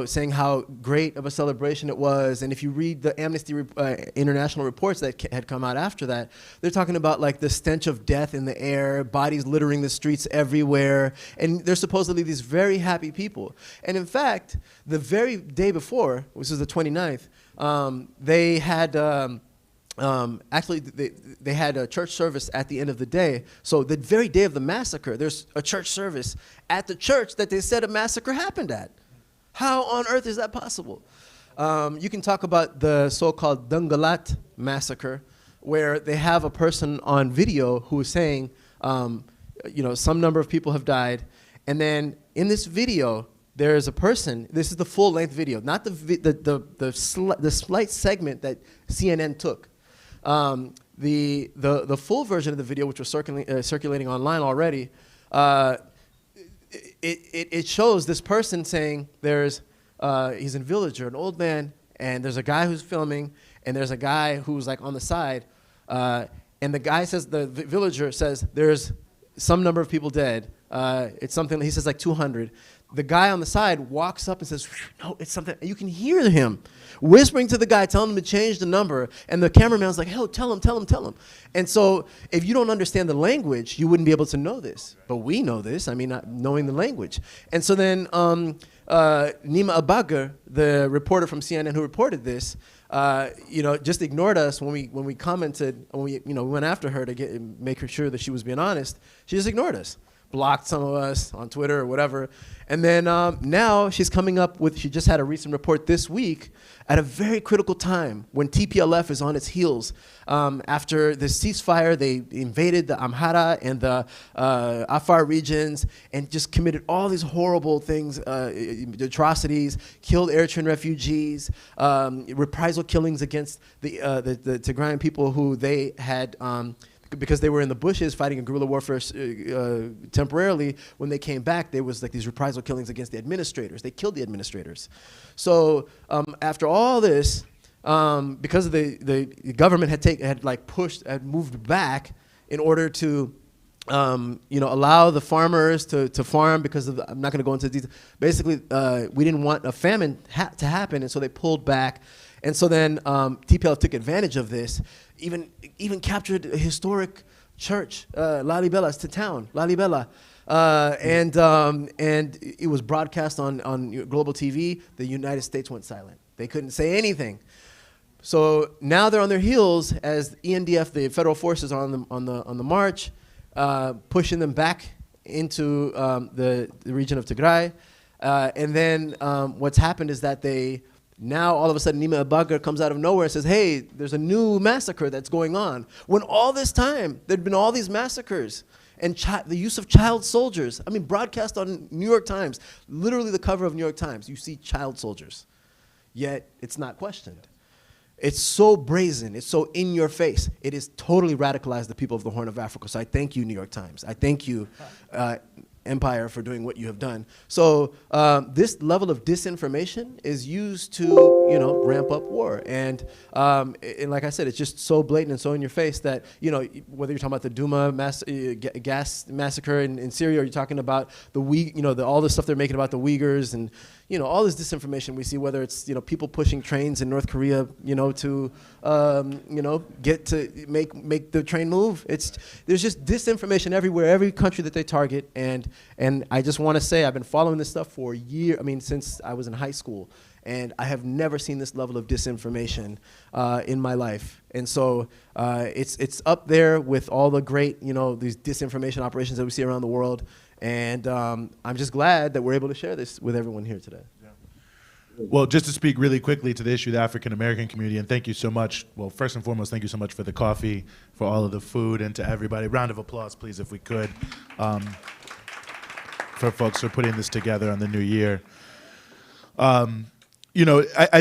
saying how great of a celebration it was. And if you read the Amnesty International reports that had come out after that, they're talking about like the stench of death in the air, bodies littering the streets everywhere. And they're supposedly these very happy people. And in fact, the very day before, which was the 29th, they had actually they had a church service at the end of the day. So the very day of the massacre, there's a church service at the church that they said a massacre happened at. How on earth is that possible? You can talk about the so-called Dangalat massacre, where they have a person on video who is saying, some number of people have died, and then in this video, there is a person. This is the full-length video, not the slight segment that CNN took. The full version of the video, which was circulating online already, it shows this person saying he's a villager, an old man, and there's a guy who's filming, and there's a guy who's like on the side, and the guy says, the villager says, there's some number of people dead. It's something, he says like 200. The guy on the side walks up and says, no, it's something. You can hear him whispering to the guy, telling him to change the number. And the cameraman's like, hell, tell him. And so if you don't understand the language, you wouldn't be able to know this. But we know this, not knowing the language. And so then Nima Abagar, the reporter from CNN who reported this, just ignored us when we commented, when we went after her to make her sure that she was being honest. She just ignored us. Blocked some of us on Twitter or whatever. And then now she's coming up with, she just had a recent report this week at a very critical time when TPLF is on its heels. After the ceasefire, they invaded the Amhara and the Afar regions and just committed all these horrible things, atrocities, killed Eritrean refugees, reprisal killings against the Tigrayan people who they had because they were in the bushes fighting a guerrilla warfare temporarily. When they came back, there was like these reprisal killings against the administrators. They killed the administrators. So after all this, because of the government had moved back in order to allow the farmers to farm, because of I'm not going to go into detail. Basically, we didn't want a famine to happen, and so they pulled back. And so then TPLF took advantage of this, even captured a historic church, Lalibela's to town, Lalibela. And it was broadcast on global TV. The United States went silent. They couldn't say anything. So now they're on their heels as ENDF, the federal forces, are on the march, pushing them back into the region of Tigray. And then what's happened is that now all of a sudden Nima Abagar comes out of nowhere and says, hey, there's a new massacre that's going on. When all this time, there'd been all these massacres and the use of child soldiers. Broadcast on New York Times, literally the cover of New York Times, you see child soldiers. Yet it's not questioned. It's so brazen, it's so in your face. It has totally radicalized the people of the Horn of Africa. So I thank you, New York Times. I thank you, Empire, for doing what you have done. So this level of disinformation is used to, ramp up war. And like I said, it's just so blatant and so in your face that, whether you're talking about the Duma gas massacre in Syria, or you're talking about all the stuff they're making about the Uyghurs, and all this disinformation we see, whether it's people pushing trains in North Korea, to get to make the train move. There's just disinformation everywhere, every country that they target, and I just want to say I've been following this stuff for years. Since I was in high school, And I have never seen this level of disinformation in my life. And so it's up there with all the great, these disinformation operations that we see around the world. And I'm just glad that we're able to share this with everyone here today. Well, just to speak really quickly to the issue of the African American community, and thank you so much. Well, first and foremost, thank you so much for the coffee, for all of the food, and to everybody. Round of applause, please, if we could, for folks for putting this together on the new year. I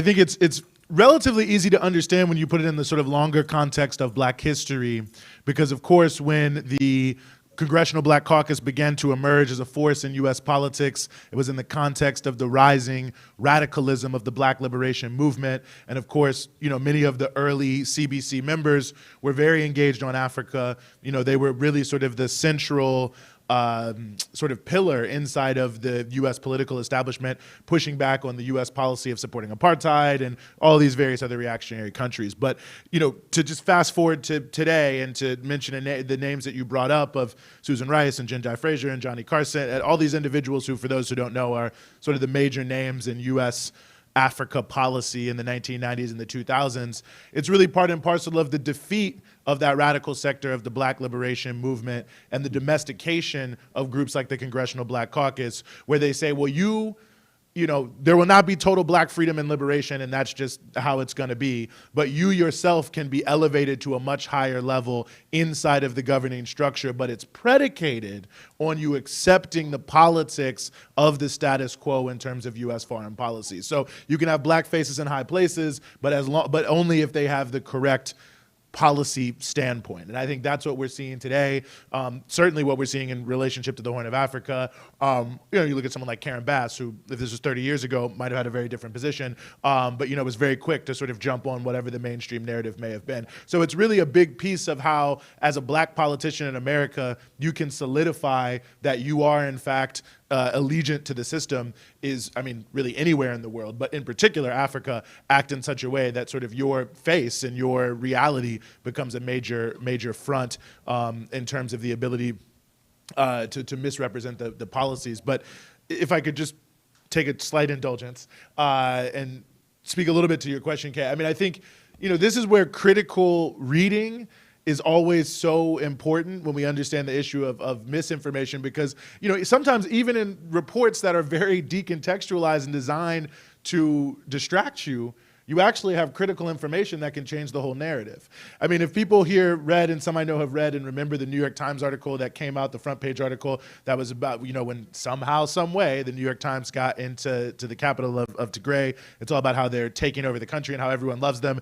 think it's relatively easy to understand when you put it in the sort of longer context of Black history, because of course, when the Congressional Black Caucus began to emerge as a force in U.S. politics, it was in the context of the rising radicalism of the Black liberation movement. And of course, many of the early CBC members were very engaged on Africa. They were really sort of the central sort of pillar inside of the U.S. political establishment, pushing back on the U.S. policy of supporting apartheid and all these various other reactionary countries. But, to just fast forward to today and to mention the names that you brought up of Susan Rice and Jen Fraser and Johnny Carson, and all these individuals who, for those who don't know, are sort of the major names in U.S. Africa policy in the 1990s and the 2000s, it's really part and parcel of the defeat of that radical sector of the Black liberation movement and the domestication of groups like the Congressional Black Caucus, where they say, well, there will not be total Black freedom and liberation, and that's just how it's going to be. But you yourself can be elevated to a much higher level inside of the governing structure, but it's predicated on you accepting the politics of the status quo in terms of U.S. foreign policy. So you can have Black faces in high places, but only if they have the correct policy standpoint. And I think that's what we're seeing today. Certainly what we're seeing in relationship to the Horn of Africa. You look at someone like Karen Bass, who, if this was 30 years ago, might have had a very different position, but was very quick to sort of jump on whatever the mainstream narrative may have been. So it's really a big piece of how, as a Black politician in America, you can solidify that you are, in fact, allegiant to the system really anywhere in the world, but in particular Africa, act in such a way that sort of your face and your reality becomes a major front in terms of the ability to misrepresent the policies. But if I could just take a slight indulgence and speak a little bit to your question, Kay. I think, this is where critical reading is always so important when we understand the issue of misinformation, because sometimes even in reports that are very decontextualized and designed to distract you, you actually have critical information that can change the whole narrative. If people here read, and some I know have read and remember the New York Times article that came out, the front page article that was about, when somehow, some way, the New York Times got into the capital of Tigray. It's all about how they're taking over the country and how everyone loves them.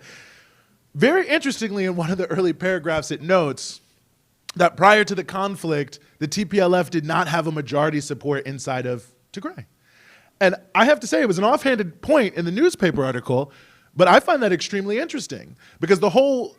Very interestingly, in one of the early paragraphs, it notes that prior to the conflict, the TPLF did not have a majority support inside of Tigray. And I have to say, it was an offhanded point in the newspaper article, but I find that extremely interesting, because the whole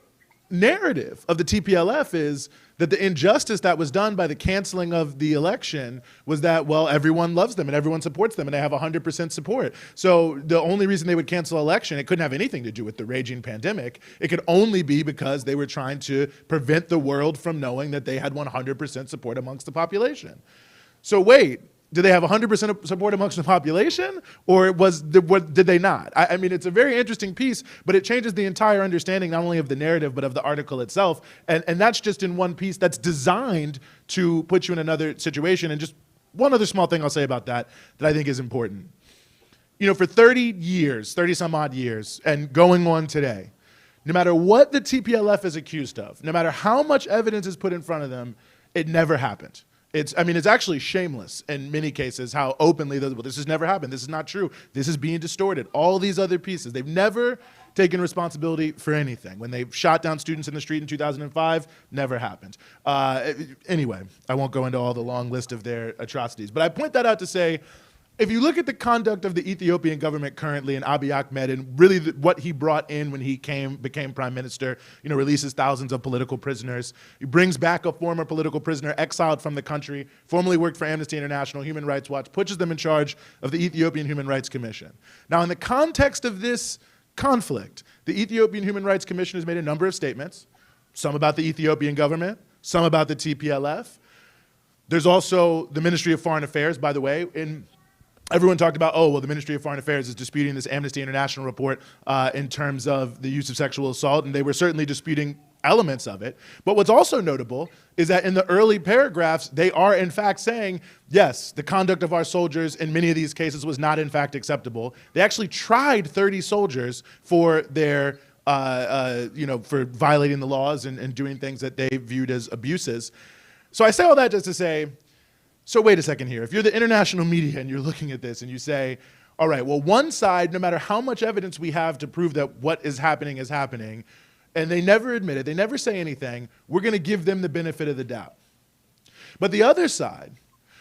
narrative of the TPLF is that the injustice that was done by the canceling of the election was that, well, everyone loves them and everyone supports them and they have 100% support. So the only reason they would cancel election, it couldn't have anything to do with the raging pandemic. It could only be because they were trying to prevent the world from knowing that they had 100% support amongst the population. So wait, did they have 100% support amongst the population, or did they not? It's a very interesting piece, but it changes the entire understanding not only of the narrative, but of the article itself. And that's just in one piece that's designed to put you in another situation. And just one other small thing I'll say about that I think is important. For 30 some odd years, and going on today, no matter what the TPLF is accused of, no matter how much evidence is put in front of them, it never happened. It's actually shameless in many cases how openly, this has never happened, this is not true, this is being distorted, all these other pieces. They've never taken responsibility for anything. When they shot down students in the street in 2005, never happened. Anyway, I won't go into all the long list of their atrocities, but I point that out to say, if you look at the conduct of the Ethiopian government currently and Abiy Ahmed and really what he brought in when he became prime minister, releases thousands of political prisoners. He brings back a former political prisoner exiled from the country, formerly worked for Amnesty International, Human Rights Watch, pushes them in charge of the Ethiopian Human Rights Commission. Now, in the context of this conflict, the Ethiopian Human Rights Commission has made a number of statements, some about the Ethiopian government, some about the TPLF. There's also the Ministry of Foreign Affairs, by the way, everyone talked about, oh, well, the Ministry of Foreign Affairs is disputing this Amnesty International report in terms of the use of sexual assault, and they were certainly disputing elements of it. But what's also notable is that in the early paragraphs, they are in fact saying, yes, the conduct of our soldiers in many of these cases was not in fact acceptable. They actually tried 30 soldiers for their, for violating the laws and doing things that they viewed as abuses. So I say all that just to say, so wait a second here. If you're the international media and you're looking at this and you say, all right, well, one side, no matter how much evidence we have to prove that what is happening, and they never admit it, they never say anything, we're going to give them the benefit of the doubt. But the other side,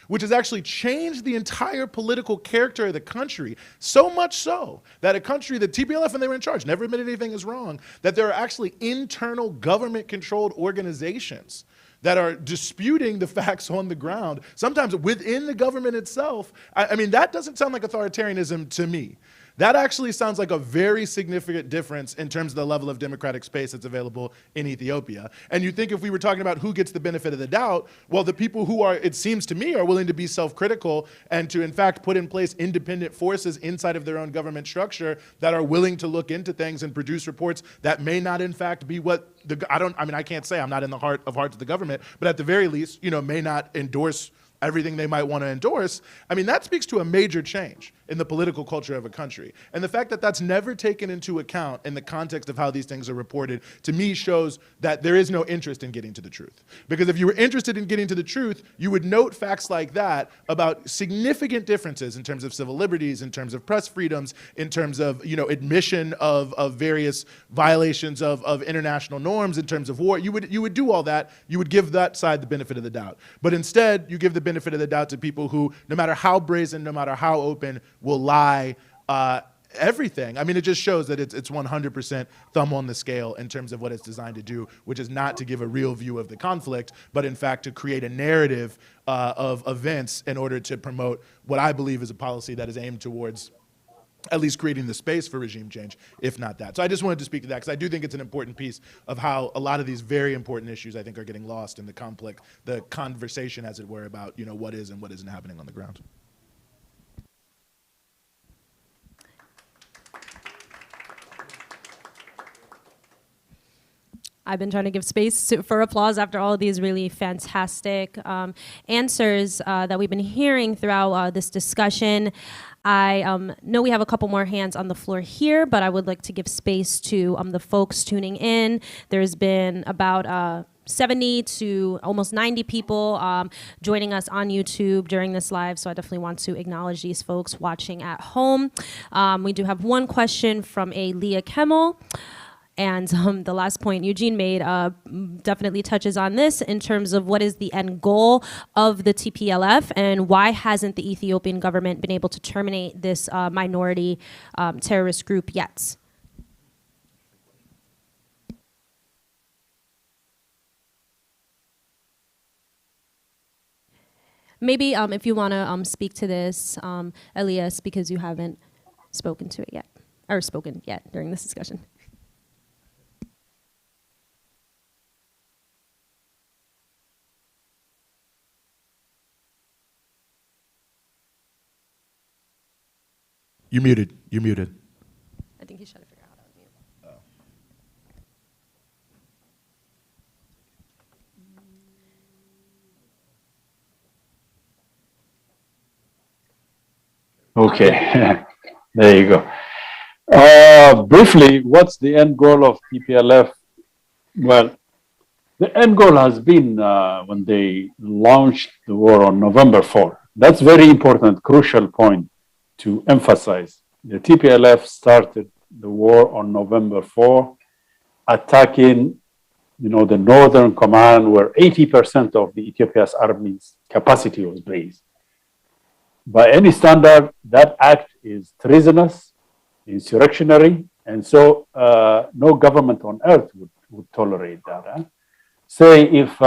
which has actually changed the entire political character of the country, so much so that a country that TPLF, when they were in charge, never admitted anything is wrong, that there are actually internal government-controlled organizations that are disputing the facts on the ground, sometimes within the government itself. I mean, that doesn't sound like authoritarianism to me. That actually sounds like a very significant difference in terms of the level of democratic space that's available in Ethiopia. And you think if we were talking about who gets the benefit of the doubt, well, the people who are, it seems to me, are willing to be self-critical and to in fact put in place independent forces inside of their own government structure that are willing to look into things and produce reports that may not in fact be what I can't say, I'm not in the heart of hearts of the government, but at the very least, may not endorse everything they might want to endorse. I mean, that speaks to a major change in the political culture of a country. And the fact that that's never taken into account in the context of how these things are reported, to me shows that there is no interest in getting to the truth. Because if you were interested in getting to the truth, you would note facts like that about significant differences in terms of civil liberties, in terms of press freedoms, in terms of admission of various violations of international norms, in terms of war. You would do all that. You would give that side the benefit of the doubt. But instead, you give the benefit of the doubt to people who, no matter how brazen, no matter how open, will lie everything. I mean, it just shows that it's 100% thumb on the scale in terms of what it's designed to do, which is not to give a real view of the conflict, but in fact to create a narrative of events in order to promote what I believe is a policy that is aimed towards at least creating the space for regime change, if not that. So I just wanted to speak to that because I do think it's an important piece of how a lot of these very important issues, I think, are getting lost in the conflict, the conversation, as it were, about what is and what isn't happening on the ground. I've been trying to give space for applause after all of these really fantastic answers that we've been hearing throughout this discussion. I know we have a couple more hands on the floor here, but I would like to give space to the folks tuning in. There's been about 70 to almost 90 people joining us on YouTube during this live, so I definitely want to acknowledge these folks watching at home. We do have one question from a Leah Kemmel. And the last point Eugene made definitely touches on this in terms of what is the end goal of the TPLF and why hasn't the Ethiopian government been able to terminate this minority terrorist group yet? Maybe if you want to speak to this, Elias, because you haven't spoken to it yet, or spoken yet during this discussion. You're muted. You're muted. I think he's trying to figure out how to unmute. Okay, there you go. Briefly, what's the end goal of TPLF? Well, the end goal has been when they launched the war on November 4. That's very important, crucial point to emphasize. The TPLF started the war on November 4, attacking the northern command where 80% of the Ethiopia's army's capacity was based. By any standard, that act is treasonous, insurrectionary, and so no government on earth would tolerate that. Say if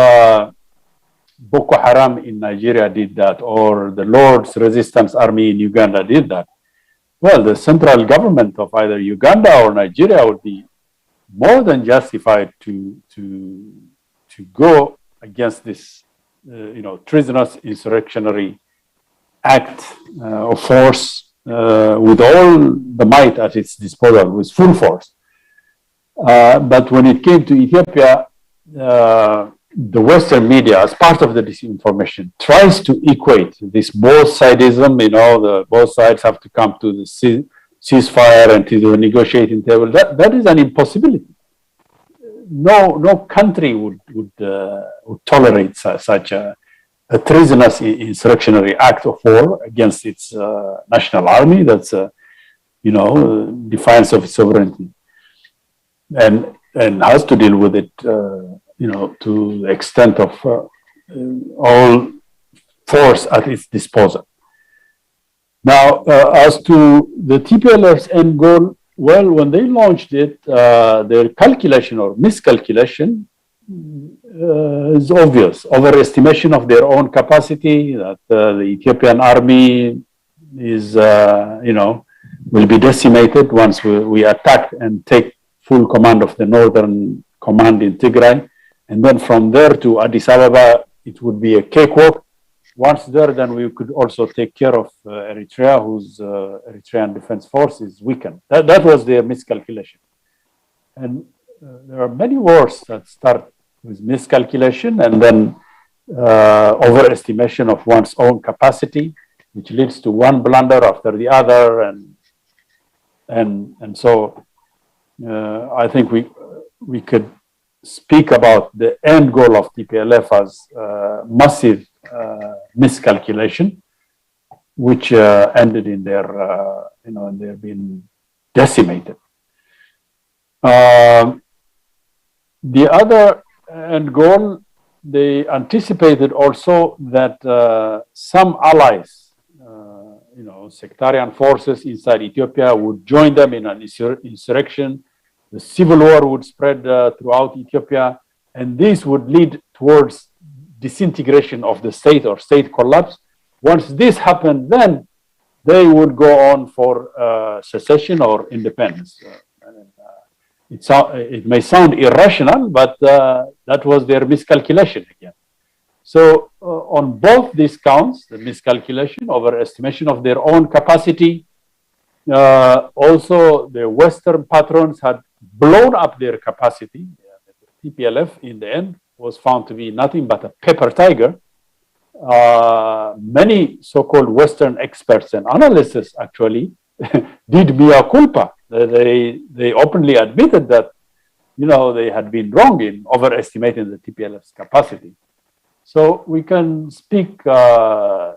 Boko Haram in Nigeria did that, or the Lord's Resistance Army in Uganda did that, well, the central government of either Uganda or Nigeria would be more than justified to go against this, treasonous insurrectionary act of force with all the might at its disposal, with full force. But when it came to Ethiopia, the Western media, as part of the disinformation, tries to equate this both-sidism, both sides have to come to the ceasefire and to the negotiating table. That is an impossibility. No country would tolerate such a treasonous insurrectionary act of war against its national army. That's defiance of its sovereignty, and has to deal with it, to the extent of all force at its disposal. Now, as to the TPLF's end goal, well, when they launched it, their calculation or miscalculation is obvious. Overestimation of their own capacity, that the Ethiopian army is, will be decimated once we attack and take full command of the northern command in Tigray. And then from there to Addis Ababa, it would be a cakewalk. Once there, then we could also take care of Eritrea, whose Eritrean defense force is weakened. That was their miscalculation. And there are many wars that start with miscalculation and then overestimation of one's own capacity, which leads to one blunder after the other. And so I think we could speak about the end goal of TPLF as massive miscalculation, which ended in their, in their being decimated. The other end goal, they anticipated also that some allies, sectarian forces inside Ethiopia would join them in an insurrection. The civil war would spread throughout Ethiopia, and this would lead towards disintegration of the state or state collapse. Once this happened, then they would go on for secession or independence. It may sound irrational, but that was their miscalculation again. So on both these counts, the miscalculation, overestimation of their own capacity, also the Western patrons had blown up their capacity. The TPLF in the end was found to be nothing but a paper tiger. Many so-called Western experts and analysts actually did mea culpa. They openly admitted that, they had been wrong in overestimating the TPLF's capacity. So we can speak to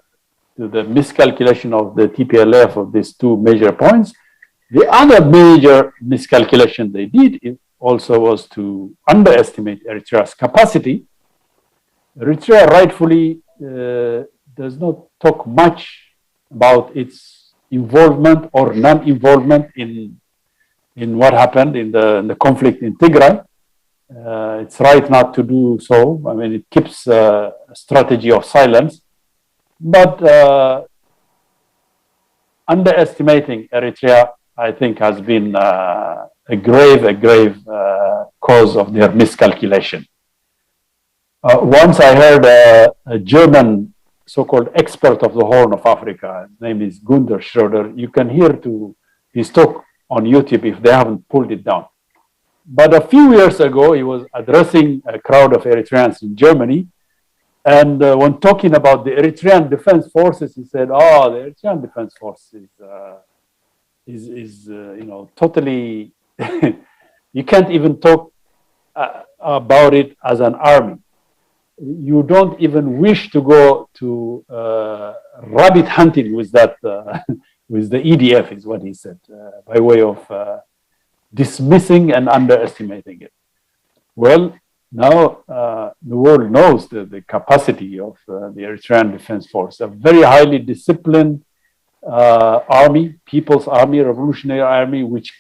the miscalculation of the TPLF of these two major points. The other major miscalculation they did also was to underestimate Eritrea's capacity. Eritrea rightfully does not talk much about its involvement or non-involvement in what happened in the conflict in Tigray. It's right not to do so. I mean, it keeps a strategy of silence. But underestimating Eritrea, I think, has been a grave cause of their miscalculation. Once I heard a German so-called expert of the Horn of Africa, his name is Gunther Schroeder. You can hear his talk on YouTube if they haven't pulled it down. But a few years ago, he was addressing a crowd of Eritreans in Germany. And when talking about the Eritrean defense forces, he said, the Eritrean defense force is totally, you can't even talk about it as an army. You don't even wish to go to rabbit hunting with that, with the EDF, is what he said, by way of dismissing and underestimating it. Well, now the world knows the capacity of the Eritrean Defense Force, a very highly disciplined army, People's Army, Revolutionary Army, which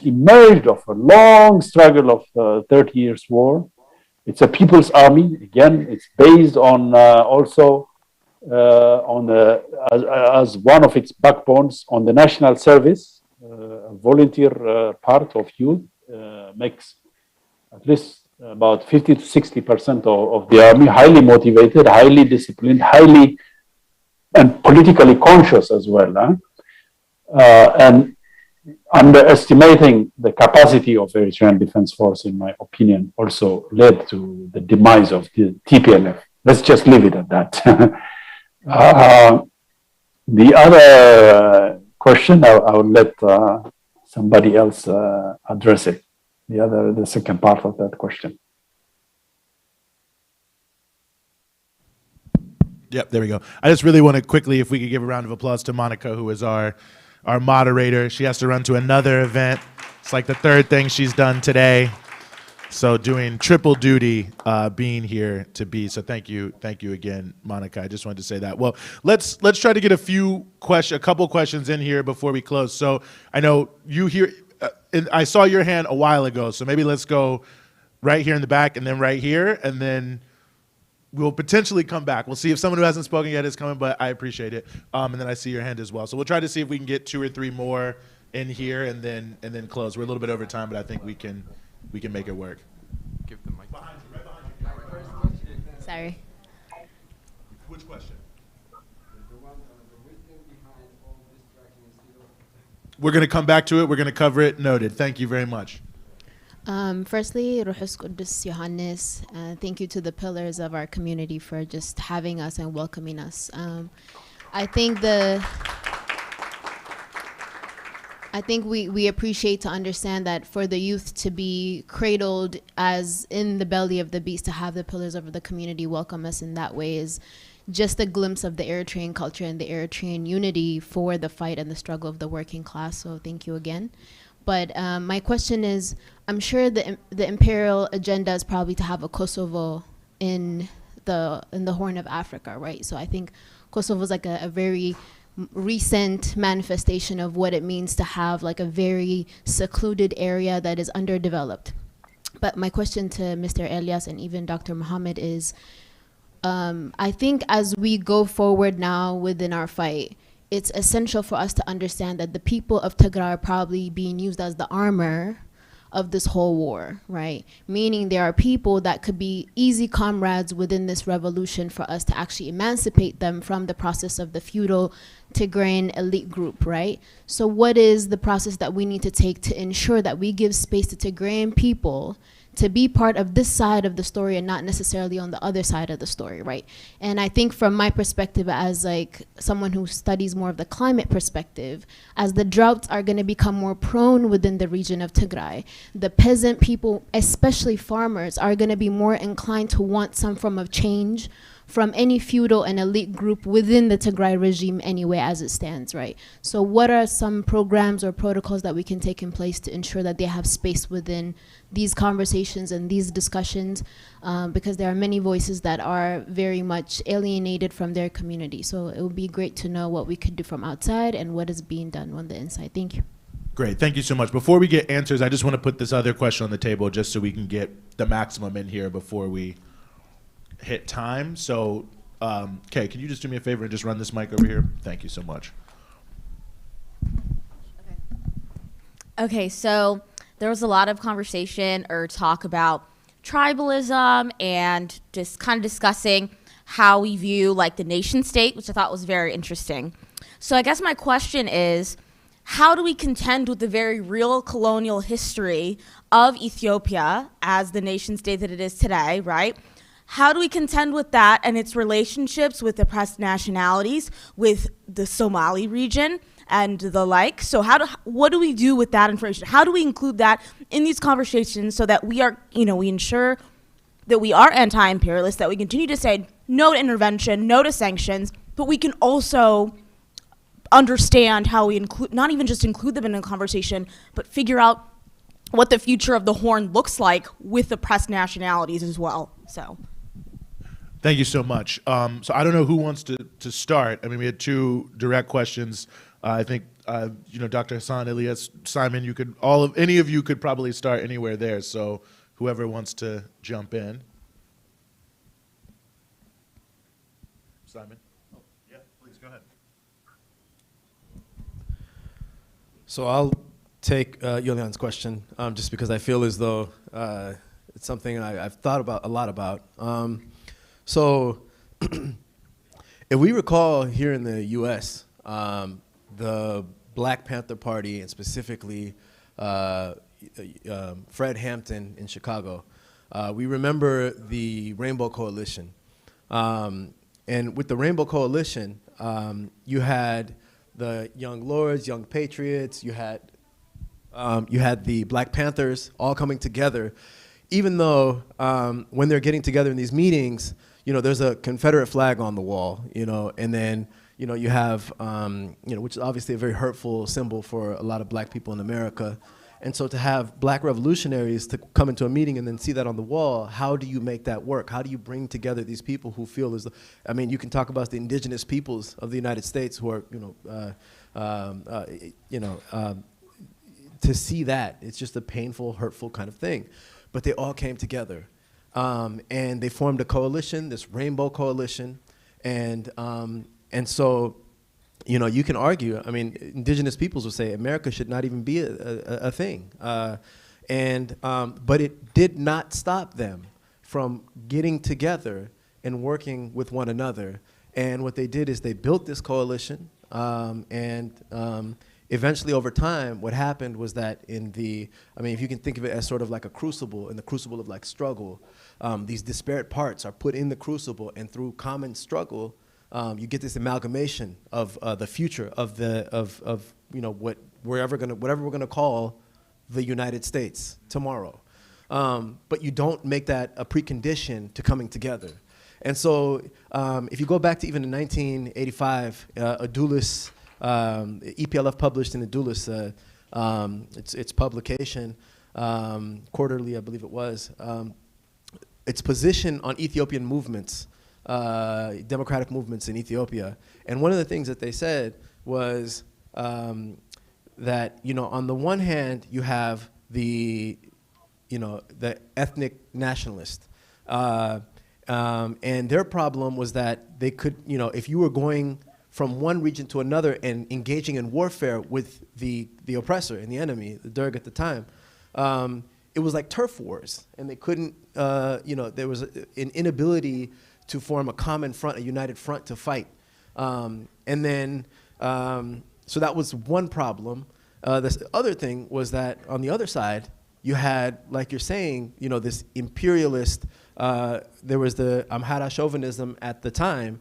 emerged of a long struggle of 30 years war. It's a people's army. Again, it's based on also as one of its backbones on the national service. A volunteer part of youth makes at least about 50 to 60% of the army, highly motivated, highly disciplined, highly and politically conscious as well. And underestimating the capacity of Eritrean Defense Force, in my opinion, also led to the demise of the TPLF. Let's just leave it at that. The other question, I will let somebody else address it. The second part of that question. Yep, there we go. I just really want to quickly, if we could give a round of applause to Monica, who is our moderator. She has to run to another event. It's like the third thing she's done today. So doing triple duty, being here to be. So thank you again, Monica. I just wanted to say that. Well, let's try to get a couple questions in here before we close. So I know you here. I saw your hand a while ago. So maybe let's go right here in the back, and then right here, and then we'll potentially come back. We'll see if someone who hasn't spoken yet is coming, but I appreciate it. And then I see your hand as well. So we'll try to see if we can get 2 or 3 more in here, and then close. We're a little bit over time, but I think we can make it work. Give the mic. Right behind you. Sorry. Which question? We're going to come back to it. We're going to cover it. Noted. Thank you very much. Firstly, Ruhus Qudus Yohannes, thank you to the pillars of our community for just having us and welcoming us. I think we appreciate to understand that for the youth to be cradled as in the belly of the beast, to have the pillars of the community welcome us in that way is just a glimpse of the Eritrean culture and the Eritrean unity for the fight and the struggle of the working class. So thank you again. But my question is, I'm sure the imperial agenda is probably to have a Kosovo in the Horn of Africa, right? So I think Kosovo is like a very recent manifestation of what it means to have like a very secluded area that is underdeveloped. But my question to Mr. Elias and even Dr. Mohammed is, I think as we go forward now within our fight, it's essential for us to understand that the people of Tigray are probably being used as the armor of this whole war, right? Meaning there are people that could be easy comrades within this revolution for us to actually emancipate them from the process of the feudal Tigrayan elite group, right? So what is the process that we need to take to ensure that we give space to Tigrayan people to be part of this side of the story and not necessarily on the other side of the story, right? And I think from my perspective as like someone who studies more of the climate perspective, as the droughts are gonna become more prone within the region of Tigray, the peasant people, especially farmers, are gonna be more inclined to want some form of change from any feudal and elite group within the Tigray regime anyway as it stands, right? So what are some programs or protocols that we can take in place to ensure that they have space within these conversations and these discussions, because there are many voices that are very much alienated from their community. So it would be great to know what we could do from outside and what is being done on the inside. Thank you. Great, thank you so much. Before we get answers, I just want to put this other question on the table just so we can get the maximum in here before we hit time. So, Kay, can you just do me a favor and just run this mic over here? Thank you so much. Okay, so there was a lot of conversation or talk about tribalism and just kind of discussing how we view like the nation state, which I thought was very interesting. So I guess my question is, how do we contend with the very real colonial history of Ethiopia as the nation state that it is today, right? How do we contend with that and its relationships with oppressed nationalities, with the Somali region and the like? So what do we do with that information? How do we include that in these conversations so that we are, we ensure that we are anti-imperialist, that we continue to say no to intervention, no to sanctions, but we can also understand how we include, not even just include them in a conversation, but figure out what the future of the Horn looks like with oppressed nationalities as well. So. Thank you so much. So I don't know who wants to start. I mean, we had 2 direct questions. I think, Dr. Hassan, Elias, Simon, any of you could probably start anywhere there. So whoever wants to jump in. Simon? Oh, yeah, please go ahead. So I'll take Yulian's question just because I feel as though it's something I've thought about a lot about. So If we recall here in the U.S., the Black Panther Party, and specifically Fred Hampton in Chicago, we remember the Rainbow Coalition. And with the Rainbow Coalition, you had the Young Lords, Young Patriots, you had the Black Panthers all coming together, even though when they're getting together in these meetings, there's a Confederate flag on the wall, and then, you have, which is obviously a very hurtful symbol for a lot of Black people in America. And so to have Black revolutionaries to come into a meeting and then see that on the wall, how do you make that work? How do you bring together these people who feel as though, you can talk about the indigenous peoples of the United States who are, to see that, it's just a painful, hurtful kind of thing. But they all came together. And they formed a coalition, this Rainbow Coalition. And so, you can argue, indigenous peoples would say America should not even be a thing. But it did not stop them from getting together and working with one another. And what they did is they built this coalition. Eventually, over time, what happened was that if you can think of it as sort of like a crucible, in the crucible of like struggle, these disparate parts are put in the crucible, and through common struggle, you get this amalgamation of the future of whatever we're gonna call the United States tomorrow. But you don't make that a precondition to coming together. And so, if you go back to even in 1985, Adulis. EPLF published in Adulis, its publication, quarterly, I believe it was, its position on Ethiopian movements, democratic movements in Ethiopia. And one of the things that they said was that, on the one hand, you have the ethnic nationalist. And their problem was that they could, if you were going from one region to another and engaging in warfare with the oppressor and the enemy, the Derg at the time, it was like turf wars, and they couldn't, there was an inability to form a common front, a united front to fight. So that was one problem. This other thing was that on the other side, you had, like you're saying, this imperialist, there was the Amhara chauvinism at the time,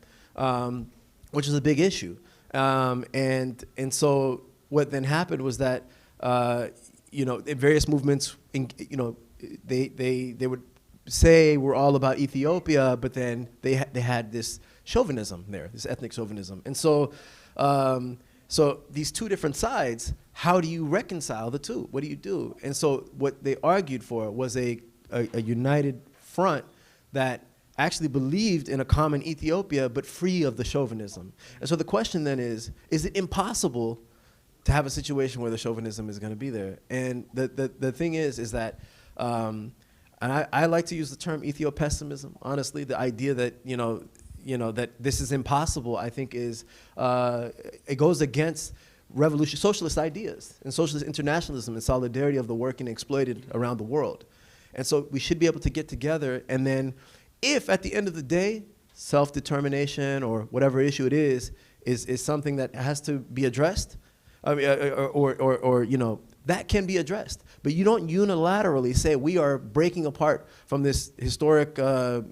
which was a big issue. And so what then happened was that, in various movements, they would say we're all about Ethiopia, but then they had this chauvinism there, this ethnic chauvinism. And so, so these two different sides, how do you reconcile the two? What do you do? And so what they argued for was a united front that actually believed in a common Ethiopia, but free of the chauvinism. And so the question then is it impossible to have a situation where the chauvinism is going to be there? And the thing is that, and I like to use the term Ethio-pessimism, honestly, the idea that, that this is impossible, I think is, it goes against socialist ideas and socialist internationalism and solidarity of the working and exploited around the world. And so we should be able to get together, and then if at the end of the day, self-determination or whatever issue it is something that has to be addressed, that can be addressed. But you don't unilaterally say we are breaking apart from this historic, current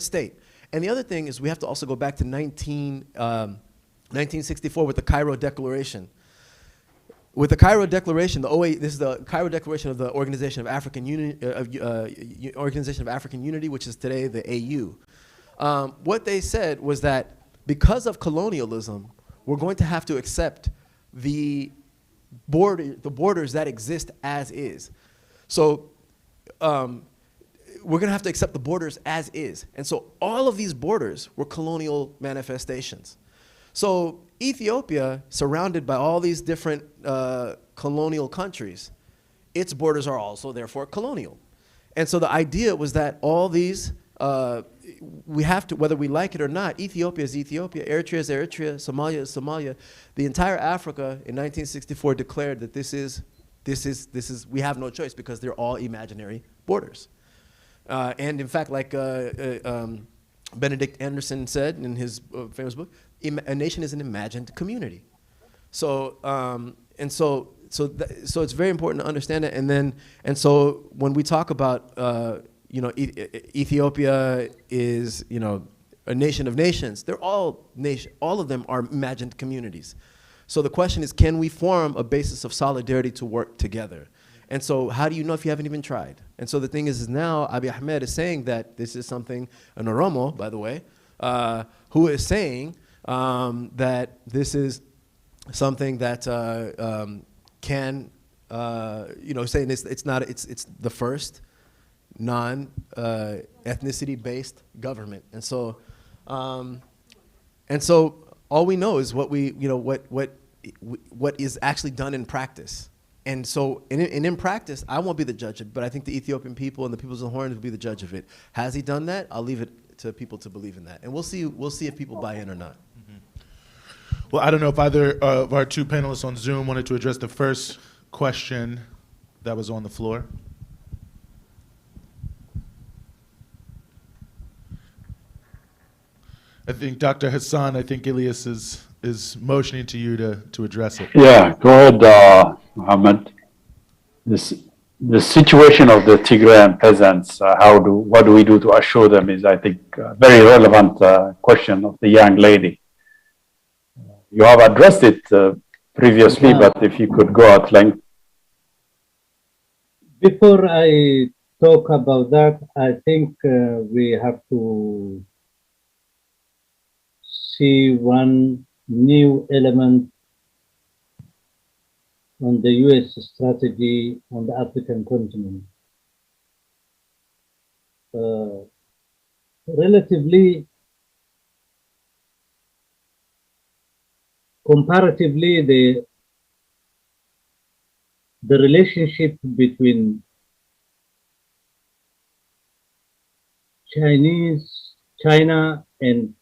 state. And the other thing is we have to also go back to 1964 with the Cairo Declaration. With the Cairo Declaration, this is the Cairo Declaration of the Organization of African Unity, which is today the AU. What they said was that because of colonialism, we're going to have to accept the borders that exist as is. So we're going to have to accept the borders as is. And so all of these borders were colonial manifestations. So Ethiopia, surrounded by all these different colonial countries, its borders are also therefore colonial. And so the idea was that all these, we have to, whether we like it or not, Ethiopia is Ethiopia, Eritrea is Eritrea, Somalia is Somalia. The entire Africa in 1964 declared that this is, we have no choice because they're all imaginary borders. And in fact, like Benedict Anderson said in his famous book, a nation is an imagined community. So so it's very important to understand it. And so when we talk about Ethiopia is a nation of nations, they're all of them are imagined communities. So the question is, can we form a basis of solidarity to work together? And so how do you know if you haven't even tried? And so the thing is now Abiy Ahmed is saying that this is something, an Oromo, by the way, who is saying that this is something that saying it's the first non-ethnicity-based government. And so all we know is what is actually done in practice. And so in practice, I won't be the judge of it, but I think the Ethiopian people and the peoples of the Horn will be the judge of it. Has he done that? I'll leave it to people to believe in that. And we'll see if people buy in or not. Well, I don't know if either of our two panelists on Zoom wanted to address the first question that was on the floor. I think Dr. Hassan, I think Ilyas is motioning to you to address it. Yeah, go ahead, Mohammed. The situation of the Tigrayan peasants, what do we do to assure them is, I think, a very relevant question of the young lady. You have addressed it previously, but if you could go at length. Before I talk about that, I think we have to see one new element on the US strategy on the African continent. Comparatively, the relationship between China and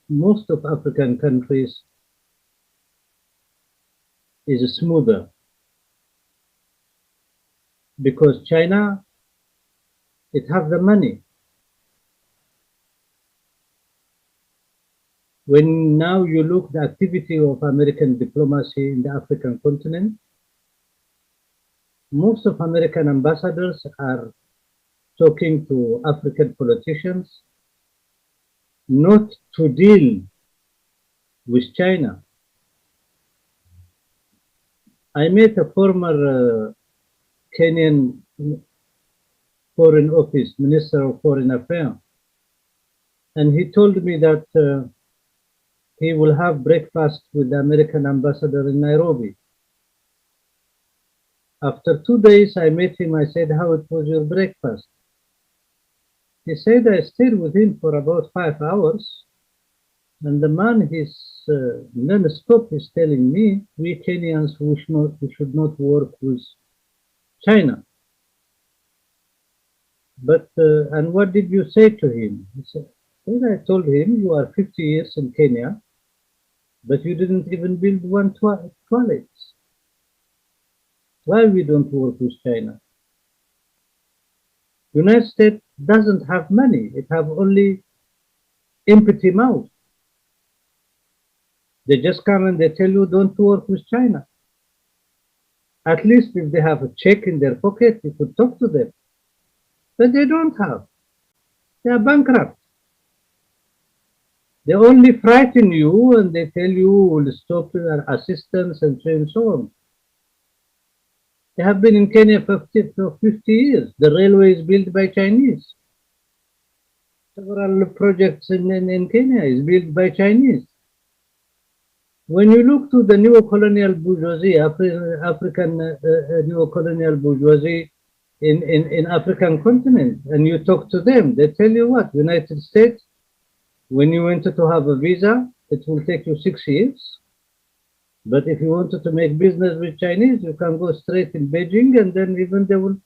most of African countries is smoother, because China, it has the money. When now you look the activity of American diplomacy in the African continent, most of American ambassadors are talking to African politicians not to deal with China. I met a former Kenyan Foreign Office, Minister of Foreign Affairs, and he told me that he will have breakfast with the American ambassador in Nairobi. After 2 days, I met him. I said, "How it was your breakfast?" He said, "I stayed with him for about 5 hours, and the man, he's non-stop is telling me, we Kenyans, we should not work with China. But, and what did you say to him?" He said, I told him, "You are 50 years in Kenya, but you didn't even build one toilet. Why we don't work with China? United States doesn't have money. It have only empty mouth. They just come and they tell you don't work with China. At least if they have a check in their pocket, you could talk to them. But they don't have. They are bankrupt. They only frighten you and they tell you will stop your assistance and so on. They have been in Kenya for 50 years. The railway is built by Chinese. Several projects in Kenya is built by Chinese. When you look to the neo-colonial bourgeoisie, African neo-colonial bourgeoisie in African continent, and you talk to them, they tell you what, United States, when you wanted to have a visa, it will take you 6 years. But if you wanted to make business with Chinese, you can go straight in Beijing, and then even they will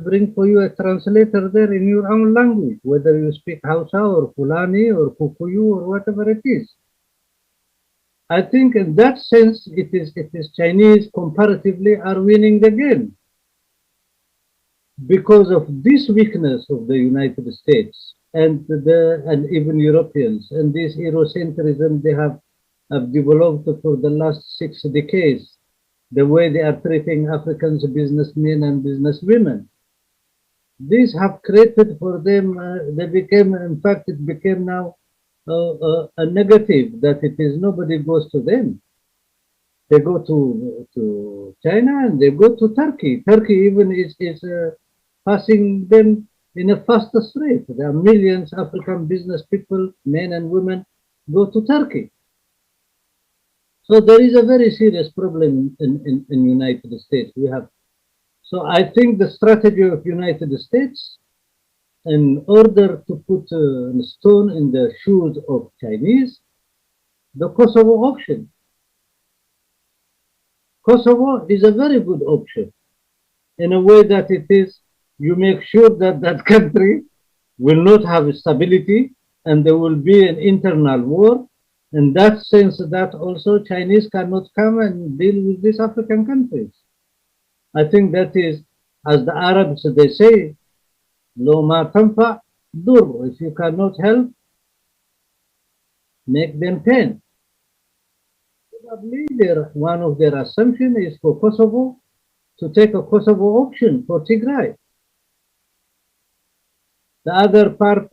bring for you a translator there in your own language, whether you speak Hausa or Fulani or Kukuyu or whatever it is. I think in that sense, it is Chinese comparatively are winning the game. Because of this weakness of the United States and even Europeans. And this Eurocentrism they have developed for the last 6 decades, the way they are treating Africans, businessmen and businesswomen. These have created for them, they became, in fact, it became now a negative, that it is nobody goes to them. They go to China and they go to Turkey. Turkey even is passing them in a faster rate. There are millions of African business people, men and women, go to Turkey. So there is a very serious problem in United States. We have. So I think the strategy of United States, in order to put a stone in the shoes of Chinese, the Kosovo option. Kosovo is a very good option in a way that it is, you make sure that that country will not have stability and there will be an internal war. In that sense, that also Chinese cannot come and deal with these African countries. I think that is, as the Arabs, they say, lo ma tanfa dur. If you cannot help, make them pain. Probably one of their assumptions is for Kosovo to take a Kosovo option for Tigray. The other part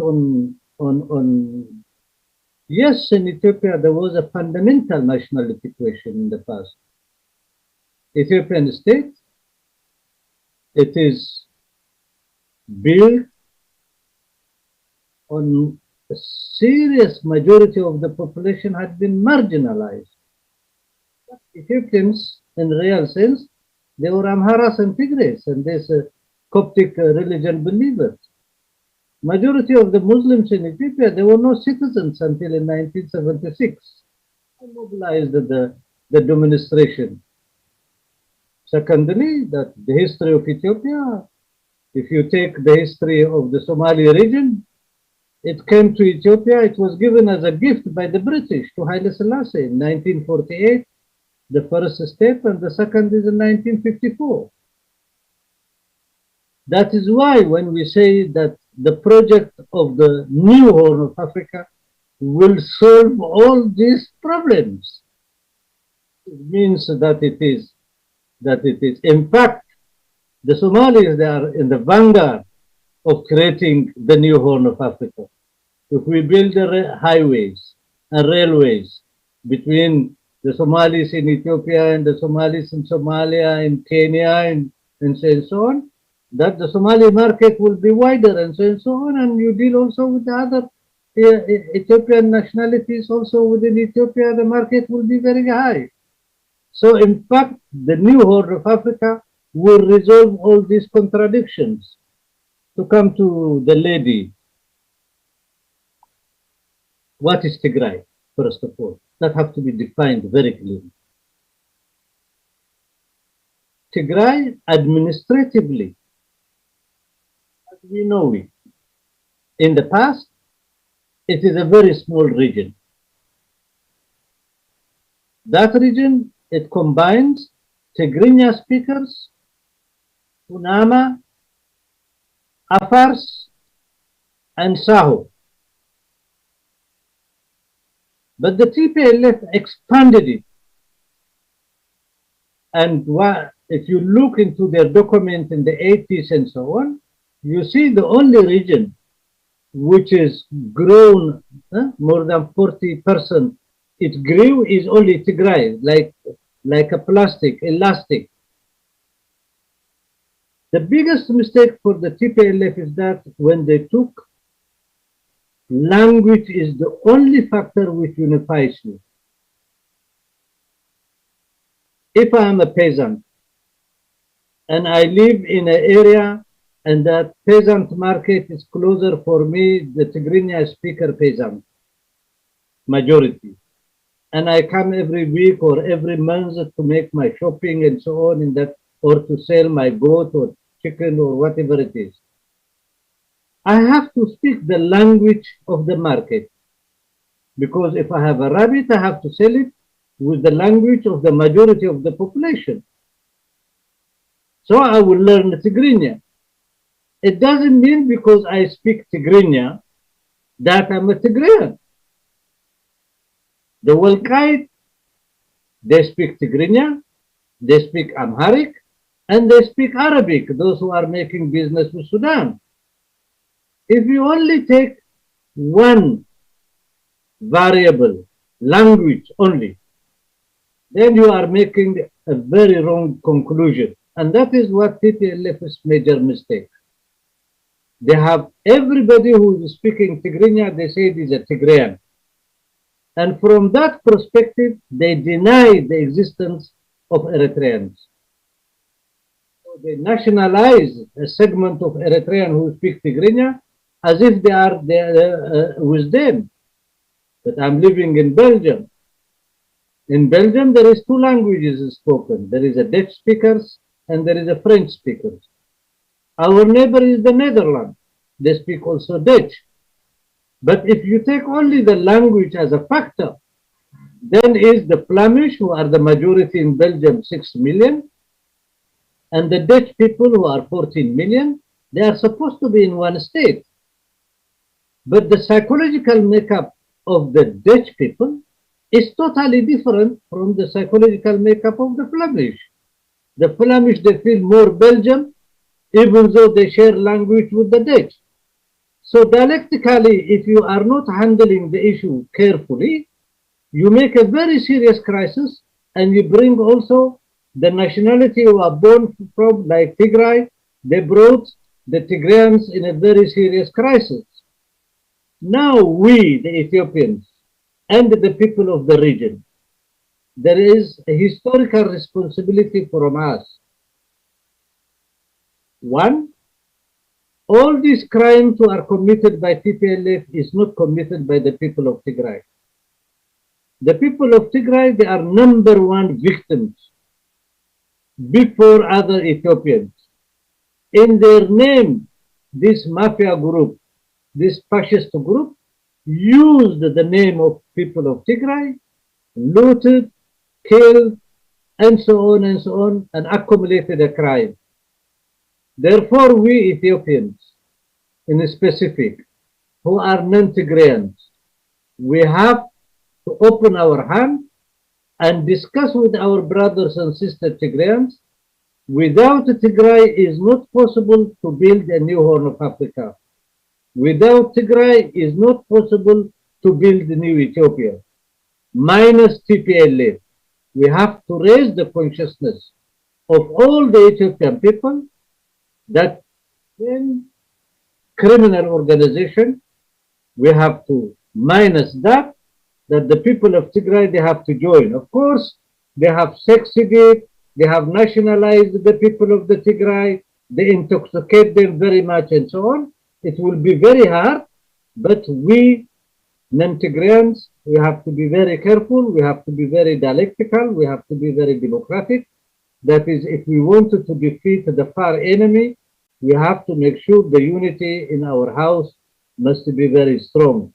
yes, in Ethiopia there was a fundamental nationality question in the past. Ethiopian state, it is built on a serious majority of the population had been marginalized. Ethiopians, in real sense, they were Amharas and Tigrays, and these Coptic religion believers. Majority of the Muslims in Ethiopia, they were no citizens until in 1976. They mobilized the demonstration. Secondly, that the history of Ethiopia, if you take the history of the Somali region, it came to Ethiopia, it was given as a gift by the British to Haile Selassie in 1948. The first step, and the second is in 1954. That is why when we say that the project of the new Horn of Africa will solve all these problems, it means that it is. In fact, the Somalis, they are in the vanguard of creating the new Horn of Africa. If we build the highways and railways between the Somalis in Ethiopia and the Somalis in Somalia, in Kenya, and so on, that the Somali market will be wider and so on, and you deal also with the other Ethiopian nationalities also within Ethiopia, the market will be very high. So in fact, the new Horn of Africa will resolve all these contradictions. To come to the lady, what is Tigray, first of all? That have to be defined very clearly. Tigray, administratively, as we know it, in the past, it is a very small region. That region, it combines Tigrinya speakers, Kunama, Afars, and Saho. But the TPLF expanded it. And if you look into their document in the 80s and so on, you see the only region which is grown more than 40%, it grew is only Tigray, like a plastic, elastic. The biggest mistake for the TPLF is that when they took language is the only factor which unifies you. If I am a peasant and I live in an area and that peasant market is closer for me, the Tigrinya speaker peasant, majority, and I come every week or every month to make my shopping and so on in that, or to sell my goat or chicken or whatever it is, I have to speak the language of the market, because if I have a rabbit, I have to sell it with the language of the majority of the population. So I will learn Tigrinya. It doesn't mean because I speak Tigrinya that I'm a Tigrayan. The Walkite, they speak Tigrinya, they speak Amharic, and they speak Arabic, those who are making business with Sudan. If you only take one variable, language only, then you are making a very wrong conclusion. And that is what TPLF's major mistake. They have everybody who is speaking Tigrinya, they say it is a Tigrayan. And from that perspective, they deny the existence of Eritreans. So they nationalize a segment of Eritrean who speak Tigrinya as if they are there, with them. But I'm living in Belgium. In Belgium, there is two languages spoken. There is a Dutch speakers and there is a French speakers. Our neighbor is the Netherlands. They speak also Dutch. But if you take only the language as a factor, then is the Flemish, who are the majority in Belgium, 6 million, and the Dutch people, who are 14 million, they are supposed to be in one state. But the psychological makeup of the Dutch people is totally different from the psychological makeup of the Flemish. The Flemish, they feel more Belgian, even though they share language with the Dutch. So dialectically, if you are not handling the issue carefully, you make a very serious crisis, and you bring also the nationality who are born from, like Tigray, they brought the Tigrayans in a very serious crisis. Now we, the Ethiopians, and the people of the region, there is a historical responsibility from us. One, all these crimes who are committed by TPLF is not committed by the people of Tigray. The people of Tigray, they are #1 victims before other Ethiopians. In their name, this mafia group, this fascist group, used the name of people of Tigray, looted, killed, and so on, and accumulated a crime. Therefore, we Ethiopians, in specific, who are non-Tigrayans, we have to open our hand and discuss with our brothers and sisters Tigrayans. Without Tigray, it is not possible to build a new Horn of Africa. Without Tigray, it is not possible to build a new Ethiopia. Minus TPLF, we have to raise the consciousness of all the Ethiopian people that in criminal organization, we have to minus that the people of Tigray, they have to join. Of course, they have succeeded, they have nationalized the people of the Tigray, they intoxicate them very much and so on. It will be very hard, but we non-Tigrayans, we have to be very careful, we have to be very dialectical, we have to be very democratic. That is, if we wanted to defeat the far enemy, we have to make sure the unity in our house must be very strong.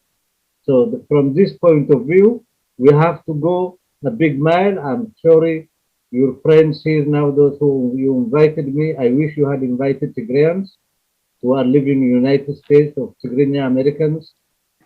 So from this point of view, we have to go a big mile. I'm sorry, your friends here now, those who you invited me, I wish you had invited Tigrayans who are living in the United States of Tigrinya Americans.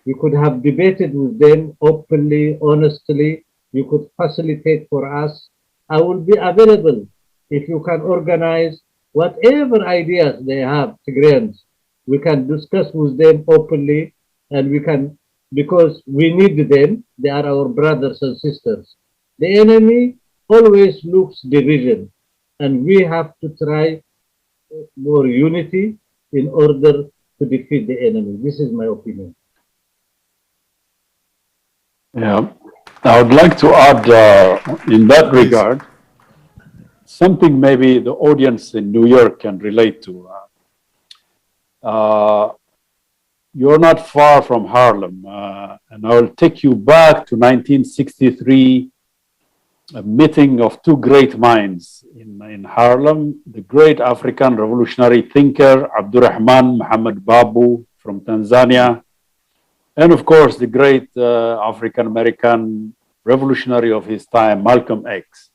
You could have debated with them openly, honestly. You could facilitate for us. I will be available if you can organize whatever ideas they have, Tigrayans. We can discuss with them openly, and we can, because we need them. They are our brothers and sisters. The enemy always looks division, and we have to try more unity in order to defeat the enemy. This is my opinion. Yeah, I would like to add in that regard, something maybe the audience in New York can relate to. You're not far from Harlem, and I will take you back to 1963, a meeting of two great minds in Harlem, the great African revolutionary thinker, Abdurrahman Muhammad Babu from Tanzania, and of course, the great African-American revolutionary of his time, Malcolm X.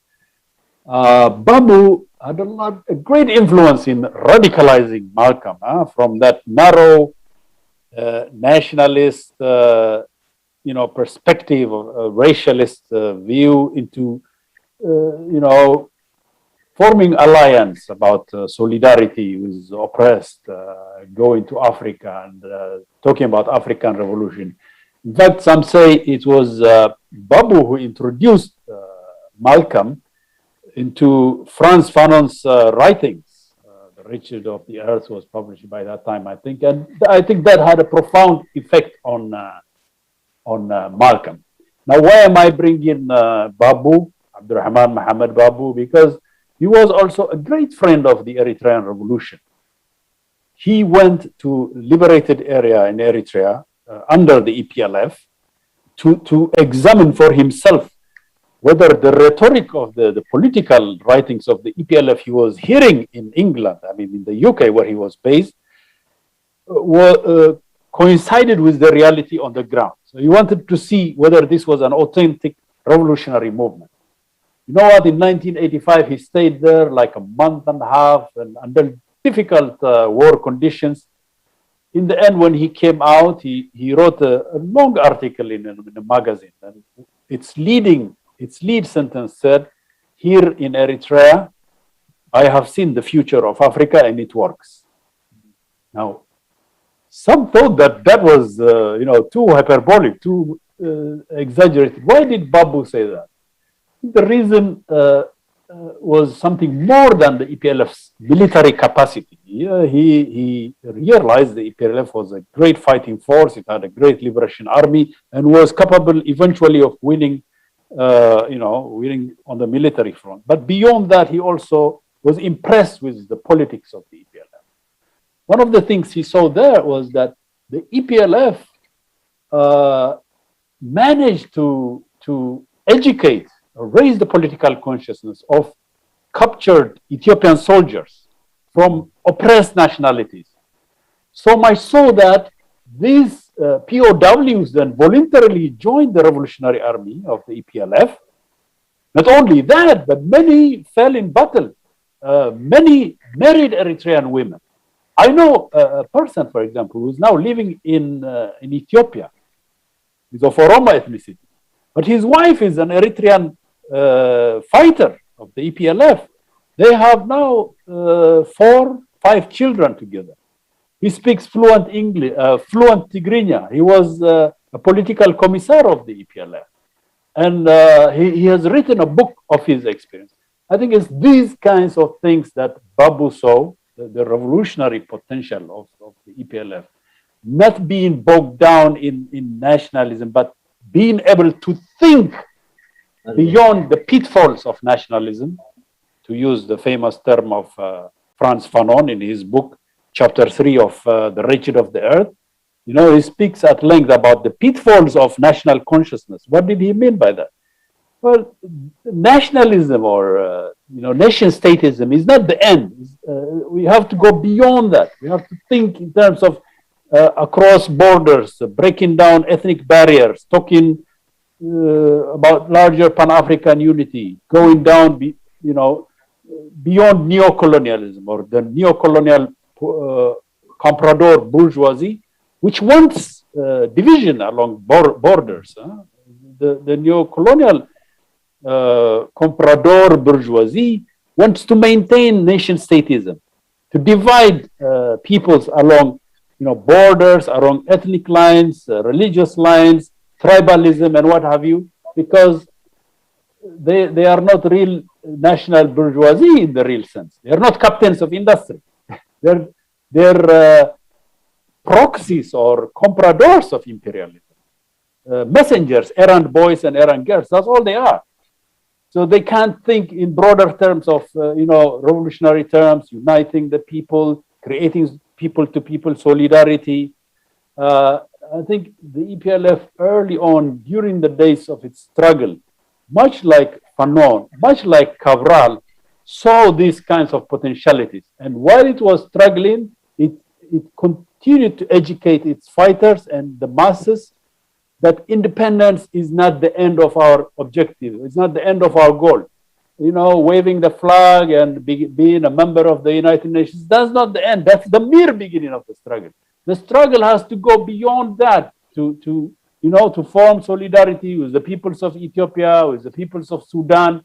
Babu had a great influence in radicalizing Malcolm from that narrow nationalist, perspective, a racialist view into, forming alliance about solidarity with the oppressed, going to Africa and talking about African revolution. In fact, some say it was Babu who introduced Malcolm into Frantz Fanon's writings. The Riches of the Earth was published by that time, I think, and I think that had a profound effect on Malcolm. Now, why am I bringing Babu, Abdurrahman Muhammad Babu? Because he was also a great friend of the Eritrean revolution. He went to liberated area in Eritrea under the EPLF to examine for himself whether the rhetoric of the political writings of the EPLF he was hearing in England, I mean in the UK where he was based, coincided with the reality on the ground. So he wanted to see whether this was an authentic revolutionary movement. You know what, in 1985, he stayed there like a month and a half and under difficult war conditions. In the end, when he came out, he wrote a long article in a magazine. And its lead sentence said, "Here in Eritrea, I have seen the future of Africa and it works." Now, some thought that that was, too hyperbolic, too exaggerated. Why did Babu say that? The reason was something more than the EPLF's military capacity. He realized the EPLF was a great fighting force. It had a great liberation army and was capable eventually of winning, winning on the military front. But beyond that, he also was impressed with the politics of the EPLF. One of the things he saw there was that the EPLF managed to educate, raise the political consciousness of captured Ethiopian soldiers from oppressed nationalities. So much so that these POWs then voluntarily joined the revolutionary army of the EPLF. Not only that, but many fell in battle. Many married Eritrean women. I know a person, for example, who is now living in Ethiopia. He's of Oromo ethnicity. But his wife is an Eritrean fighter of the EPLF. They have now 4-5 children together. He speaks fluent English, fluent Tigrinya. He was a political commissar of the EPLF. And he has written a book of his experience. I think it's these kinds of things that Babu saw, the revolutionary potential of the EPLF, not being bogged down in nationalism, but being able to think beyond the pitfalls of nationalism, to use the famous term of Frantz Fanon in his book, chapter 3 of The Wretched of the Earth. He speaks at length about the pitfalls of national consciousness. What did he mean by that? Well, nationalism or nation statism is not the end. We have to go beyond that. We have to think in terms of across borders, breaking down ethnic barriers, talking about larger Pan-African unity, going down, beyond neocolonialism or the neocolonial comprador bourgeoisie, which wants division along borders. The neocolonial comprador bourgeoisie wants to maintain nation statism, to divide peoples along borders, along ethnic lines, religious lines, tribalism, and what have you, because they are not real national bourgeoisie in the real sense. They are not captains of industry. They're proxies or compradors of imperialism. Messengers, errand boys and errand girls, that's all they are. So they can't think in broader terms of, revolutionary terms, uniting the people, creating people-to-people solidarity. I think the EPLF early on, during the days of its struggle, much like Fanon, much like Cabral, saw these kinds of potentialities. And while it was struggling, it continued to educate its fighters and the masses that independence is not the end of our objective. It's not the end of our goal. Waving the flag and being a member of the United Nations, that's not the end. That's the mere beginning of the struggle. The struggle has to go beyond that to form solidarity with the peoples of Ethiopia, with the peoples of Sudan,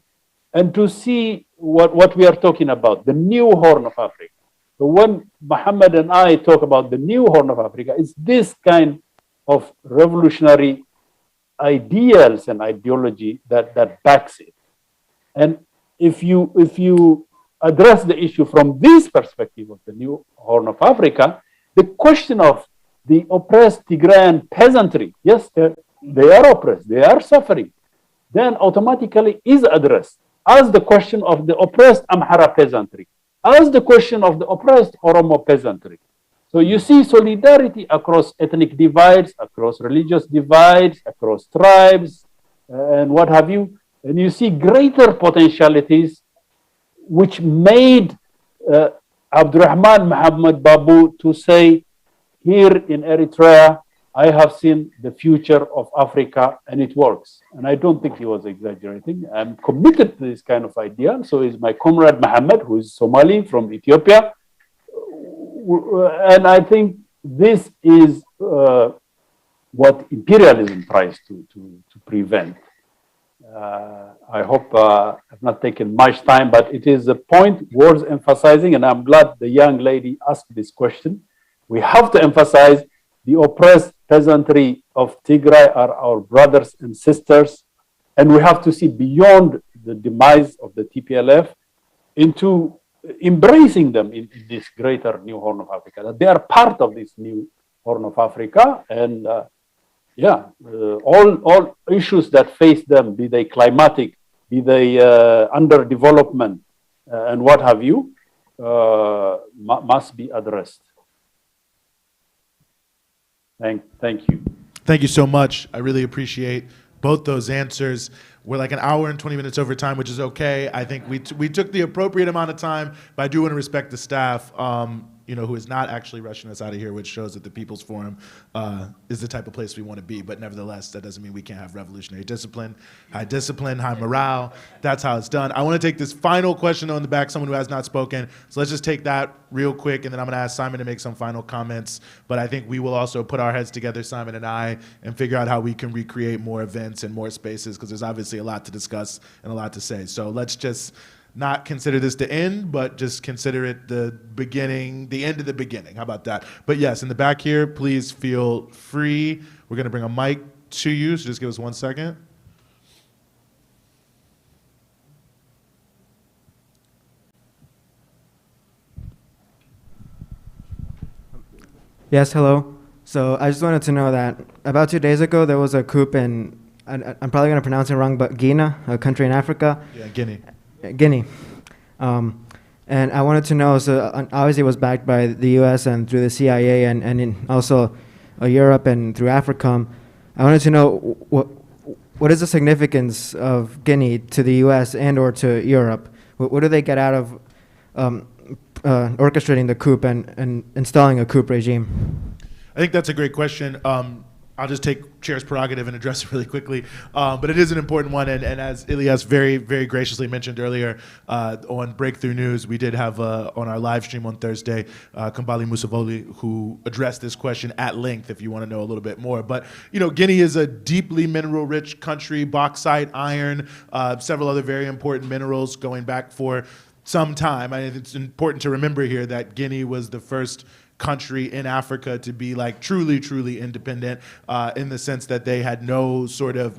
and to see what we are talking about, the new Horn of Africa. So when Muhammad and I talk about the new Horn of Africa, it's this kind of revolutionary ideals and ideology that backs it. And if you address the issue from this perspective of the new Horn of Africa, the question of the oppressed Tigrayan peasantry, yes, they are oppressed, they are suffering, then automatically is addressed as the question of the oppressed Amhara peasantry, as the question of the oppressed Oromo peasantry. So you see solidarity across ethnic divides, across religious divides, across tribes, and what have you. And you see greater potentialities which made Abdurrahman Muhammad Babu to say, here in Eritrea, I have seen the future of Africa and it works. And I don't think he was exaggerating. I'm committed to this kind of idea. So is my comrade Muhammad, who is Somali from Ethiopia. And I think this is what imperialism tries to prevent. I hope I've not taken much time, but it is a point worth emphasizing, and I'm glad the young lady asked this question. We have to emphasize the oppressed peasantry of Tigray are our brothers and sisters, and we have to see beyond the demise of the TPLF into embracing them in this greater new Horn of Africa, that they are part of this new Horn of Africa, and all issues that face them, be they climatic, be they underdevelopment, and what have you, must be addressed. Thank you. Thank you so much. I really appreciate both those answers. We're like an hour and 20 minutes over time, which is okay. I think we took the appropriate amount of time, but I do want to respect the staff, who is not actually rushing us out of here, which shows that the People's Forum is the type of place we want to be. But nevertheless, that doesn't mean we can't have revolutionary discipline, high morale. That's how it's done. I want to take this final question on the back, someone who has not spoken. So let's just take that real quick, and then I'm going to ask Simon to make some final comments. But I think we will also put our heads together, Simon and I, and figure out how we can recreate more events and more spaces, because there's obviously a lot to discuss and a lot to say. So let's just not consider this the end, but just consider it the beginning, the end of the beginning. How about that? But yes, in the back here, please feel free. We're going to bring a mic to you, so just give us 1 second. Yes, hello. So I just wanted to know that about 2 days ago, there was a coup in, I'm probably going to pronounce it wrong, but Guinea, a country in Africa. Yeah, Guinea. And I wanted to know, so obviously it was backed by the US and through the CIA and also Europe and through AFRICOM. I wanted to know what is the significance of Guinea to the US and or to Europe? What do they get out of orchestrating the coup and installing a coup regime? I think that's a great question. I'll just take chair's prerogative and address it really quickly. But it is an important one, and as Ilyas very, very graciously mentioned earlier, on Breakthrough News, we did have on our live stream on Thursday, Kambali Musavoli, who addressed this question at length, if you want to know a little bit more. But, Guinea is a deeply mineral-rich country, bauxite, iron, several other very important minerals going back for some time. I think it's important to remember here that Guinea was the first country in Africa to be like truly, truly independent in the sense that they had no sort of,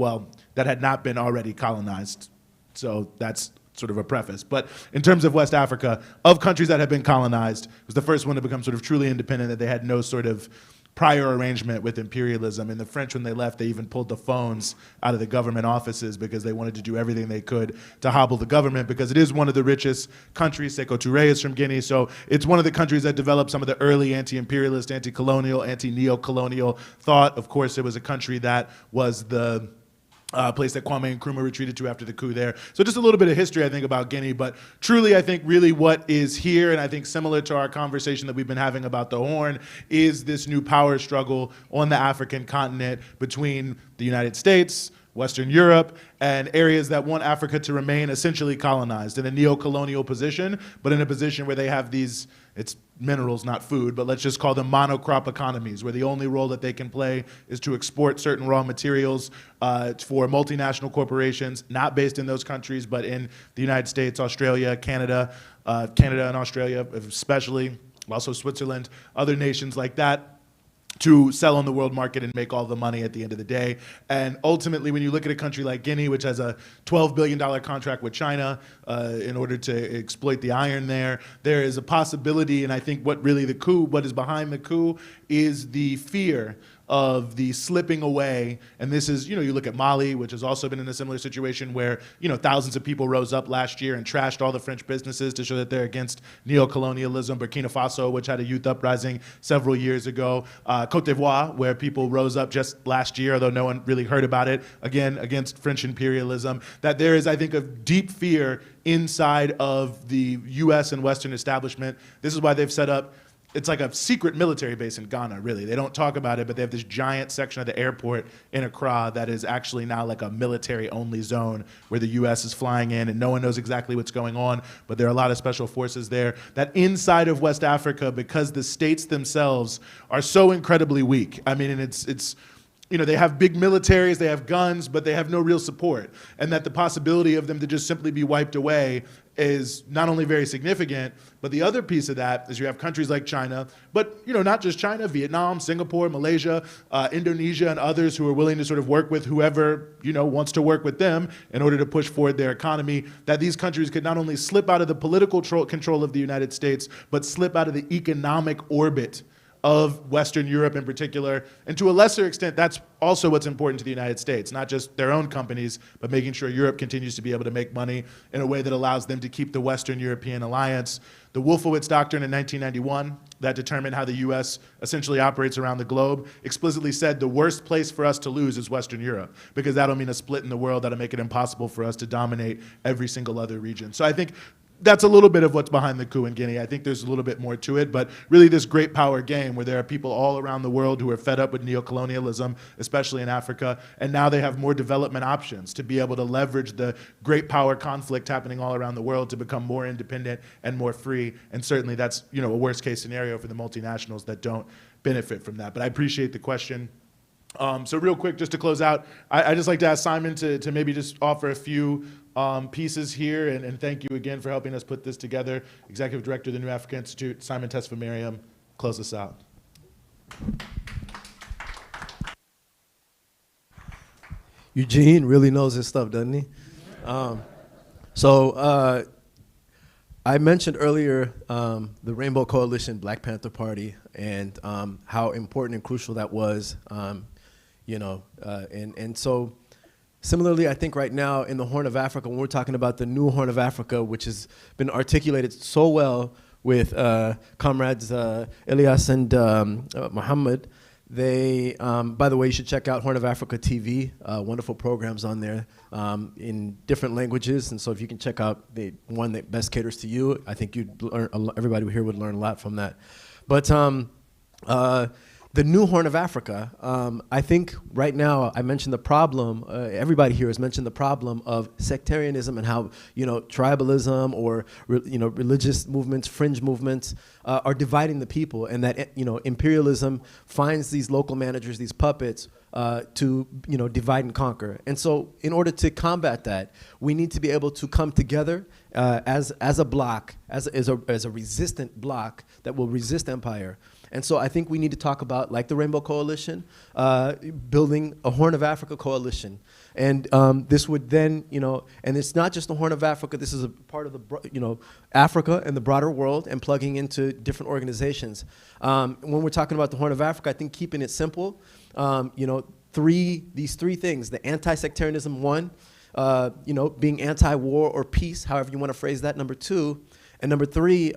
that had not been already colonized. So that's sort of a preface. But in terms of West Africa, of countries that had been colonized, it was the first one to become sort of truly independent, that they had no sort of prior arrangement with imperialism. And the French, when they left, they even pulled the phones out of the government offices because they wanted to do everything they could to hobble the government, because it is one of the richest countries. Sekou Touré is from Guinea, so it's one of the countries that developed some of the early anti-imperialist, anti-colonial, anti-neo-colonial thought. Of course, it was a country that was the place that Kwame Nkrumah retreated to after the coup there. So just a little bit of history, I think, about Guinea. But truly, I think really what is here, and I think similar to our conversation that we've been having about the Horn, is this new power struggle on the African continent between the United States, Western Europe, and areas that want Africa to remain essentially colonized in a neo-colonial position, but in a position where they have these it's minerals, not food, but let's just call them monocrop economies, where the only role that they can play is to export certain raw materials for multinational corporations, not based in those countries, but in the United States, Australia, Canada and Australia especially, also Switzerland, other nations like that, to sell on the world market and make all the money at the end of the day. And ultimately, when you look at a country like Guinea, which has a $12 billion contract with China in order to exploit the iron there is a possibility, and I think what is behind the coup is the fear of the slipping away. And this is, you look at Mali, which has also been in a similar situation where, thousands of people rose up last year and trashed all the French businesses to show that they're against neocolonialism. Burkina Faso, which had a youth uprising several years ago. Cote d'Ivoire, where people rose up just last year, although no one really heard about it, again, against French imperialism. That there is, I think, a deep fear inside of the US and Western establishment. This is why they've set up, it's like a secret military base in Ghana, really. They don't talk about it, but they have this giant section of the airport in Accra that is actually now like a military-only zone where the US is flying in and no one knows exactly what's going on, but there are a lot of special forces there. That inside of West Africa, because the states themselves are so incredibly weak. I mean, and it's they have big militaries, they have guns, but they have no real support. And that the possibility of them to just simply be wiped away is not only very significant, but the other piece of that is you have countries like China, but not just China, Vietnam, Singapore, Malaysia, Indonesia, and others who are willing to sort of work with whoever wants to work with them in order to push forward their economy, that these countries could not only slip out of the political control of the United States, but slip out of the economic orbit of Western Europe in particular. And to a lesser extent, that's also what's important to the United States, not just their own companies, but making sure Europe continues to be able to make money in a way that allows them to keep the Western European alliance. The Wolfowitz Doctrine in 1991 that determined how the US essentially operates around the globe explicitly said the worst place for us to lose is Western Europe, because that'll mean a split in the world that'll make it impossible for us to dominate every single other region. So I think that's a little bit of what's behind the coup in Guinea. I think there's a little bit more to it, but really this great power game where there are people all around the world who are fed up with neocolonialism, especially in Africa, and now they have more development options to be able to leverage the great power conflict happening all around the world to become more independent and more free. And certainly that's a worst case scenario for the multinationals that don't benefit from that. But I appreciate the question. So real quick, just to close out, I just like to ask Simon to maybe just offer a few pieces here, and thank you again for helping us put this together. Executive Director of the New Afrika Institute, Simon Tesfamariam, close us out. Eugene really knows his stuff, doesn't he? I mentioned earlier the Rainbow Coalition, Black Panther Party, and how important and crucial that was. So similarly, I think right now in the Horn of Africa, when we're talking about the new Horn of Africa, which has been articulated so well with comrades Elias and Muhammad, they, by the way, you should check out Horn of Africa TV, wonderful programs on there in different languages. And so if you can check out the one that best caters to you, I think you'd learn, everybody here would learn a lot from that. But the new Horn of Africa, I think right now I mentioned the problem, everybody here has mentioned the problem of sectarianism and how, tribalism or, religious movements, fringe movements are dividing the people, and that, imperialism finds these local managers, these puppets, to, divide and conquer. And so in order to combat that, we need to be able to come together as a block, as a resistant block that will resist empire. And so I think we need to talk about, like the Rainbow Coalition, building a Horn of Africa coalition. And this would then, and it's not just the Horn of Africa, this is a part of the, Africa and the broader world, and plugging into different organizations. When we're talking about the Horn of Africa, I think keeping it simple, these three things, the anti-sectarianism, one, being anti-war or peace, however you want to phrase that, number two, and number three,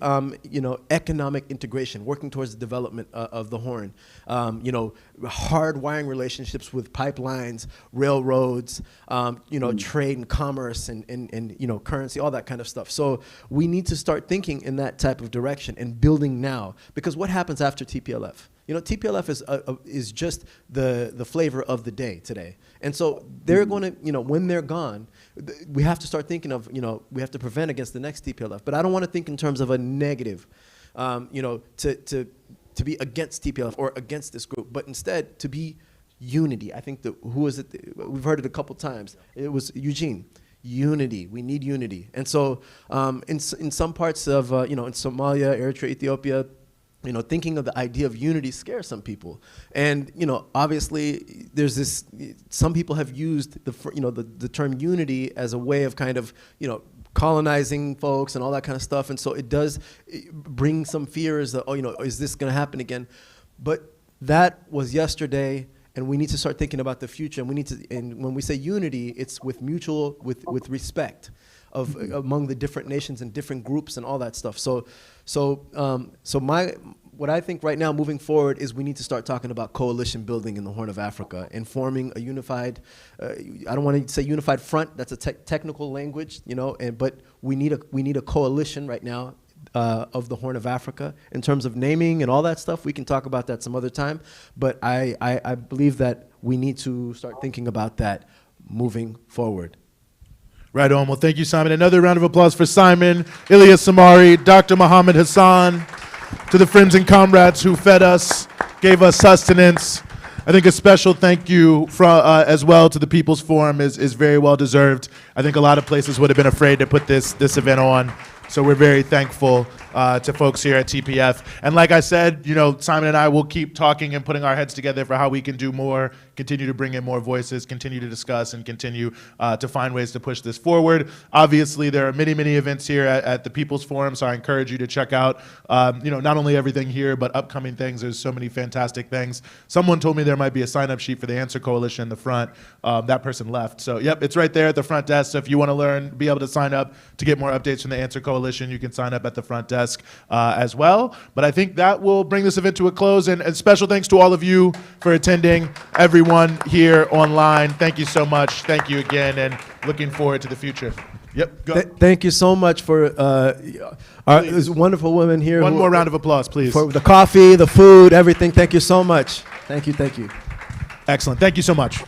economic integration, working towards the development of the Horn. Hard wiring relationships with pipelines, railroads, trade and commerce and currency, all that kind of stuff. So we need to start thinking in that type of direction and building now, because what happens after TPLF? TPLF is just the flavor of the day today. And so they're going to, when they're gone, we have to start thinking of, we have to prevent against the next TPLF. But I don't want to think in terms of a negative to be against TPLF or against this group, but instead to be unity. I think who was it? We've heard it a couple times. It was Eugene. Unity. We need unity. And so in some parts of, in Somalia, Eritrea, Ethiopia, thinking of the idea of unity scares some people. And, obviously there's this, some people have used the term unity as a way of kind of, colonizing folks and all that kind of stuff. And so it does bring some fears that, is this going to happen again? But that was yesterday. And we need to start thinking about the future. And we need to, and when we say unity, it's with mutual, with respect of among the different nations and different groups and all that stuff. What I think right now moving forward is we need to start talking about coalition building in the Horn of Africa and forming a unified, I don't want to say unified front, that's a technical language, but we need a coalition right now of the Horn of Africa in terms of naming and all that stuff. We can talk about that some other time, but I believe that we need to start thinking about that moving forward. Right on. Well, thank you, Simon. Another round of applause for Simon, Ilyas Samari, Dr. Mohammed Hassan, to the friends and comrades who fed us, gave us sustenance. I think a special thank you as well to the People's Forum is very well deserved. I think a lot of places would have been afraid to put this event on. So we're very thankful to folks here at TPF. And like I said, Simon and I will keep talking and putting our heads together for how we can do more, continue to bring in more voices, continue to discuss, and continue to find ways to push this forward. Obviously, there are many, many events here at the People's Forum, so I encourage you to check out, not only everything here, but upcoming things. There's so many fantastic things. Someone told me there might be a sign-up sheet for the Answer Coalition in the front. That person left. So, yep, it's right there at the front desk. So if you want to learn, be able to sign up to get more updates from the Answer Coalition, you can sign up at the front desk as well. But I think that will bring this event to a close. And special thanks to all of you for attending, everyone here online. Thank you so much. Thank you again, and looking forward to the future. Yep. Go. Thank you so much for this wonderful women here. One more round of applause, please. For the coffee, the food, everything. Thank you so much. Thank you. Thank you. Excellent. Thank you so much.